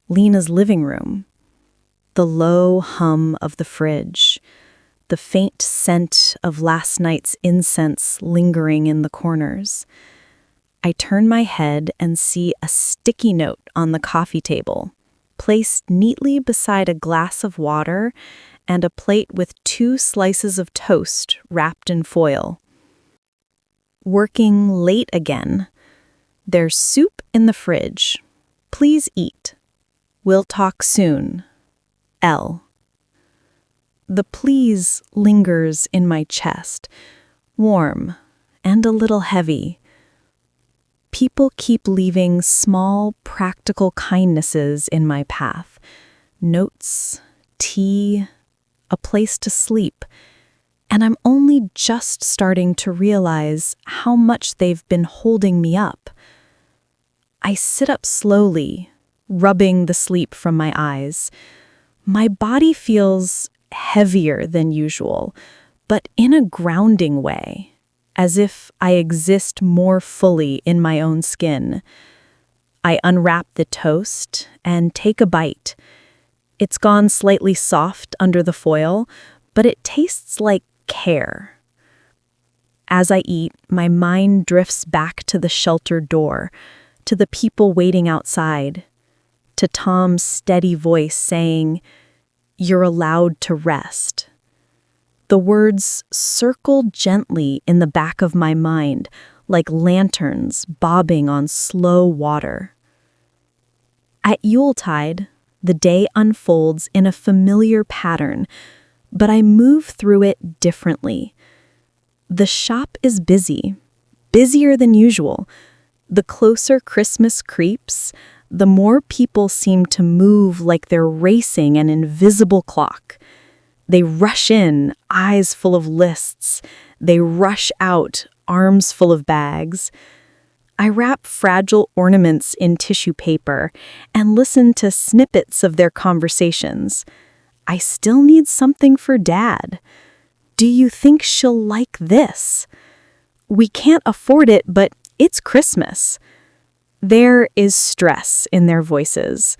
Lena's living room. The low hum of the fridge. The faint scent of last night's incense lingering in the corners. I turn my head and see a sticky note on the coffee table, placed neatly beside a glass of water and a plate with 2 slices of toast wrapped in foil. Working late again. There's soup in the fridge. Please eat. We'll talk soon. L. The please lingers in my chest, warm and a little heavy. People keep leaving small, practical kindnesses in my path. Notes, tea, a place to sleep. And I'm only just starting to realize how much they've been holding me up. I sit up slowly, rubbing the sleep from my eyes. My body feels heavier than usual, but in a grounding way, as if I exist more fully in my own skin. I unwrap the toast and take a bite. It's gone slightly soft under the foil, but it tastes like care. As I eat, my mind drifts back to the shelter door, to the people waiting outside, to Tom's steady voice saying, "You're allowed to rest." The words circle gently in the back of my mind, like lanterns bobbing on slow water. At Yuletide, the day unfolds in a familiar pattern, but I move through it differently. The shop is busy, busier than usual. The closer Christmas creeps, the more people seem to move like they're racing an invisible clock. They rush in, eyes full of lists. They rush out, arms full of bags. I wrap fragile ornaments in tissue paper and listen to snippets of their conversations. "I still need something for Dad. Do you think she'll like this? We can't afford it, but it's Christmas." There is stress in their voices.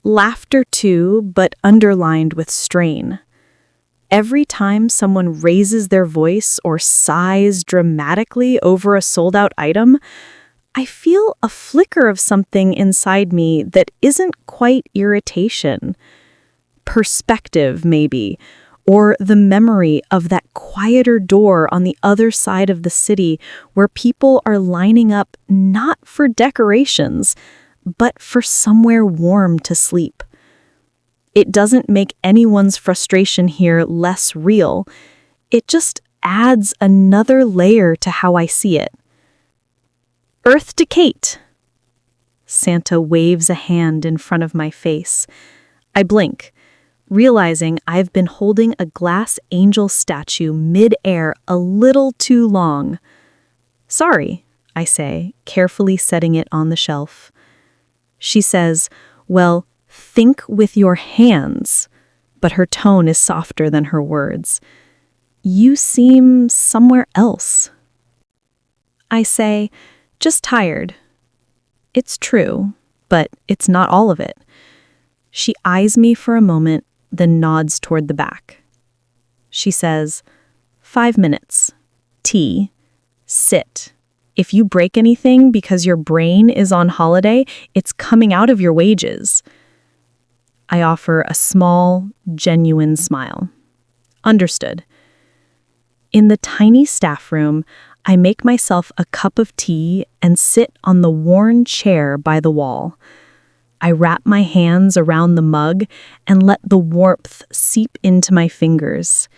Laughter too, but underlined with strain. Every time someone raises their voice or sighs dramatically over a sold-out item, I feel a flicker of something inside me that isn't quite irritation. Perspective, maybe, or the memory of that quieter door on the other side of the city where people are lining up not for decorations, but for somewhere warm to sleep. It doesn't make anyone's frustration here less real. It just adds another layer to how I see it. "Earth to Kate." Santa waves a hand in front of my face. I blink, realizing I've been holding a glass angel statue mid-air a little too long. "Sorry," I say, carefully setting it on the shelf. She says, "Well, think with your hands," but her tone is softer than her words. "You seem somewhere else." I say, "Just tired." It's true, but it's not all of it. She eyes me for a moment, then nods toward the back. She says, 5 minutes. Tea. Sit. If you break anything because your brain is on holiday, it's coming out of your wages." I offer a small, genuine smile. "Understood." In the tiny staff room, I make myself a cup of tea and sit on the worn chair by the wall. I wrap my hands around the mug and let the warmth seep into my fingers.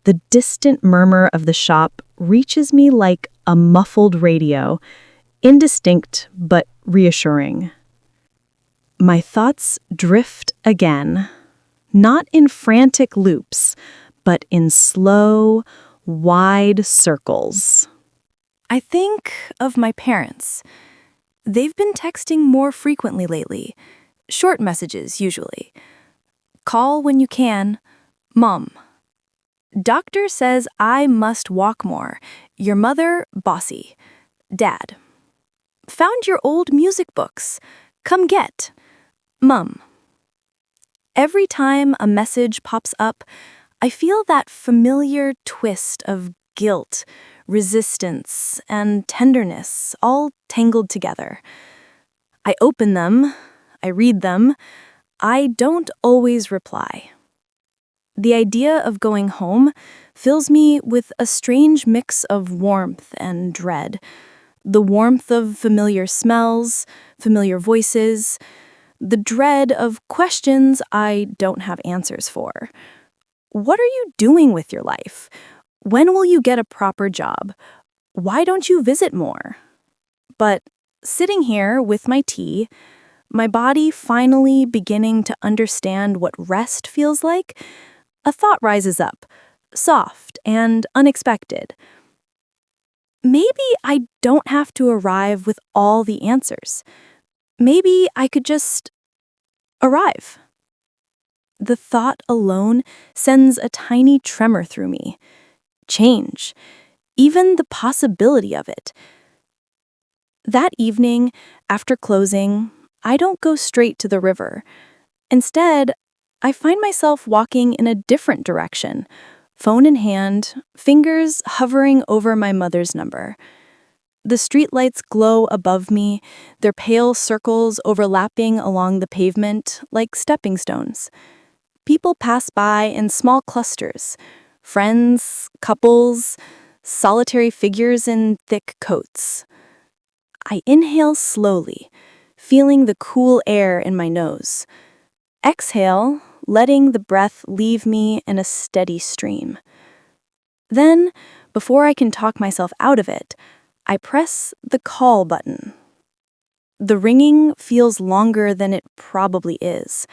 The distant murmur of the shop reaches me like a muffled radio, indistinct but reassuring. My thoughts drift again, not in frantic loops, but in slow, wide circles. I think of my parents. They've been texting more frequently lately. Short messages, usually. "Call when you can. Mom. Doctor says I must walk more. Your mother, bossy. Dad. Found your old music books. Come get. Mum." Every time a message pops up, I feel that familiar twist of guilt, resistance, and tenderness all tangled together. I open them, I read them, I don't always reply. The idea of going home fills me with a strange mix of warmth and dread. The warmth of familiar smells, familiar voices, the dread of questions I don't have answers for. What are you doing with your life? When will you get a proper job? Why don't you visit more? But sitting here with my tea, my body finally beginning to understand what rest feels like, a thought rises up, soft and unexpected. Maybe I don't have to arrive with all the answers. Maybe I could just arrive. The thought alone sends a tiny tremor through me. Change, even the possibility of it. That evening, after closing, I don't go straight to the river. Instead, I find myself walking in a different direction, phone in hand, fingers hovering over my mother's number. The streetlights glow above me, their pale circles overlapping along the pavement like stepping stones. People pass by in small clusters, friends, couples, solitary figures in thick coats. I inhale slowly, feeling the cool air in my nose. Exhale, letting the breath leave me in a steady stream. Then, before I can talk myself out of it, I press the call button. The ringing feels longer than it probably is.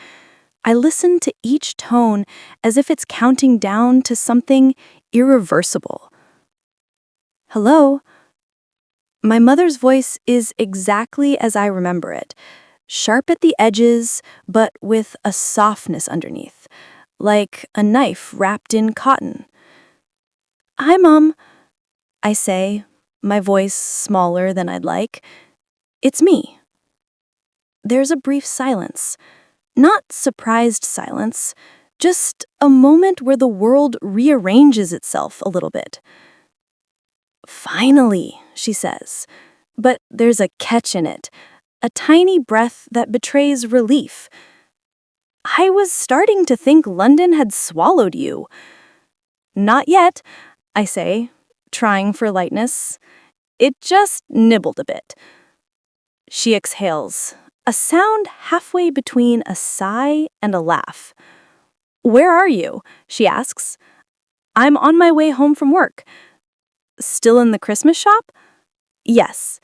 I listen to each tone as if it's counting down to something irreversible. Hello? My mother's voice is exactly as I remember it, sharp at the edges, but with a softness underneath, like a knife wrapped in cotton. Hi, Mom, I say, my voice smaller than I'd like. It's me. There's a brief silence. Not surprised silence, just a moment where the world rearranges itself a little bit. Finally, she says, but there's a catch in it, a tiny breath that betrays relief. I was starting to think London had swallowed you. Not yet, I say, trying for lightness. It just nibbled a bit. She exhales, a sound halfway between a sigh and a laugh. Where are you? She asks. I'm on my way home from work. Still in the Christmas shop? Yes.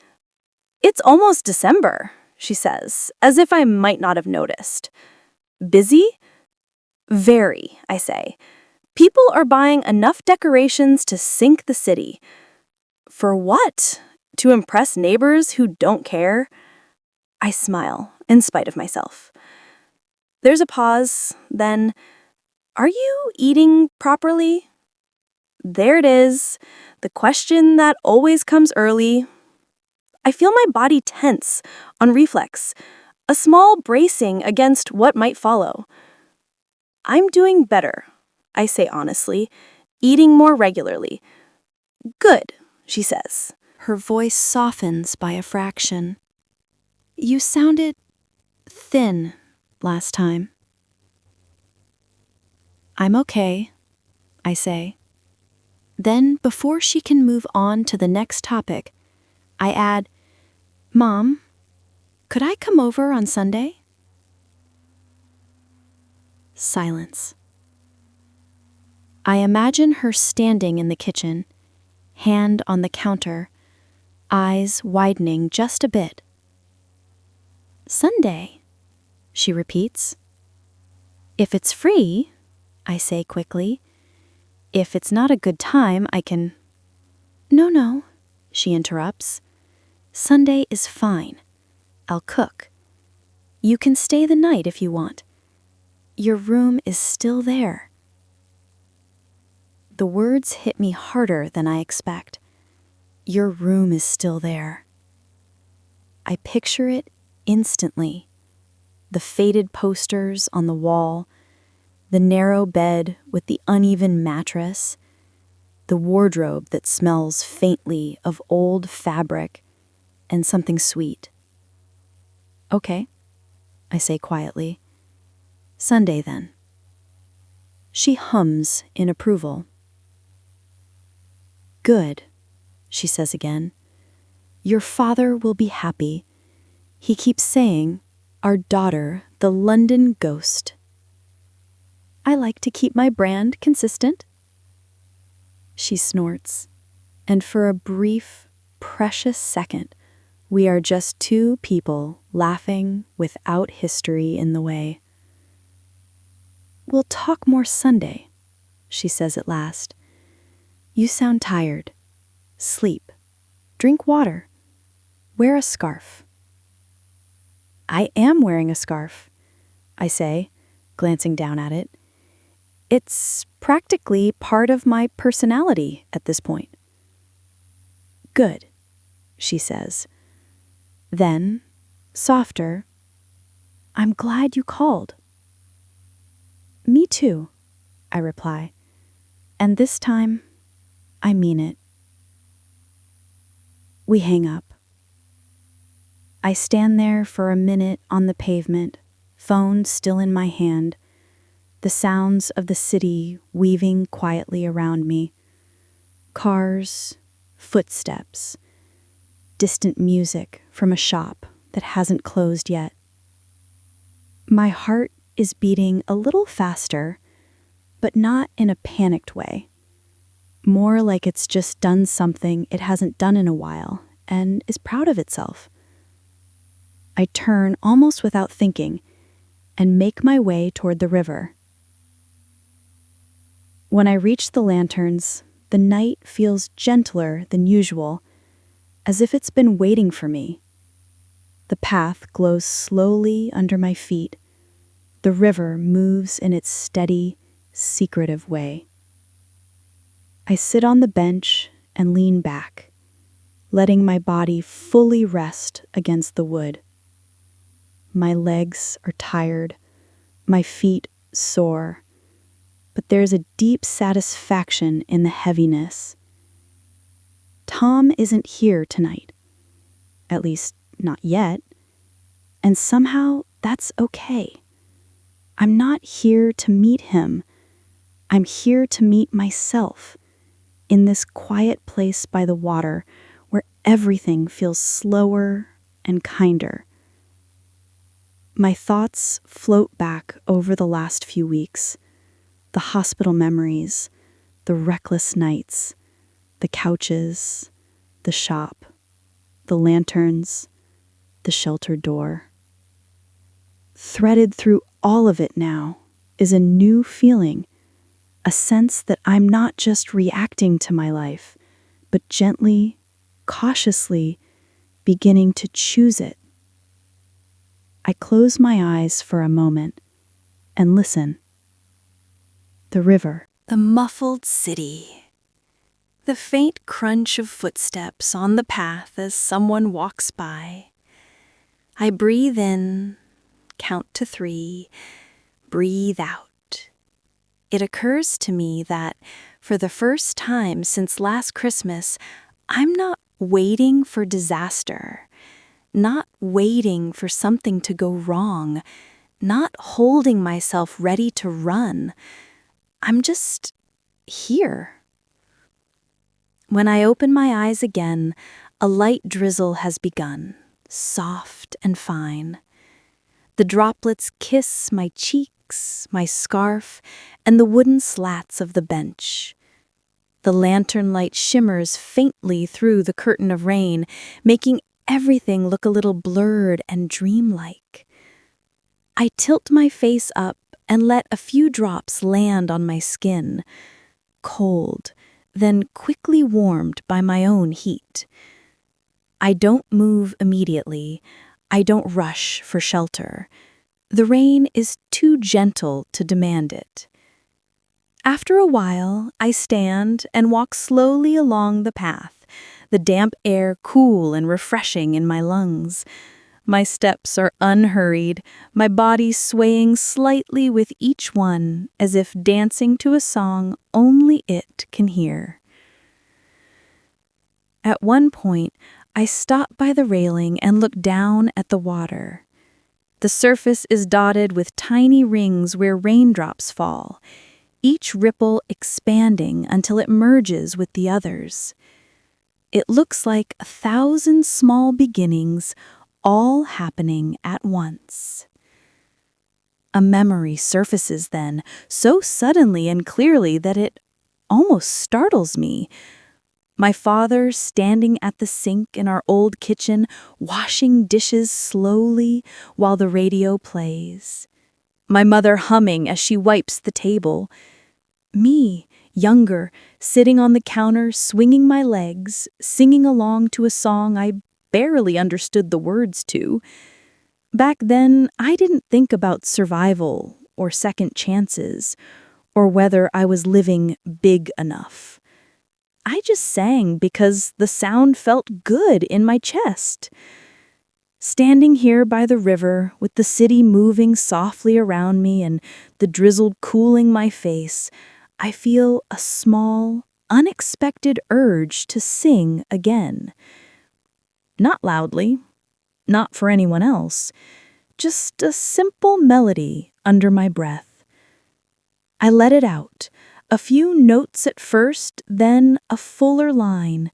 It's almost December, she says, as if I might not have noticed. Busy? Very, I say. People are buying enough decorations to sink the city. For what? To impress neighbors who don't care? I smile, in spite of myself. There's a pause, then, are you eating properly? There it is, the question that always comes early. I feel my body tense, on reflex, a small bracing against what might follow. I'm doing better, I say honestly, eating more regularly. Good, she says. Her voice softens by a fraction. You sounded thin last time. I'm okay, I say. Then, before she can move on to the next topic, I add, Mom, could I come over on Sunday? Silence. I imagine her standing in the kitchen, hand on the counter, eyes widening just a bit. Sunday, she repeats. If it's free, I say quickly. If it's not a good time, I can... No, she interrupts. Sunday is fine. I'll cook. You can stay the night if you want. Your room is still there. The words hit me harder than I expect. Your room is still there. I picture it instantly. The faded posters on the wall, the narrow bed with the uneven mattress, the wardrobe that smells faintly of old fabric and something sweet. Okay, I say quietly. Sunday then. She hums in approval. Good, she says again. Your father will be happy. He keeps saying, our daughter, the London ghost. I like to keep my brand consistent. She snorts, and for a brief, precious second, we are just two people laughing without history in the way. We'll talk more Sunday, she says at last. You sound tired. Sleep. Drink water. Wear a scarf. I am wearing a scarf, I say, glancing down at it. It's practically part of my personality at this point. Good, she says. Then, softer, "I'm glad you called." "Me too," I reply. "And this time, I mean it." We hang up. I stand there for a minute on the pavement, phone still in my hand, the sounds of the city weaving quietly around me. Cars, footsteps, distant music from a shop that hasn't closed yet. My heart is beating a little faster, but not in a panicked way. More like it's just done something it hasn't done in a while and is proud of itself. I turn almost without thinking and make my way toward the river. When I reach the lanterns, the night feels gentler than usual, as if it's been waiting for me. The path glows slowly under my feet. The river moves in its steady, secretive way. I sit on the bench and lean back, letting my body fully rest against the wood. My legs are tired, my feet sore, but there's a deep satisfaction in the heaviness. Tom isn't here tonight, at least not yet, and somehow that's okay. I'm not here to meet him. I'm here to meet myself in this quiet place by the water where everything feels slower and kinder. My thoughts float back over the last few weeks, the hospital memories, the reckless nights, the couches, the shop, the lanterns, the shelter door. Threaded through all of it now is a new feeling, a sense that I'm not just reacting to my life, but gently, cautiously beginning to choose it. I close my eyes for a moment and listen. The river. The muffled city. The faint crunch of footsteps on the path as someone walks by. I breathe in, count to 3, breathe out. It occurs to me that, for the first time since last Christmas, I'm not waiting for disaster, not waiting for something to go wrong, not holding myself ready to run. I'm just here. When I open my eyes again, a light drizzle has begun, soft and fine. The droplets kiss my cheeks, my scarf, and the wooden slats of the bench. The lantern light shimmers faintly through the curtain of rain, making everything look a little blurred and dreamlike. I tilt my face up and let a few drops land on my skin, cold, then quickly warmed by my own heat. I don't move immediately. I don't rush for shelter. The rain is too gentle to demand it. After a while, I stand and walk slowly along the path, the damp air cool and refreshing in my lungs. My steps are unhurried, my body swaying slightly with each one, as if dancing to a song only it can hear. At one point, I stop by the railing and look down at the water. The surface is dotted with tiny rings where raindrops fall, each ripple expanding until it merges with the others. It looks like 1,000 small beginnings, all happening at once. A memory surfaces then, so suddenly and clearly that it almost startles me. My father standing at the sink in our old kitchen, washing dishes slowly while the radio plays. My mother humming as she wipes the table. Me, younger, sitting on the counter, swinging my legs, singing along to a song I barely understood the words to. Back then, I didn't think about survival or second chances, or whether I was living big enough. I just sang because the sound felt good in my chest. Standing here by the river, with the city moving softly around me and the drizzle cooling my face, I feel a small, unexpected urge to sing again. Not loudly, not for anyone else, just a simple melody under my breath. I let it out, a few notes at first, then a fuller line.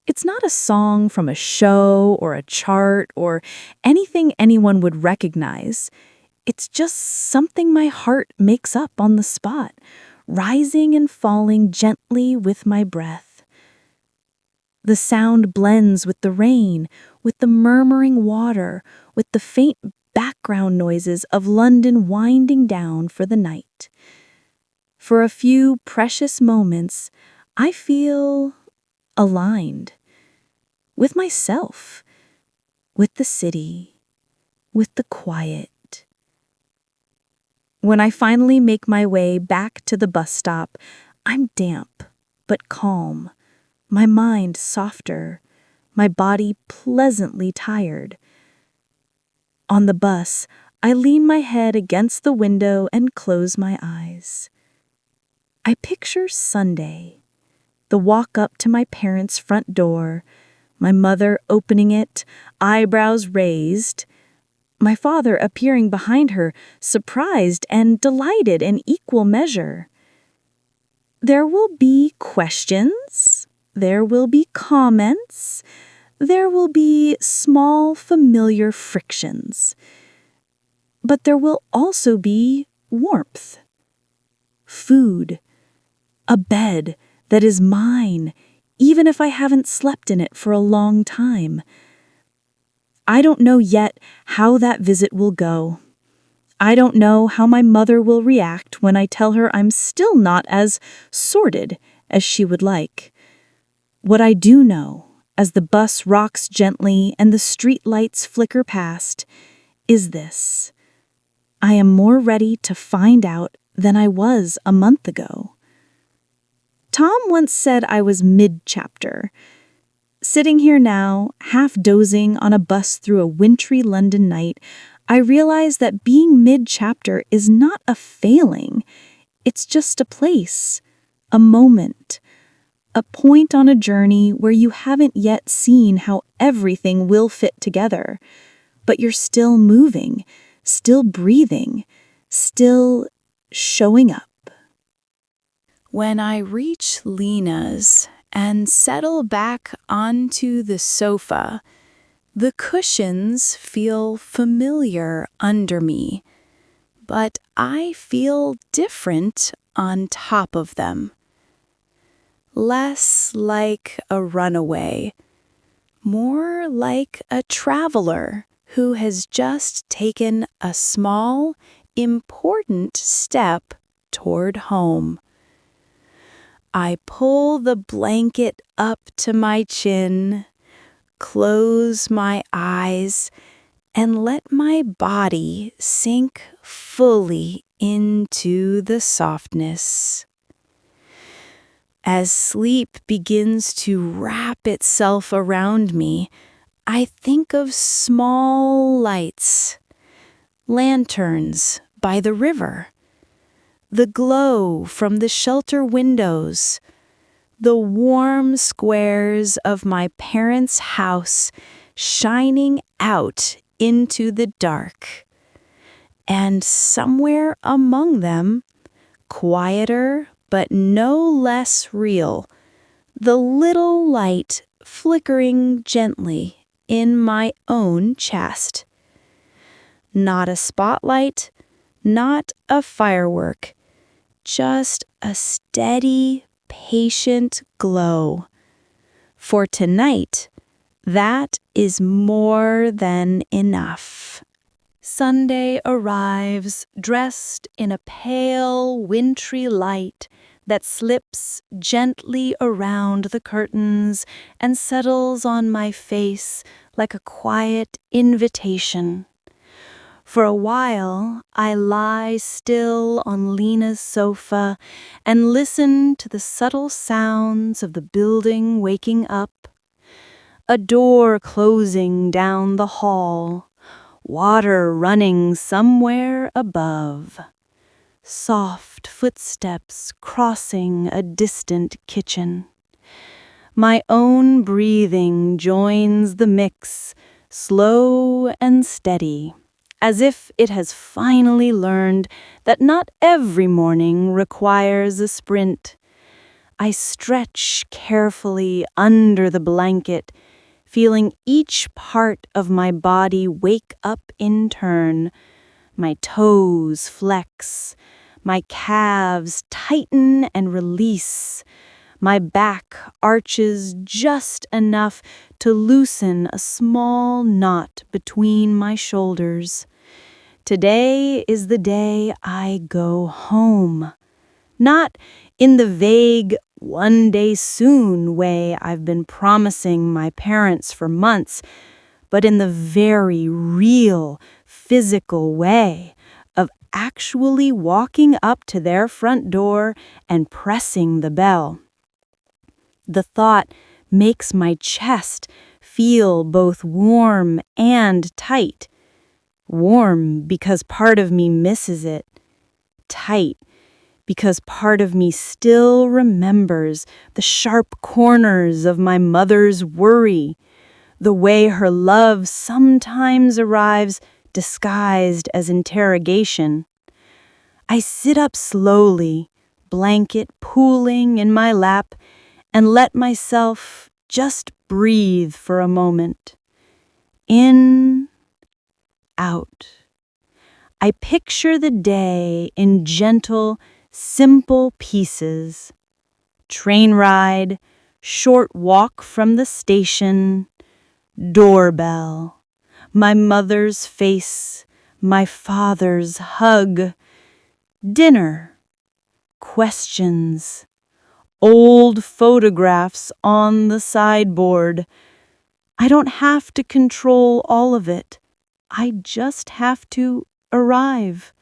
It's not a song from a show or a chart or anything anyone would recognize. It's just something my heart makes up on the spot, rising and falling gently with my breath. The sound blends with the rain, with the murmuring water, with the faint background noises of London winding down for the night. For a few precious moments, I feel aligned with myself, with the city, with the quiet. When I finally make my way back to the bus stop, I'm damp but calm, my mind softer, my body pleasantly tired. On the bus, I lean my head against the window and close my eyes. I picture Sunday, the walk up to my parents' front door, my mother opening it, eyebrows raised, my father appearing behind her, surprised and delighted in equal measure. There will be questions, there will be comments, there will be small familiar frictions. But there will also be warmth, food, a bed that is mine, even if I haven't slept in it for a long time. I don't know yet how that visit will go. I don't know how my mother will react when I tell her I'm still not as sordid as she would like. What I do know, as the bus rocks gently and the street lights flicker past, is this: I am more ready to find out than I was a month ago. Tom once said I was mid-chapter. Sitting here now, half dozing on a bus through a wintry London night, I realize that being mid-chapter is not a failing. It's just a place, a moment, a point on a journey where you haven't yet seen how everything will fit together, but you're still moving, still breathing, still showing up. When I reach Lena's and settle back onto the sofa, the cushions feel familiar under me, but I feel different on top of them. Less like a runaway, more like a traveler who has just taken a small, important step toward home. I pull the blanket up to my chin, close my eyes, and let my body sink fully into the softness. As sleep begins to wrap itself around me, I think of small lights, lanterns by the river, the glow from the shelter windows, the warm squares of my parents' house shining out into the dark. And somewhere among them, quieter but no less real, the little light flickering gently in my own chest. Not a spotlight, not a firework, just a steady, patient glow. For tonight, that is more than enough. Sunday arrives dressed in a pale, wintry light that slips gently around the curtains and settles on my face like a quiet invitation. For a while, I lie still on Lena's sofa and listen to the subtle sounds of the building waking up. A door closing down the hall, water running somewhere above. Soft footsteps crossing a distant kitchen. My own breathing joins the mix, slow and steady, as if it has finally learned that not every morning requires a sprint. I stretch carefully under the blanket, feeling each part of my body wake up in turn. My toes flex, my calves tighten and release. My back arches just enough to loosen a small knot between my shoulders. Today is the day I go home. Not in the vague, one day soon way I've been promising my parents for months, but in the very real, physical way of actually walking up to their front door and pressing the bell. The thought makes my chest feel both warm and tight. Warm because part of me misses it. Tight because part of me still remembers the sharp corners of my mother's worry, the way her love sometimes arrives disguised as interrogation. I sit up slowly, blanket pooling in my lap, and let myself just breathe for a moment. In, out. I picture the day in gentle, simple pieces. Train ride, short walk from the station, doorbell, my mother's face, my father's hug, dinner, questions, old photographs on the sideboard. I don't have to control all of it. I just have to arrive.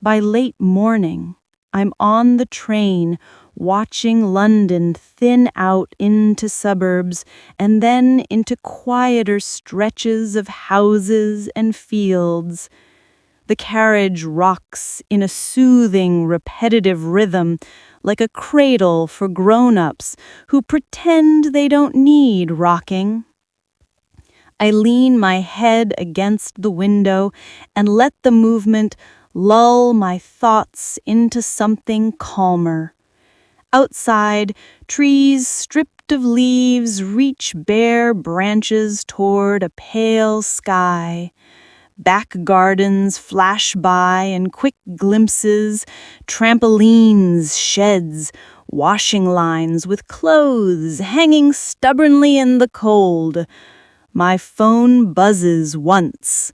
By late morning, I'm on the train watching London thin out into suburbs and then into quieter stretches of houses and fields. The carriage rocks in a soothing, repetitive rhythm, like a cradle for grown-ups who pretend they don't need rocking. I lean my head against the window and let the movement lull my thoughts into something calmer. Outside, trees stripped of leaves reach bare branches toward a pale sky. Back gardens flash by in quick glimpses, trampolines, sheds, washing lines with clothes hanging stubbornly in the cold. My phone buzzes once.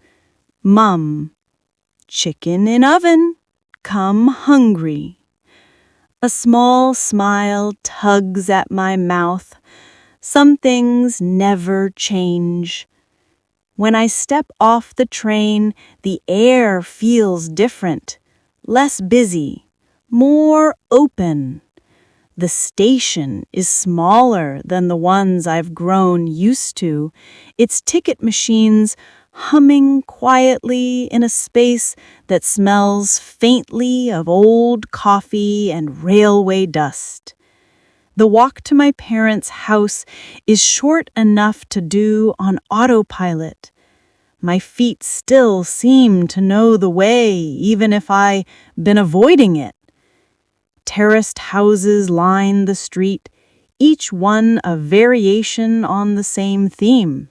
Mum, chicken in oven, come hungry. A small smile tugs at my mouth. Some things never change. When I step off the train, the air feels different, less busy, more open. The station is smaller than the ones I've grown used to, its ticket machines humming quietly in a space that smells faintly of old coffee and railway dust. The walk to my parents' house is short enough to do on autopilot. My feet still seem to know the way, even if I've been avoiding it. Terraced houses line the street, each one a variation on the same theme.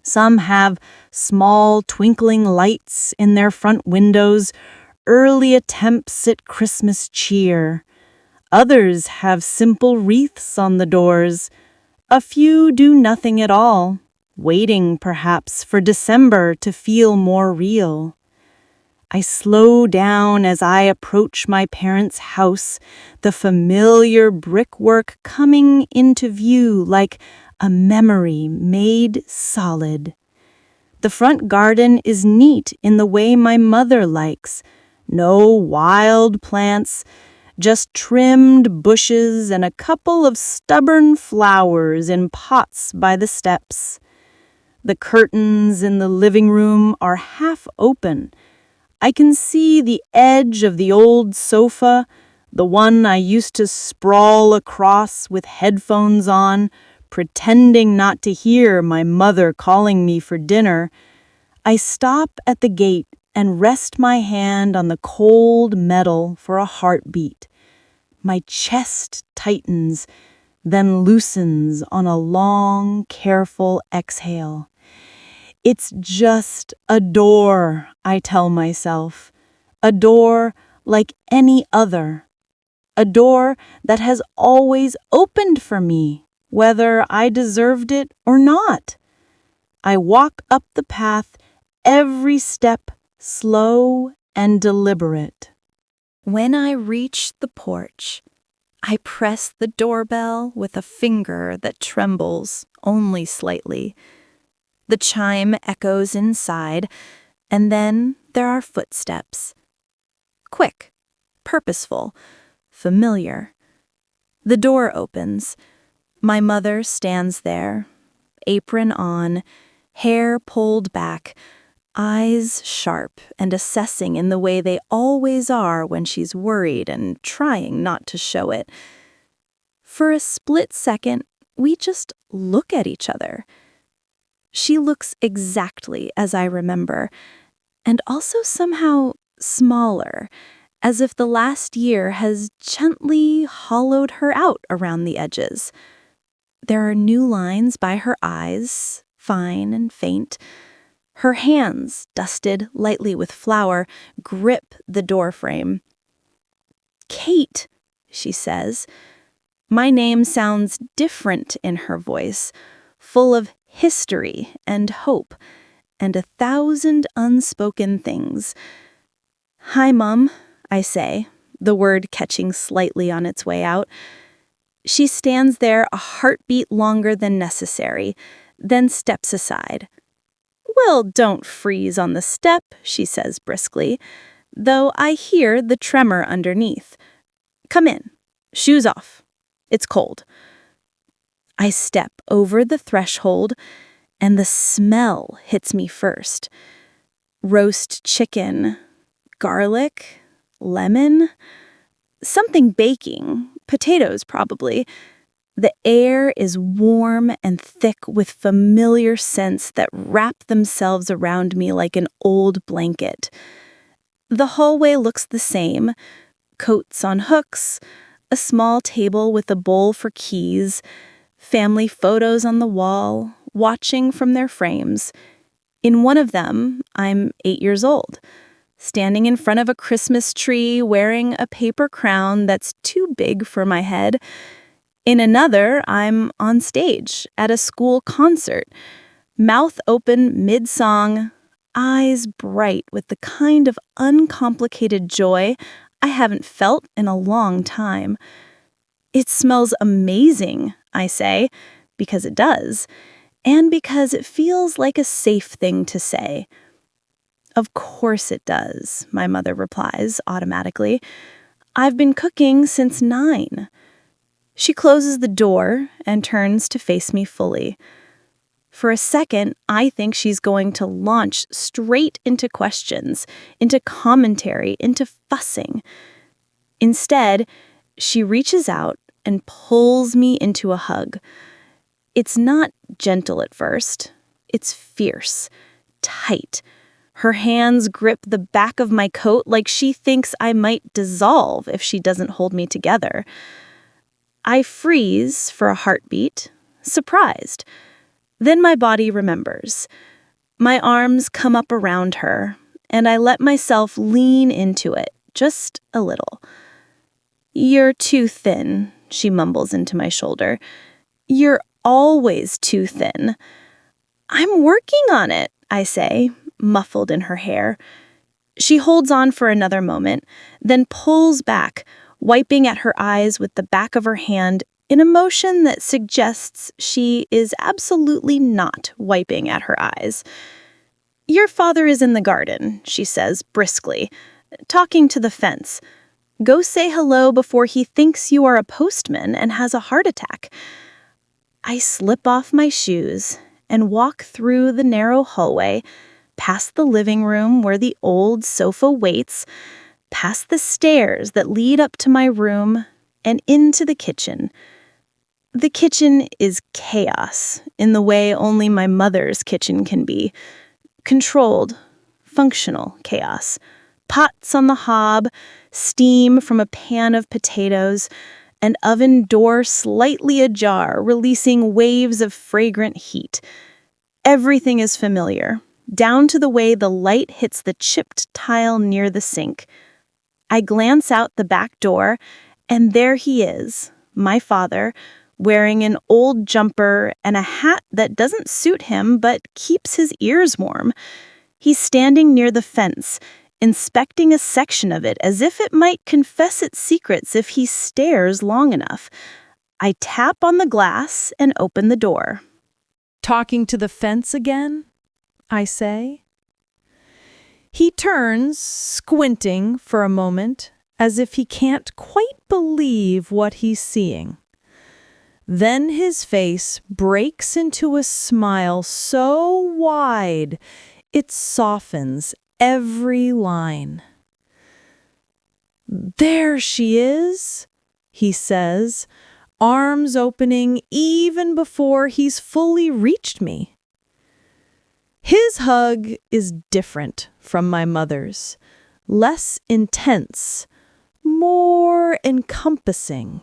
Some have small twinkling lights in their front windows, early attempts at Christmas cheer. Others have simple wreaths on the doors. A few do nothing at all, waiting perhaps for December to feel more real. I slow down as I approach my parents' house, the familiar brickwork coming into view like a memory made solid. The front garden is neat in the way my mother likes. No wild plants, just trimmed bushes and a couple of stubborn flowers in pots by the steps. The curtains in the living room are half open. I can see the edge of the old sofa, the one I used to sprawl across with headphones on, pretending not to hear my mother calling me for dinner. I stop at the gate and rest my hand on the cold metal for a heartbeat. My chest tightens, then loosens on a long, careful exhale. It's just a door, I tell myself. A door like any other. A door that has always opened for me, whether I deserved it or not. I walk up the path, every step slow and deliberate. When I reach the porch, I press the doorbell with a finger that trembles only slightly. The chime echoes inside, and then there are footsteps. Quick, purposeful, familiar. The door opens. My mother stands there, apron on, hair pulled back, eyes sharp and assessing in the way they always are when she's worried and trying not to show it. For a split second, we just look at each other. She looks exactly as I remember, and also somehow smaller, as if the last year has gently hollowed her out around the edges. There are new lines by her eyes, fine and faint. Her hands, dusted lightly with flour, grip the doorframe. "Kate," she says. My name sounds different in her voice, full of history and hope, and 1,000 unspoken things. "Hi, Mum," I say, the word catching slightly on its way out. She stands there a heartbeat longer than necessary, then steps aside. "Well, don't freeze on the step," she says briskly, though I hear the tremor underneath. "Come in. Shoes off. It's cold." I step over the threshold, and the smell hits me first. Roast chicken, garlic, lemon, something baking, potatoes probably. The air is warm and thick with familiar scents that wrap themselves around me like an old blanket. The hallway looks the same: coats on hooks, a small table with a bowl for keys, family photos on the wall, watching from their frames. In one of them, I'm 8 years old, standing in front of a Christmas tree wearing a paper crown that's too big for my head. In another, I'm on stage at a school concert, mouth open mid-song, eyes bright with the kind of uncomplicated joy I haven't felt in a long time. "It smells amazing," I say, because it does, and because it feels like a safe thing to say. "Of course it does," my mother replies automatically. "I've been cooking since 9. She closes the door and turns to face me fully. For a second, I think she's going to launch straight into questions, into commentary, into fussing. Instead, she reaches out and pulls me into a hug. It's not gentle at first. It's fierce, tight. Her hands grip the back of my coat like she thinks I might dissolve if she doesn't hold me together. I freeze for a heartbeat, surprised. Then my body remembers. My arms come up around her, and I let myself lean into it, just a little. "You're too thin," she mumbles into my shoulder. "You're always too thin." "I'm working on it," I say, muffled in her hair. She holds on for another moment, then pulls back, wiping at her eyes with the back of her hand in a motion that suggests she is absolutely not wiping at her eyes. "Your father is in the garden," she says briskly, "talking to the fence. Go say hello before he thinks you are a postman and has a heart attack. I slip off my shoes and walk through the narrow hallway, past the living room where the old sofa waits, past the stairs that lead up to my room, and into the kitchen. The kitchen is chaos in the way only my mother's kitchen can be. Controlled, functional chaos. Pots on the hob, steam from a pan of potatoes, an oven door slightly ajar, releasing waves of fragrant heat. Everything is familiar, down to the way the light hits the chipped tile near the sink. I glance out the back door, and there he is, my father, wearing an old jumper and a hat that doesn't suit him but keeps his ears warm. He's standing near the fence, inspecting a section of it as if it might confess its secrets if he stares long enough. I tap on the glass and open the door. "Talking to the fence again?" I say. He turns, squinting for a moment, as if he can't quite believe what he's seeing. Then his face breaks into a smile so wide it softens every line. "There she is," he says, arms opening even before he's fully reached me. His hug is different from my mother's, less intense, more encompassing.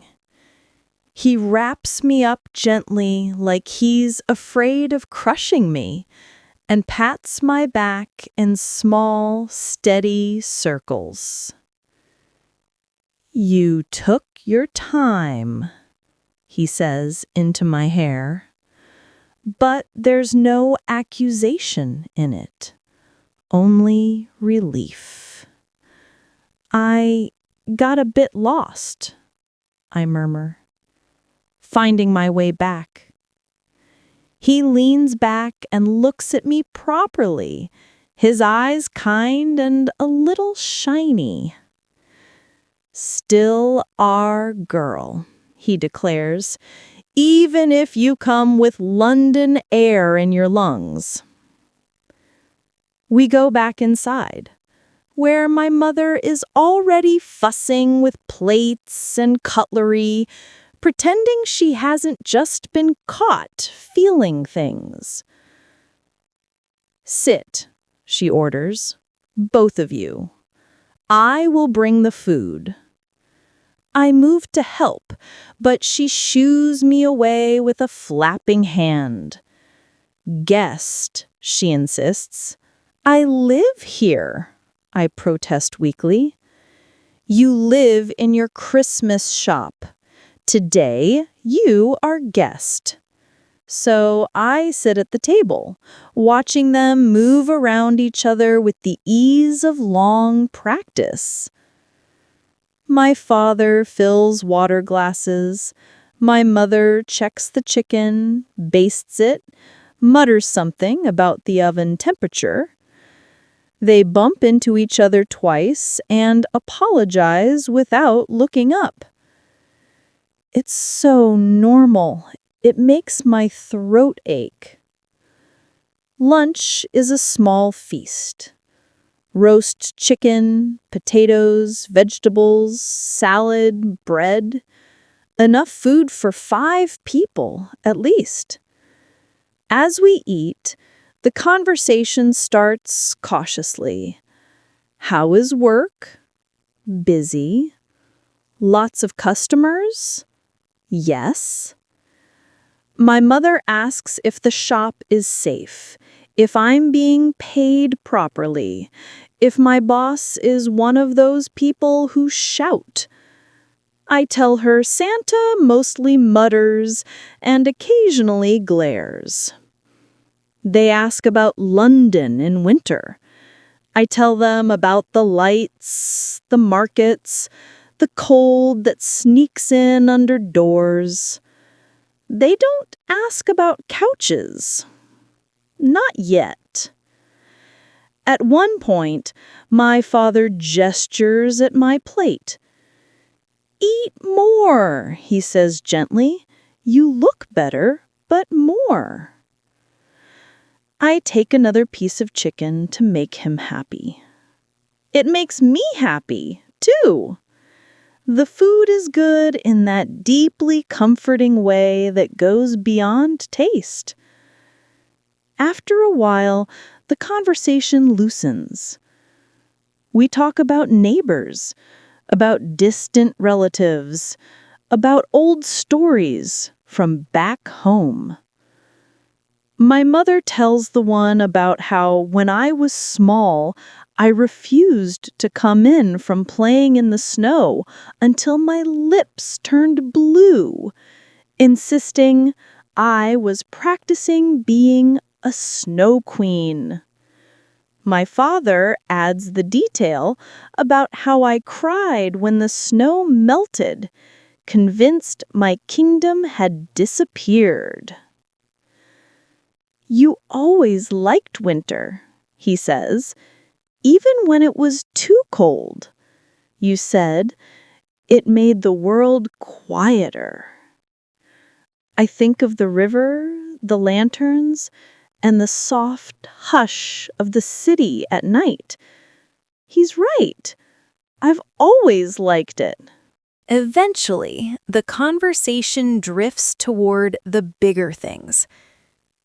He wraps me up gently like he's afraid of crushing me and pats my back in small, steady circles. "You took your time," he says into my hair, but there's no accusation in it, only relief. "I got a bit lost," I murmur, finding my way back. He leans back and looks at me properly, his eyes kind and a little shiny. "Still our girl," he declares, "even if you come with London air in your lungs." We go back inside, where my mother is already fussing with plates and cutlery, pretending she hasn't just been caught feeling things. "Sit," she orders, "both of you. I will bring the food." I move to help, but she shoos me away with a flapping hand. "Guest," she insists. "I live here," I protest weakly. "You live in your Christmas shop. Today, you are guest." So I sit at the table, watching them move around each other with the ease of long practice. My father fills water glasses. My mother checks the chicken, bastes it, mutters something about the oven temperature. They bump into each other twice and apologize without looking up. It's so normal. It makes my throat ache. Lunch is a small feast. Roast chicken, potatoes, vegetables, salad, bread. Enough food for 5 people, at least. As we eat, the conversation starts cautiously. How is work? Busy. Lots of customers? Yes. My mother asks if the shop is safe, if I'm being paid properly, if my boss is one of those people who shout. I tell her Santa mostly mutters and occasionally glares. They ask about London in winter. I tell them about the lights, the markets, the cold that sneaks in under doors. They don't ask about couches. Not yet. At one point, my father gestures at my plate. Eat more, he says gently. You look better, but more. I take another piece of chicken to make him happy. It makes me happy, too. The food is good in that deeply comforting way that goes beyond taste. After a while, the conversation loosens. We talk about neighbors, about distant relatives, about old stories from back home. My mother tells the one about how when I was small, I refused to come in from playing in the snow until my lips turned blue, insisting I was practicing being a snow queen. My father adds the detail about how I cried when the snow melted, convinced my kingdom had disappeared. You always liked winter, he says, even when it was too cold. You said it made the world quieter. I think of the river, the lanterns, and the soft hush of the city at night. He's right. I've always liked it. Eventually, the conversation drifts toward the bigger things.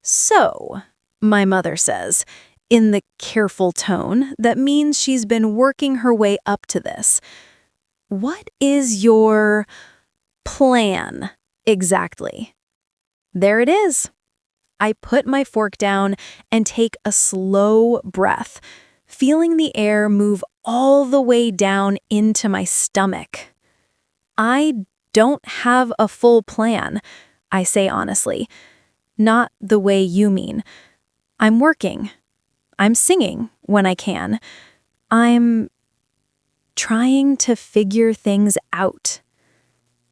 So, my mother says, in the careful tone that means she's been working her way up to this. What is your plan exactly? There it is. I put my fork down and take a slow breath, feeling the air move all the way down into my stomach. I don't have a full plan, I say honestly. Not the way you mean. I'm working. I'm singing when I can. I'm trying to figure things out.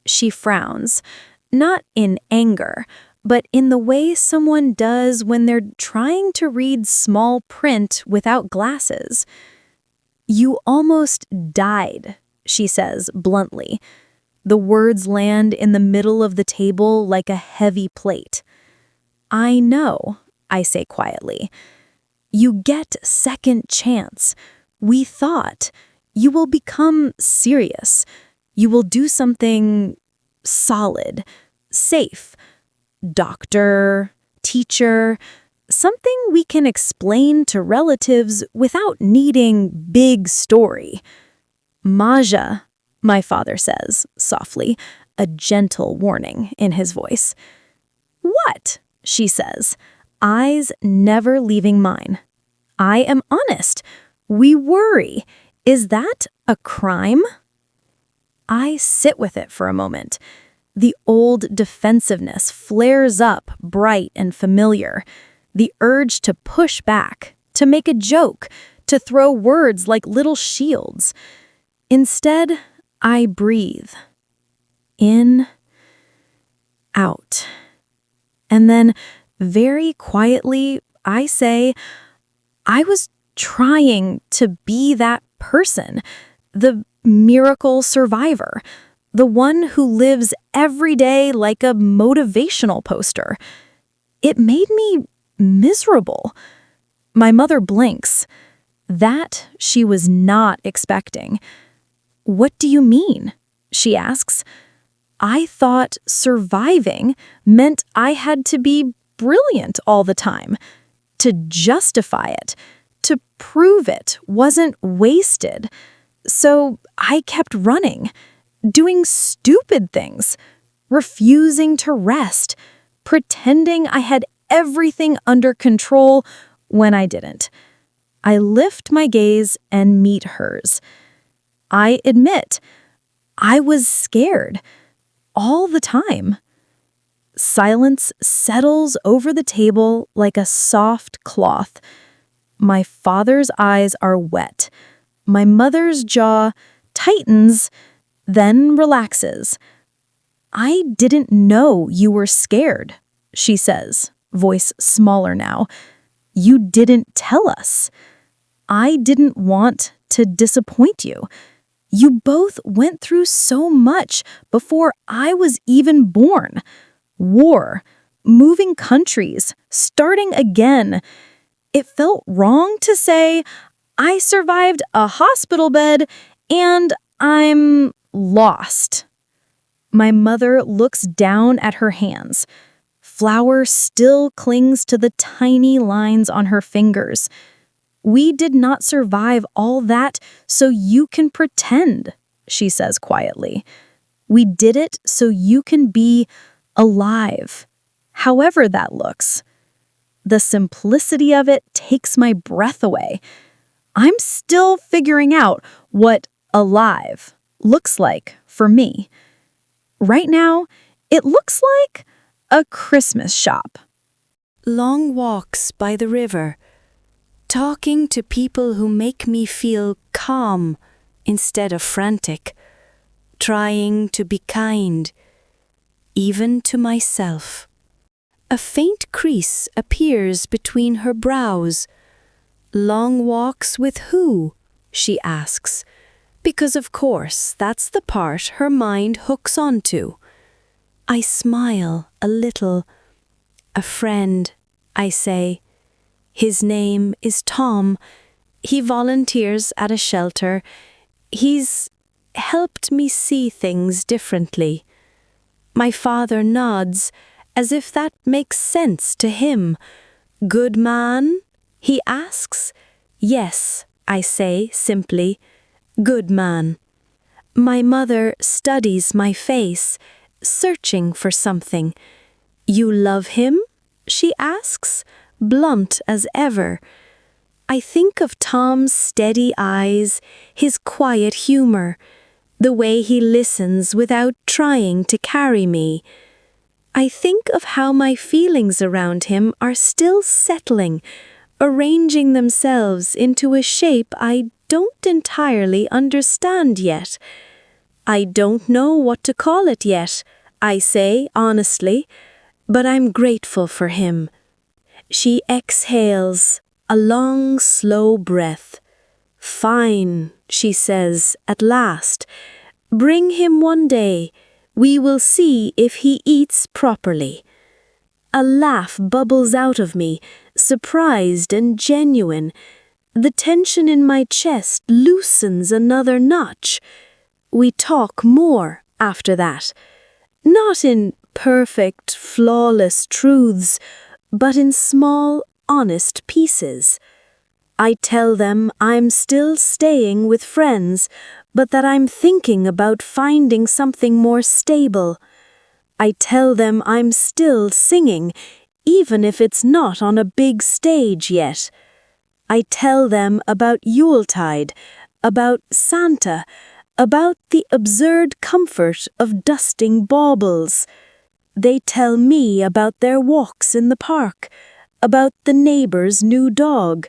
She frowns, not in anger, but in the way someone does when they're trying to read small print without glasses. You almost died, she says bluntly. The words land in the middle of the table like a heavy plate. I know, I say quietly. You get second chance. We thought you will become serious. You will do something solid, safe. Doctor, teacher, something we can explain to relatives without needing big story. Maja, my father says, softly, a gentle warning in his voice. What? She says, eyes never leaving mine. I am honest. We worry. Is that a crime? I sit with it for a moment. The old defensiveness flares up, bright and familiar. The urge to push back, to make a joke, to throw words like little shields. Instead, I breathe. In, out. And then, very quietly, I say, I was trying to be that person, the miracle survivor, the one who lives every day like a motivational poster. It made me miserable. My mother blinks. That she was not expecting. What do you mean? She asks. I thought surviving meant I had to be brilliant all the time, to justify it, to prove it wasn't wasted. So I kept running, doing stupid things, refusing to rest, pretending I had everything under control when I didn't. I lift my gaze and meet hers. I admit, I was scared. All the time. Silence settles over the table like a soft cloth. My father's eyes are wet. My mother's jaw tightens, then relaxes. I didn't know you were scared, she says, voice smaller now. You didn't tell us. I didn't want to disappoint you. You both went through so much before I was even born. War, moving countries, starting again. It felt wrong to say, I survived a hospital bed and I'm lost. My mother looks down at her hands. Flour still clings to the tiny lines on her fingers. We did not survive all that so you can pretend, she says quietly. We did it so you can be alive, however that looks. The simplicity of it takes my breath away. I'm still figuring out what alive looks like for me. Right now, it looks like a Christmas shop. Long walks by the river, talking to people who make me feel calm instead of frantic, trying to be kind, even to myself. A faint crease appears between her brows. Long walks with who? She asks, because of course that's the part her mind hooks onto. I smile a little. A friend, I say. His name is Tom. He volunteers at a shelter. He's helped me see things differently. My father nods, as if that makes sense to him. Good man? He asks. Yes, I say simply. Good man. My mother studies my face, searching for something. You love him? She asks, blunt as ever. I think of Tom's steady eyes, his quiet humor, the way he listens without trying to carry me. I think of how my feelings around him are still settling, arranging themselves into a shape I don't entirely understand yet. I don't know what to call it yet, I say honestly, but I'm grateful for him. She exhales, a long, slow breath. Fine, she says at last. Bring him one day. We will see if he eats properly. A laugh bubbles out of me, surprised and genuine. The tension in my chest loosens another notch. We talk more after that. Not in perfect, flawless truths, but in small, honest pieces. I tell them I'm still staying with friends, but that I'm thinking about finding something more stable. I tell them I'm still singing, even if it's not on a big stage yet. I tell them about Yuletide, about Santa, about the absurd comfort of dusting baubles. They tell me about their walks in the park, about the neighbor's new dog,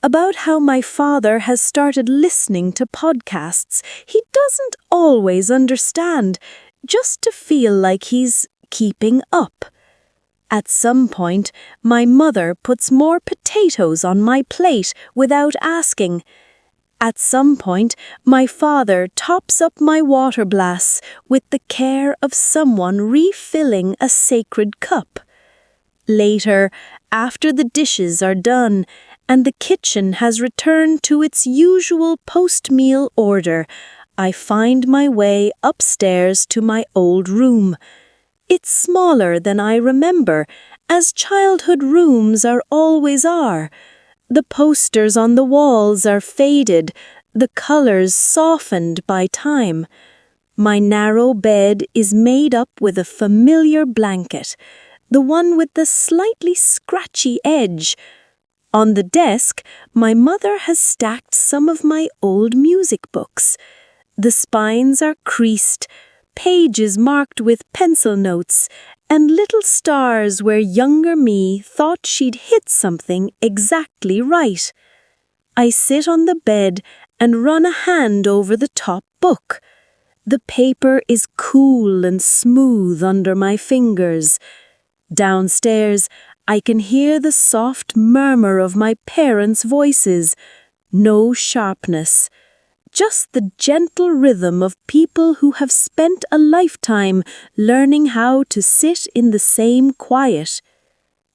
about how my father has started listening to podcasts he doesn't always understand, just to feel like he's keeping up. At some point, my mother puts more potatoes on my plate without asking. At some point, my father tops up my water glass with the care of someone refilling a sacred cup. Later, after the dishes are done and the kitchen has returned to its usual post-meal order, I find my way upstairs to my old room. It's smaller than I remember, as childhood rooms always are. The posters on the walls are faded, the colors softened by time. My narrow bed is made up with a familiar blanket, the one with the slightly scratchy edge. On the desk, my mother has stacked some of my old music books. The spines are creased, pages marked with pencil notes, and little stars where younger me thought she'd hit something exactly right. I sit on the bed and run a hand over the top book. The paper is cool and smooth under my fingers. Downstairs, I can hear the soft murmur of my parents' voices. No sharpness, just the gentle rhythm of people who have spent a lifetime learning how to sit in the same quiet.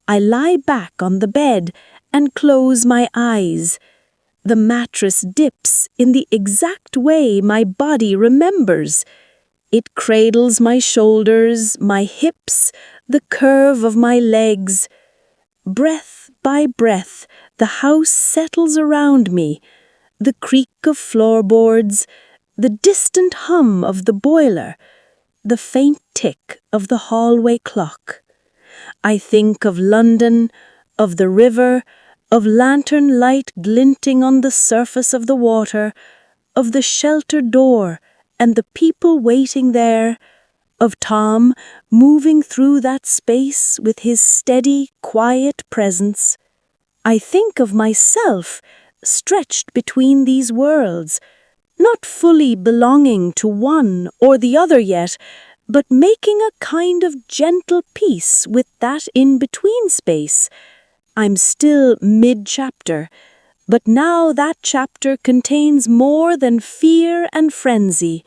I lie back on the bed and close my eyes. The mattress dips in the exact way my body remembers. It cradles my shoulders, my hips, the curve of my legs. Breath by breath, the house settles around me. The creak of floorboards, the distant hum of the boiler, the faint tick of the hallway clock. I think of London, of the river, of lantern light glinting on the surface of the water, of the shelter door and the people waiting there, of Tom moving through that space with his steady, quiet presence. I think of myself stretched between these worlds, not fully belonging to one or the other yet, but making a kind of gentle peace with that in-between space. I'm still mid-chapter, but now that chapter contains more than fear and frenzy.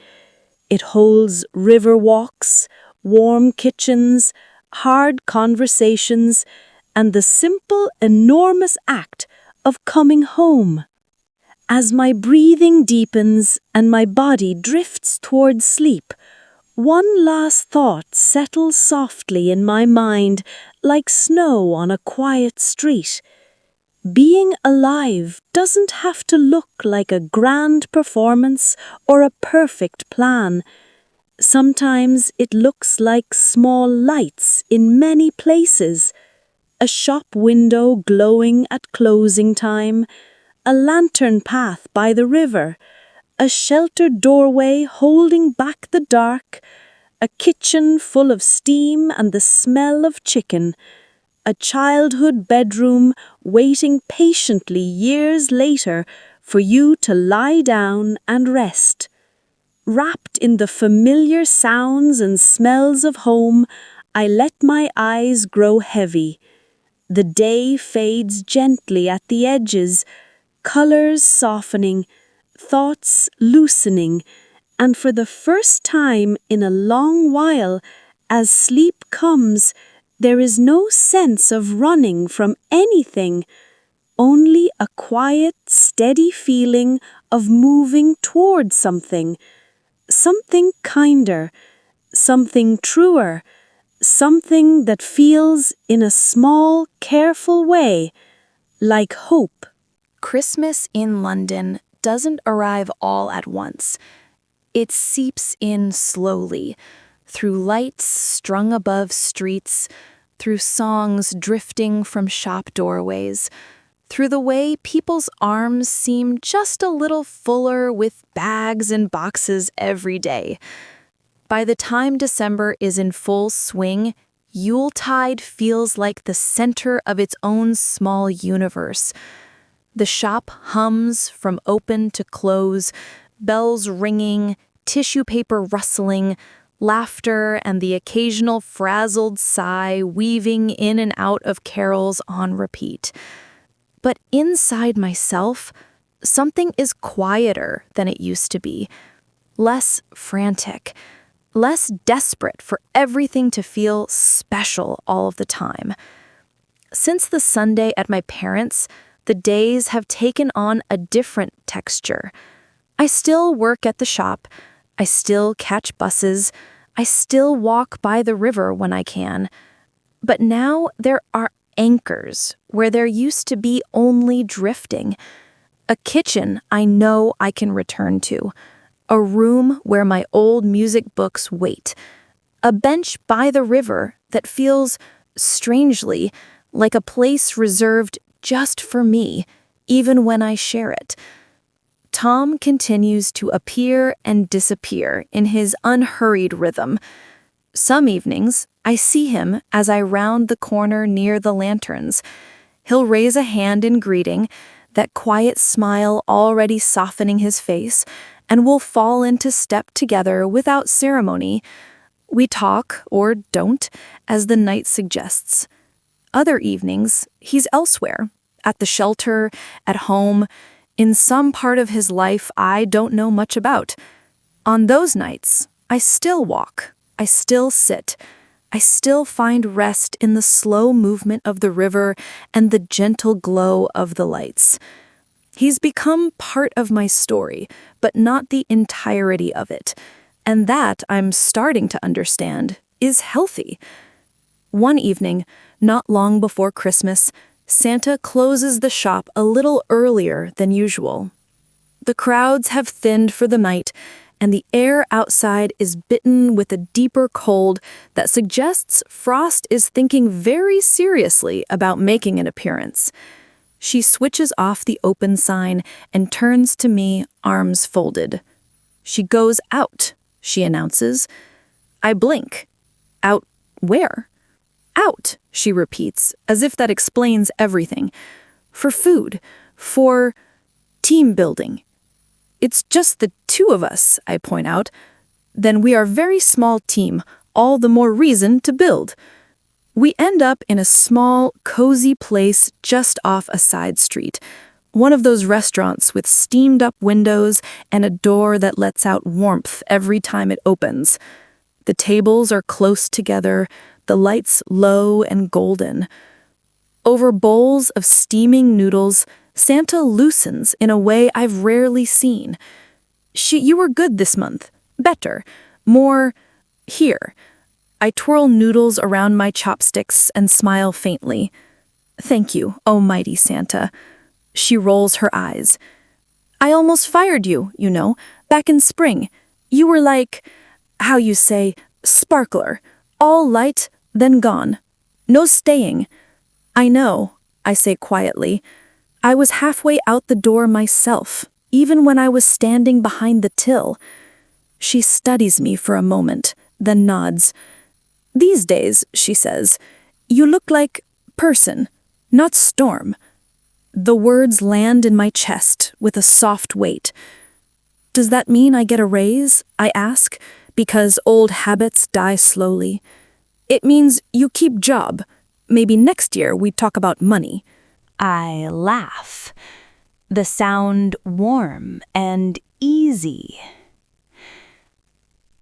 It holds river walks, warm kitchens, hard conversations, and the simple, enormous act of coming home. As my breathing deepens and my body drifts toward sleep, one last thought settles softly in my mind like snow on a quiet street. Being alive doesn't have to look like a grand performance or a perfect plan. Sometimes it looks like small lights in many places. A shop window glowing at closing time, a lantern path by the river, a sheltered doorway holding back the dark, a kitchen full of steam and the smell of chicken, a childhood bedroom waiting patiently years later for you to lie down and rest. Wrapped in the familiar sounds and smells of home, I let my eyes grow heavy. The day fades gently at the edges, colors softening, thoughts loosening, and for the first time in a long while, as sleep comes, there is no sense of running from anything, only a quiet, steady feeling of moving toward something kinder, something truer, something that feels in a small, careful way, like hope. Christmas in London doesn't arrive all at once. It seeps in slowly, through lights strung above streets, through songs drifting from shop doorways, through the way people's arms seem just a little fuller with bags and boxes every day. By the time December is in full swing, Yuletide feels like the center of its own small universe. The shop hums from open to close, bells ringing, tissue paper rustling, laughter and the occasional frazzled sigh weaving in and out of carols on repeat. But inside myself, something is quieter than it used to be, less frantic, less desperate for everything to feel special all of the time. Since the Sunday at my parents', the days have taken on a different texture. I still work at the shop, I still catch buses, I still walk by the river when I can. But now there are anchors where there used to be only drifting. A kitchen I know I can return to. A room where my old music books wait. A bench by the river that feels, strangely, like a place reserved just for me, even when I share it. Tom continues to appear and disappear in his unhurried rhythm. Some evenings, I see him as I round the corner near the lanterns. He'll raise a hand in greeting, that quiet smile already softening his face, and we'll fall into step together without ceremony. We talk, or don't, as the night suggests. Other evenings, he's elsewhere, at the shelter, at home, in some part of his life I don't know much about. On those nights, I still walk, I still sit, I still find rest in the slow movement of the river and the gentle glow of the lights. He's become part of my story, but not the entirety of it. And that, I'm starting to understand, is healthy. One evening, not long before Christmas, Santa closes the shop a little earlier than usual. The crowds have thinned for the night, and the air outside is bitten with a deeper cold that suggests Frost is thinking very seriously about making an appearance. She switches off the open sign and turns to me, arms folded. She goes out, she announces. I blink. Out where? Out, she repeats, as if that explains everything. For food. For team building. It's just the two of us, I point out. Then we are a very small team, all the more reason to build. We end up in a small, cozy place just off a side street. One of those restaurants with steamed-up windows and a door that lets out warmth every time it opens. The tables are close together, the lights low and golden. Over bowls of steaming noodles, Santa loosens in a way I've rarely seen. You were good this month. Better. More. Here. I twirl noodles around my chopsticks and smile faintly. Thank you, almighty Santa. She rolls her eyes. I almost fired you, back in spring. You were like, how you say, sparkler. All light, then gone. No staying. I know, I say quietly. I was halfway out the door myself, even when I was standing behind the till. She studies me for a moment, then nods. These days, she says, you look like person, not storm. The words land in my chest with a soft weight. Does that mean I get a raise? I ask, because old habits die slowly. It means you keep job. Maybe next year we talk about money. I laugh. The sound warm and easy.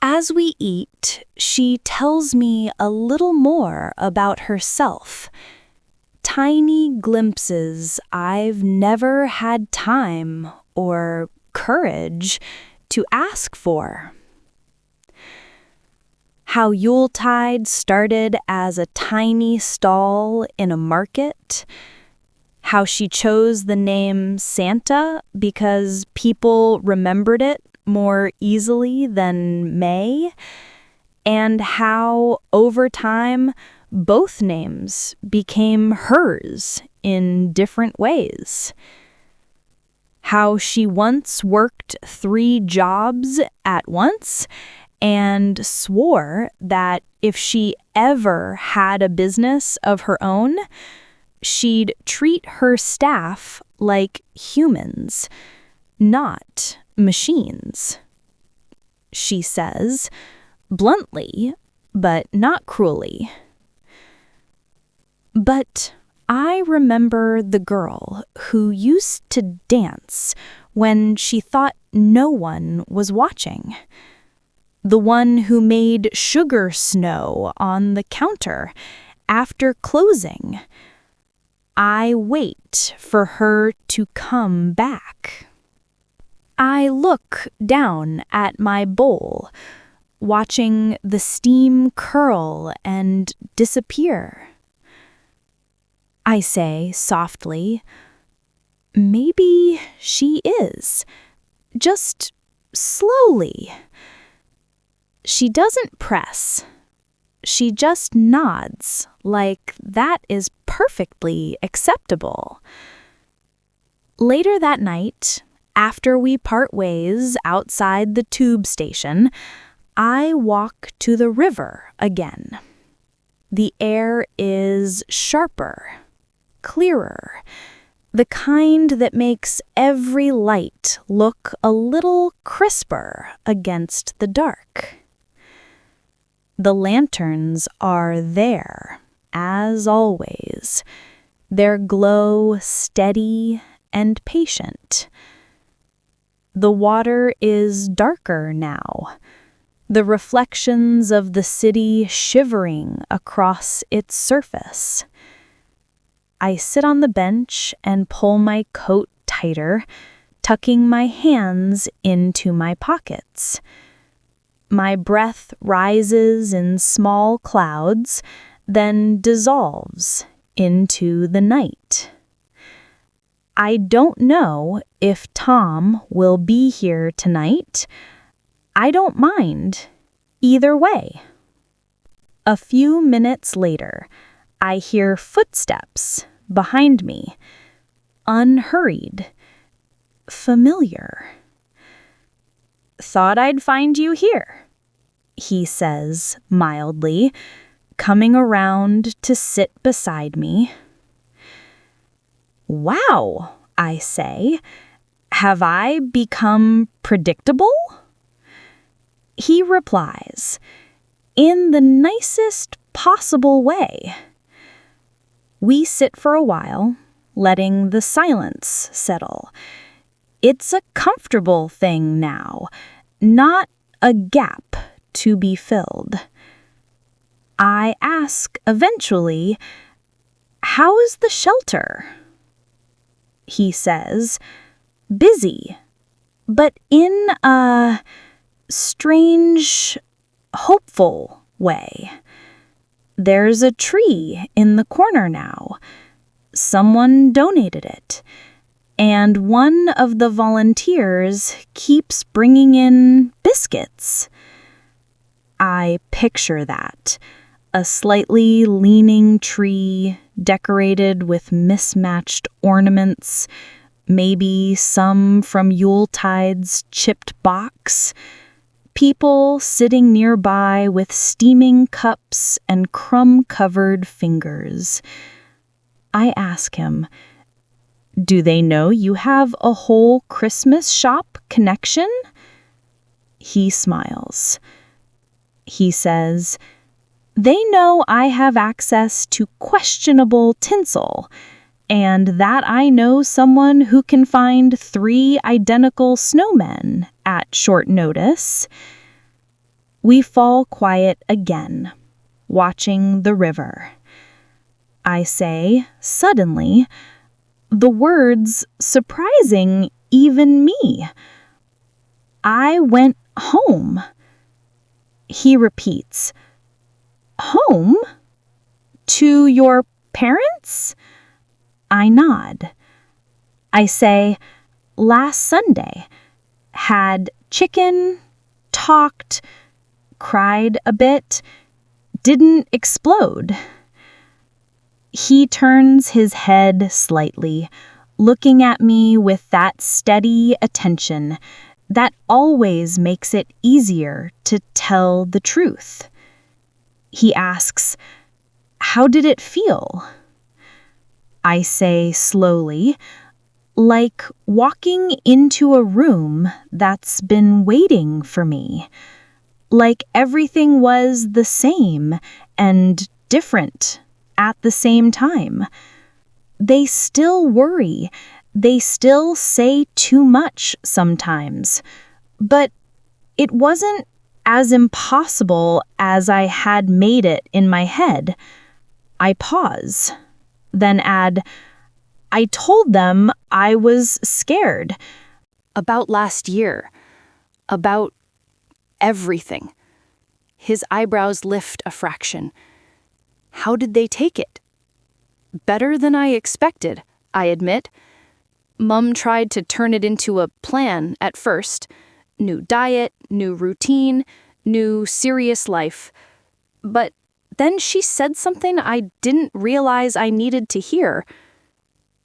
As we eat, she tells me a little more about herself. Tiny glimpses I've never had time or courage to ask for. How Yuletide started as a tiny stall in a market. How she chose the name Santa because people remembered it more easily than May. And how, over time, both names became hers in different ways. How she once worked 3 jobs at once and swore that if she ever had a business of her own, she'd treat her staff like humans, not machines. She says, bluntly, but not cruelly. But I remember the girl who used to dance when she thought no one was watching. The one who made sugar snow on the counter after closing. I wait for her to come back. I look down at my bowl, watching the steam curl and disappear. I say softly, maybe she is, just slowly. She doesn't press. She just nods like that is perfectly acceptable. Later that night, after we part ways outside the tube station, I walk to the river again. The air is sharper, clearer, the kind that makes every light look a little crisper against the dark. The lanterns are there, as always, their glow steady and patient. The water is darker now, the reflections of the city shivering across its surface. I sit on the bench and pull my coat tighter, tucking my hands into my pockets. My breath rises in small clouds, then dissolves into the night. I don't know if Tom will be here tonight. I don't mind either way. A few minutes later, I hear footsteps behind me, unhurried, familiar. "Thought I'd find you here," he says mildly, coming around to sit beside me. "Wow," I say, "have I become predictable?" He replies, in the nicest possible way. We sit for a while, letting the silence settle. It's a comfortable thing now, not a gap to be filled. I ask eventually, "How is the shelter?" He says, "Busy, but in a strange, hopeful way. There's a tree in the corner now. Someone donated it, and one of the volunteers keeps bringing in biscuits." I picture that, a slightly leaning tree decorated with mismatched ornaments, maybe some from Yuletide's chipped box. People sitting nearby with steaming cups and crumb-covered fingers. I ask him, "Do they know you have a whole Christmas shop connection?" He smiles. He says, "They know I have access to questionable tinsel, and that I know someone who can find 3 identical snowmen at short notice." We fall quiet again, watching the river. I say, suddenly, the words surprising even me. "I went home." He repeats, "Home? To your parents?" I nod. I say, "Last Sunday. Had chicken, talked, cried a bit, didn't explode." He turns his head slightly, looking at me with that steady attention that always makes it easier to tell the truth. He asks, "How did it feel?" I say slowly, "Like walking into a room that's been waiting for me. Like everything was the same and different at the same time. They still worry. They still say too much sometimes. But it wasn't as impossible as I had made it in my head." I pause, then add, "I told them I was scared." About last year. About everything. His eyebrows lift a fraction. How did they take it? Better than I expected, I admit. Mum tried to turn it into a plan at first. New diet, new routine, new serious life. But then she said something I didn't realize I needed to hear.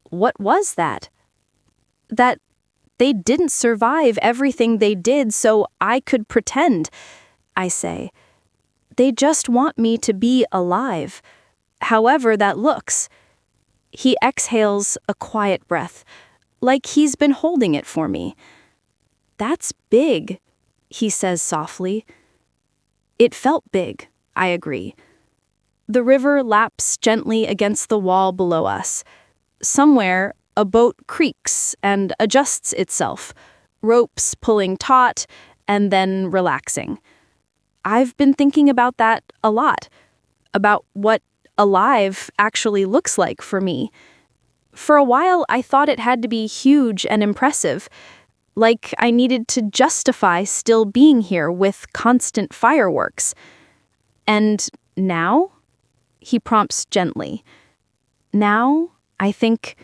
What was that? That they didn't survive everything they did so I could pretend, I say. They just want me to be alive, however that looks. He exhales a quiet breath, like he's been holding it for me. "That's big," he says softly. It felt big, I agree. The river laps gently against the wall below us. Somewhere, a boat creaks and adjusts itself, ropes pulling taut and then relaxing. I've been thinking about that a lot, about what alive actually looks like for me. For a while, I thought it had to be huge and impressive, like I needed to justify still being here with constant fireworks. And now? He prompts gently. Now, I think...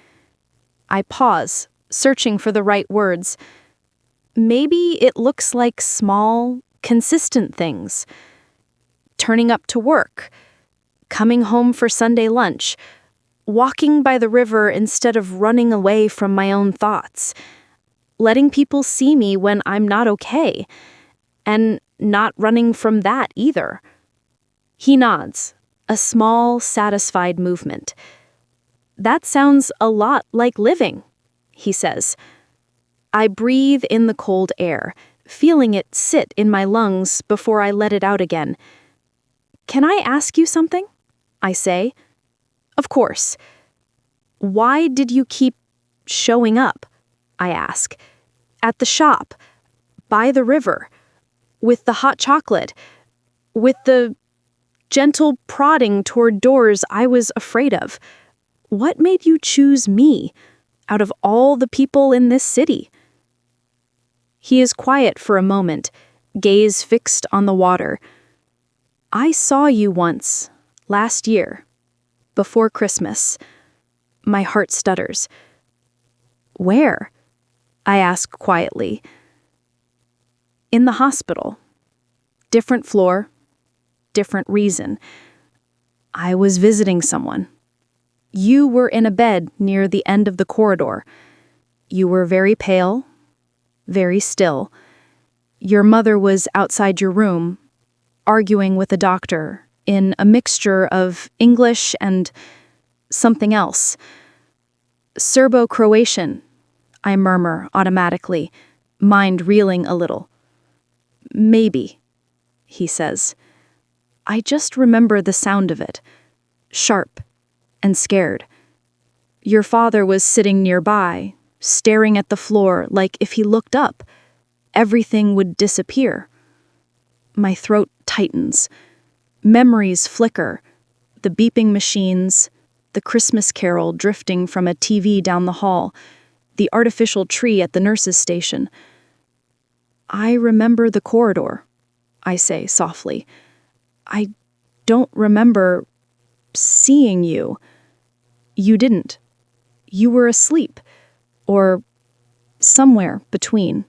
I pause, searching for the right words. Maybe it looks like small, consistent things. Turning up to work, coming home for Sunday lunch, walking by the river instead of running away from my own thoughts, letting people see me when I'm not okay, and not running from that either. He nods, a small, satisfied movement. That sounds a lot like living, he says. I breathe in the cold air, feeling it sit in my lungs before I let it out again. Can I ask you something? I say. Of course. Why did you keep showing up? I ask. At the shop, by the river, with the hot chocolate, with the gentle prodding toward doors I was afraid of. What made you choose me, out of all the people in this city? He is quiet for a moment, gaze fixed on the water. I saw you once, last year, before Christmas. My heart stutters. Where? I ask quietly. In the hospital. Different floor, different reason. I was visiting someone. You were in a bed near the end of the corridor. You were very pale, very still. Your mother was outside your room, arguing with a doctor in a mixture of English and something else. Serbo-Croatian, I murmur automatically, mind reeling a little. Maybe, he says. I just remember the sound of it, sharp and scared. Your father was sitting nearby, staring at the floor like if he looked up, everything would disappear. My throat tightens. Memories flicker. The beeping machines, the Christmas carol drifting from a TV down the hall, the artificial tree at the nurse's station. I remember the corridor, I say softly. I don't remember seeing you. You didn't. You were asleep, or somewhere between.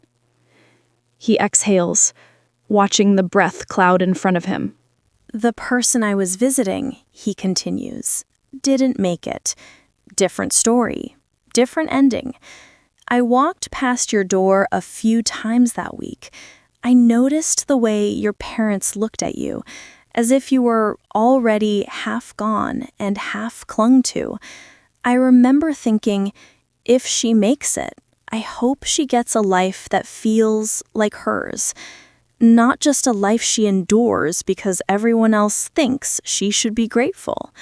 He exhales, watching the breath cloud in front of him. The person I was visiting, he continues, didn't make it. Different story, different ending. I walked past your door a few times that week. I noticed the way your parents looked at you, as if you were already half gone and half clung to. I remember thinking, if she makes it, I hope she gets a life that feels like hers. Not just a life she endures because everyone else thinks she should be grateful.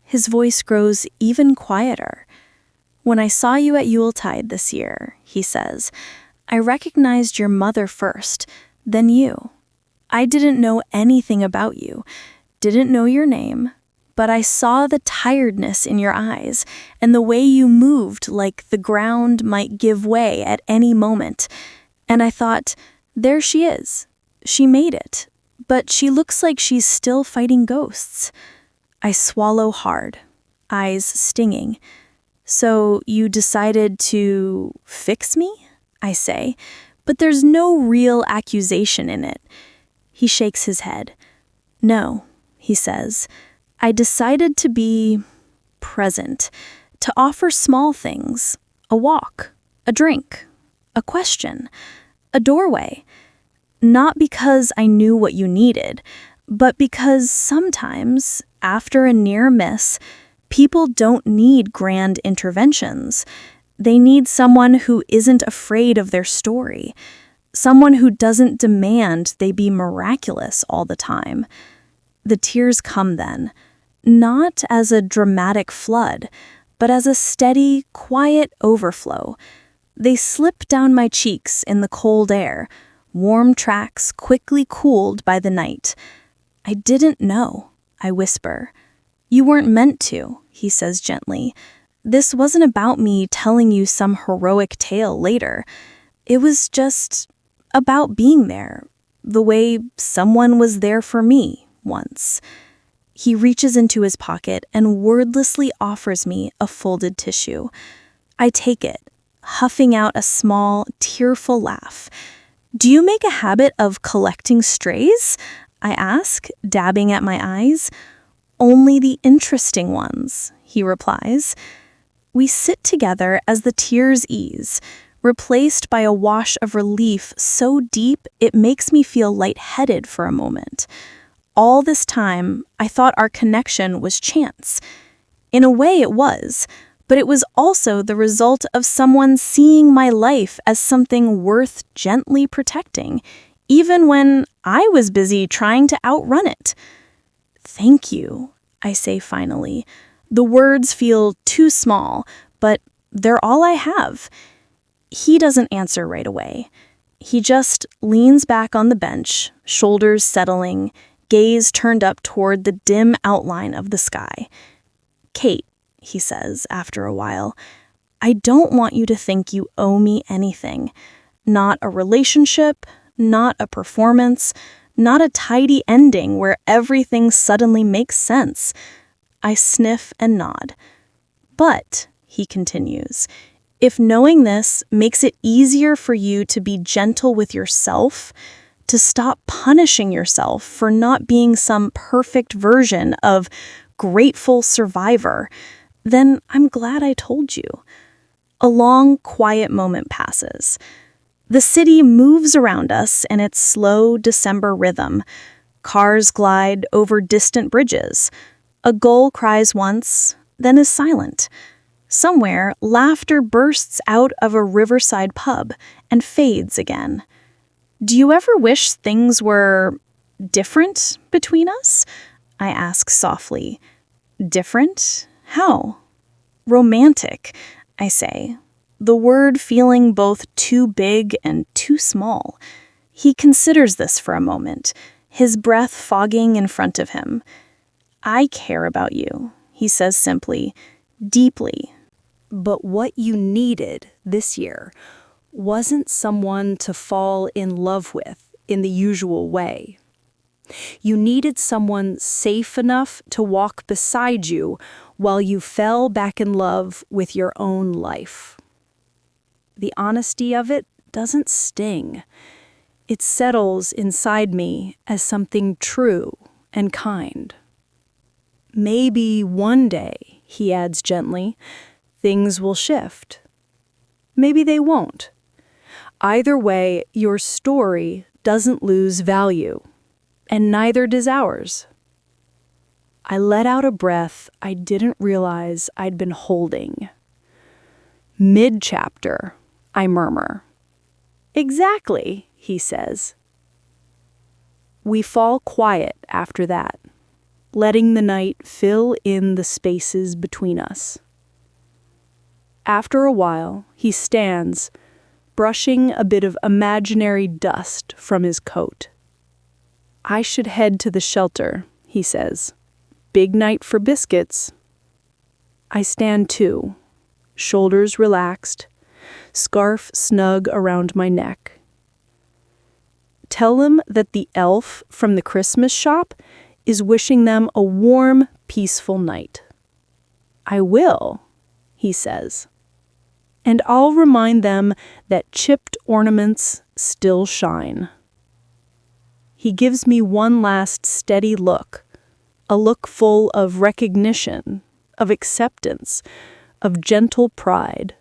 His voice grows even quieter. When I saw you at Yuletide this year, he says, I recognized your mother first, then you. I didn't know anything about you, didn't know your name, but I saw the tiredness in your eyes and the way you moved like the ground might give way at any moment. And I thought, there she is. She made it, but she looks like she's still fighting ghosts. I swallow hard, eyes stinging. So you decided to fix me? I say, but there's no real accusation in it. He shakes his head. No, he says. I decided to be present, to offer small things, a walk, a drink, a question, a doorway. Not because I knew what you needed, but because sometimes, after a near miss, people don't need grand interventions. They need someone who isn't afraid of their story, someone who doesn't demand they be miraculous all the time. The tears come then, not as a dramatic flood, but as a steady, quiet overflow. They slip down my cheeks in the cold air, warm tracks quickly cooled by the night. "I didn't know," I whisper. "You weren't meant to," he says gently. "This wasn't about me telling you some heroic tale later. It was just about being there, the way someone was there for me once." He reaches into his pocket and wordlessly offers me a folded tissue. I take it, huffing out a small, tearful laugh. "Do you make a habit of collecting strays?" I ask, dabbing at my eyes. "Only the interesting ones," he replies. We sit together as the tears ease, replaced by a wash of relief so deep it makes me feel lightheaded for a moment. All this time, I thought our connection was chance. In a way it was, but it was also the result of someone seeing my life as something worth gently protecting, even when I was busy trying to outrun it. "Thank you," I say finally. The words feel too small, but they're all I have. He doesn't answer right away. He just leans back on the bench, shoulders settling, gaze turned up toward the dim outline of the sky. "Kate," he says after a while, "I don't want you to think you owe me anything. Not a relationship, not a performance, not a tidy ending where everything suddenly makes sense." I sniff and nod. "But," he continues, "if knowing this makes it easier for you to be gentle with yourself, to stop punishing yourself for not being some perfect version of grateful survivor, then I'm glad I told you." A long, quiet moment passes. The city moves around us in its slow December rhythm. Cars glide over distant bridges. A gull cries once, then is silent. Somewhere, laughter bursts out of a riverside pub and fades again. "Do you ever wish things were different between us?" I ask softly. "Different? How?" "Romantic," I say, the word feeling both too big and too small. He considers this for a moment, his breath fogging in front of him. "I care about you," he says simply, "deeply." But what you needed this year wasn't someone to fall in love with in the usual way. You needed someone safe enough to walk beside you while you fell back in love with your own life. The honesty of it doesn't sting. It settles inside me as something true and kind. "Maybe one day," he adds gently, "things will shift. Maybe they won't. Either way, your story doesn't lose value, and neither does ours." I let out a breath I didn't realize I'd been holding. "Mid-chapter," I murmur. "Exactly," he says. We fall quiet after that, letting the night fill in the spaces between us. After a while, he stands, brushing a bit of imaginary dust from his coat. "I should head to the shelter," he says. "Big night for biscuits." I stand too, shoulders relaxed, scarf snug around my neck. "Tell him that the elf from the Christmas shop is wishing them a warm, peaceful night." "I will," he says. "And I'll remind them that chipped ornaments still shine." He gives me one last steady look, a look full of recognition, of acceptance, of gentle pride.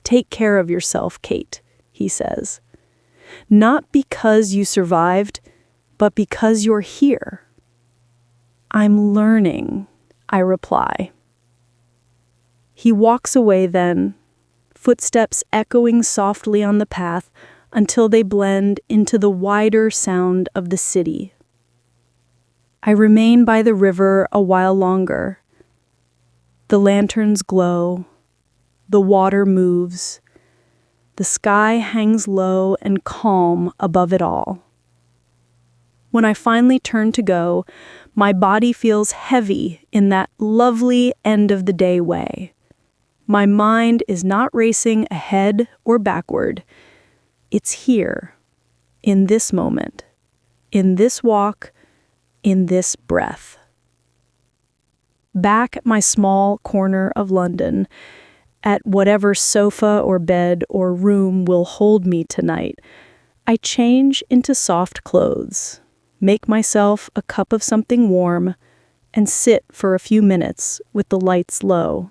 "Take care of yourself, Kate," he says. "Not because you survived, but because you're here." "I'm learning," I reply. He walks away then, footsteps echoing softly on the path until they blend into the wider sound of the city. I remain by the river a while longer. The lanterns glow, the water moves, the sky hangs low and calm above it all. When I finally turn to go, my body feels heavy in that lovely end-of-the-day way. My mind is not racing ahead or backward. It's here, in this moment, in this walk, in this breath. Back at my small corner of London, at whatever sofa or bed or room will hold me tonight, I change into soft clothes, make myself a cup of something warm, and sit for a few minutes with the lights low.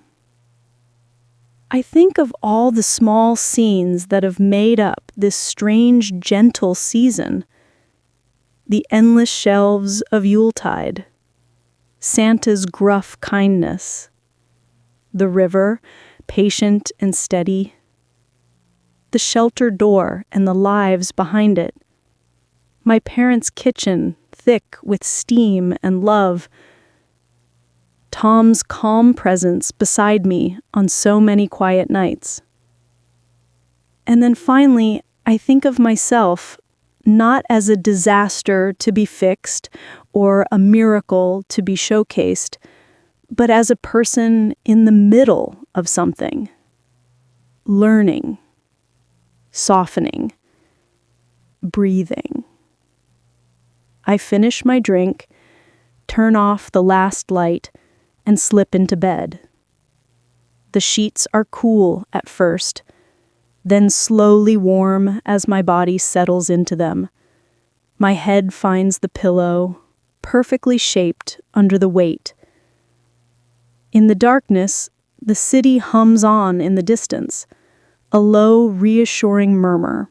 I think of all the small scenes that have made up this strange, gentle season. The endless shelves of Yuletide, Santa's gruff kindness, the river, patient and steady, the shelter door and the lives behind it, my parents' kitchen, thick with steam and love, Tom's calm presence beside me on so many quiet nights. And then finally, I think of myself not as a disaster to be fixed or a miracle to be showcased, but as a person in the middle of something, learning, softening, breathing. I finish my drink, turn off the last light, and slip into bed. The sheets are cool at first, then slowly warm as my body settles into them. My head finds the pillow, perfectly shaped under the weight. In the darkness, the city hums on in the distance, a low, reassuring murmur.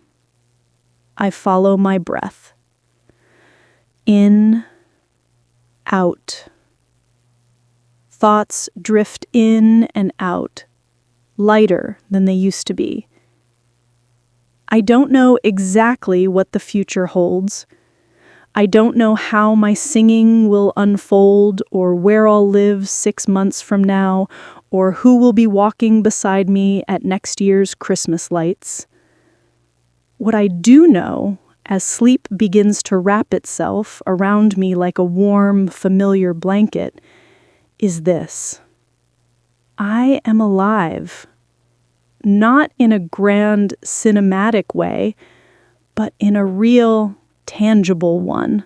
I follow my breath. In, out. Thoughts drift in and out, lighter than they used to be. I don't know exactly what the future holds. I don't know how my singing will unfold or where I'll live 6 months from now or who will be walking beside me at next year's Christmas lights. What I do know, as sleep begins to wrap itself around me like a warm, familiar blanket, is this: I am alive, not in a grand cinematic way, but in a real, tangible one.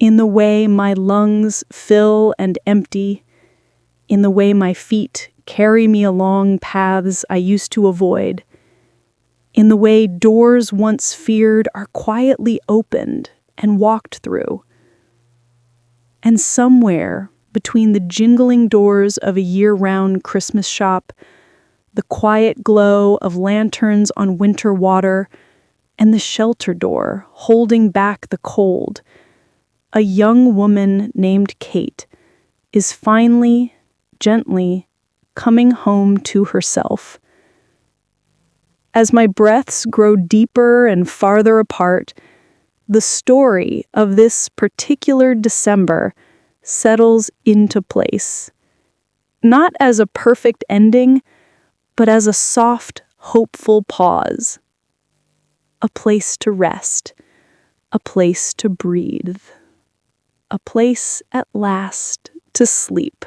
In the way my lungs fill and empty, in the way my feet carry me along paths I used to avoid, in the way doors once feared are quietly opened and walked through. And somewhere between the jingling doors of a year-round Christmas shop, the quiet glow of lanterns on winter water, and the shelter door holding back the cold, a young woman named Kate is finally, gently, coming home to herself. As my breaths grow deeper and farther apart, the story of this particular December settles into place, not as a perfect ending, but as a soft, hopeful pause. A place to rest, a place to breathe, a place at last to sleep.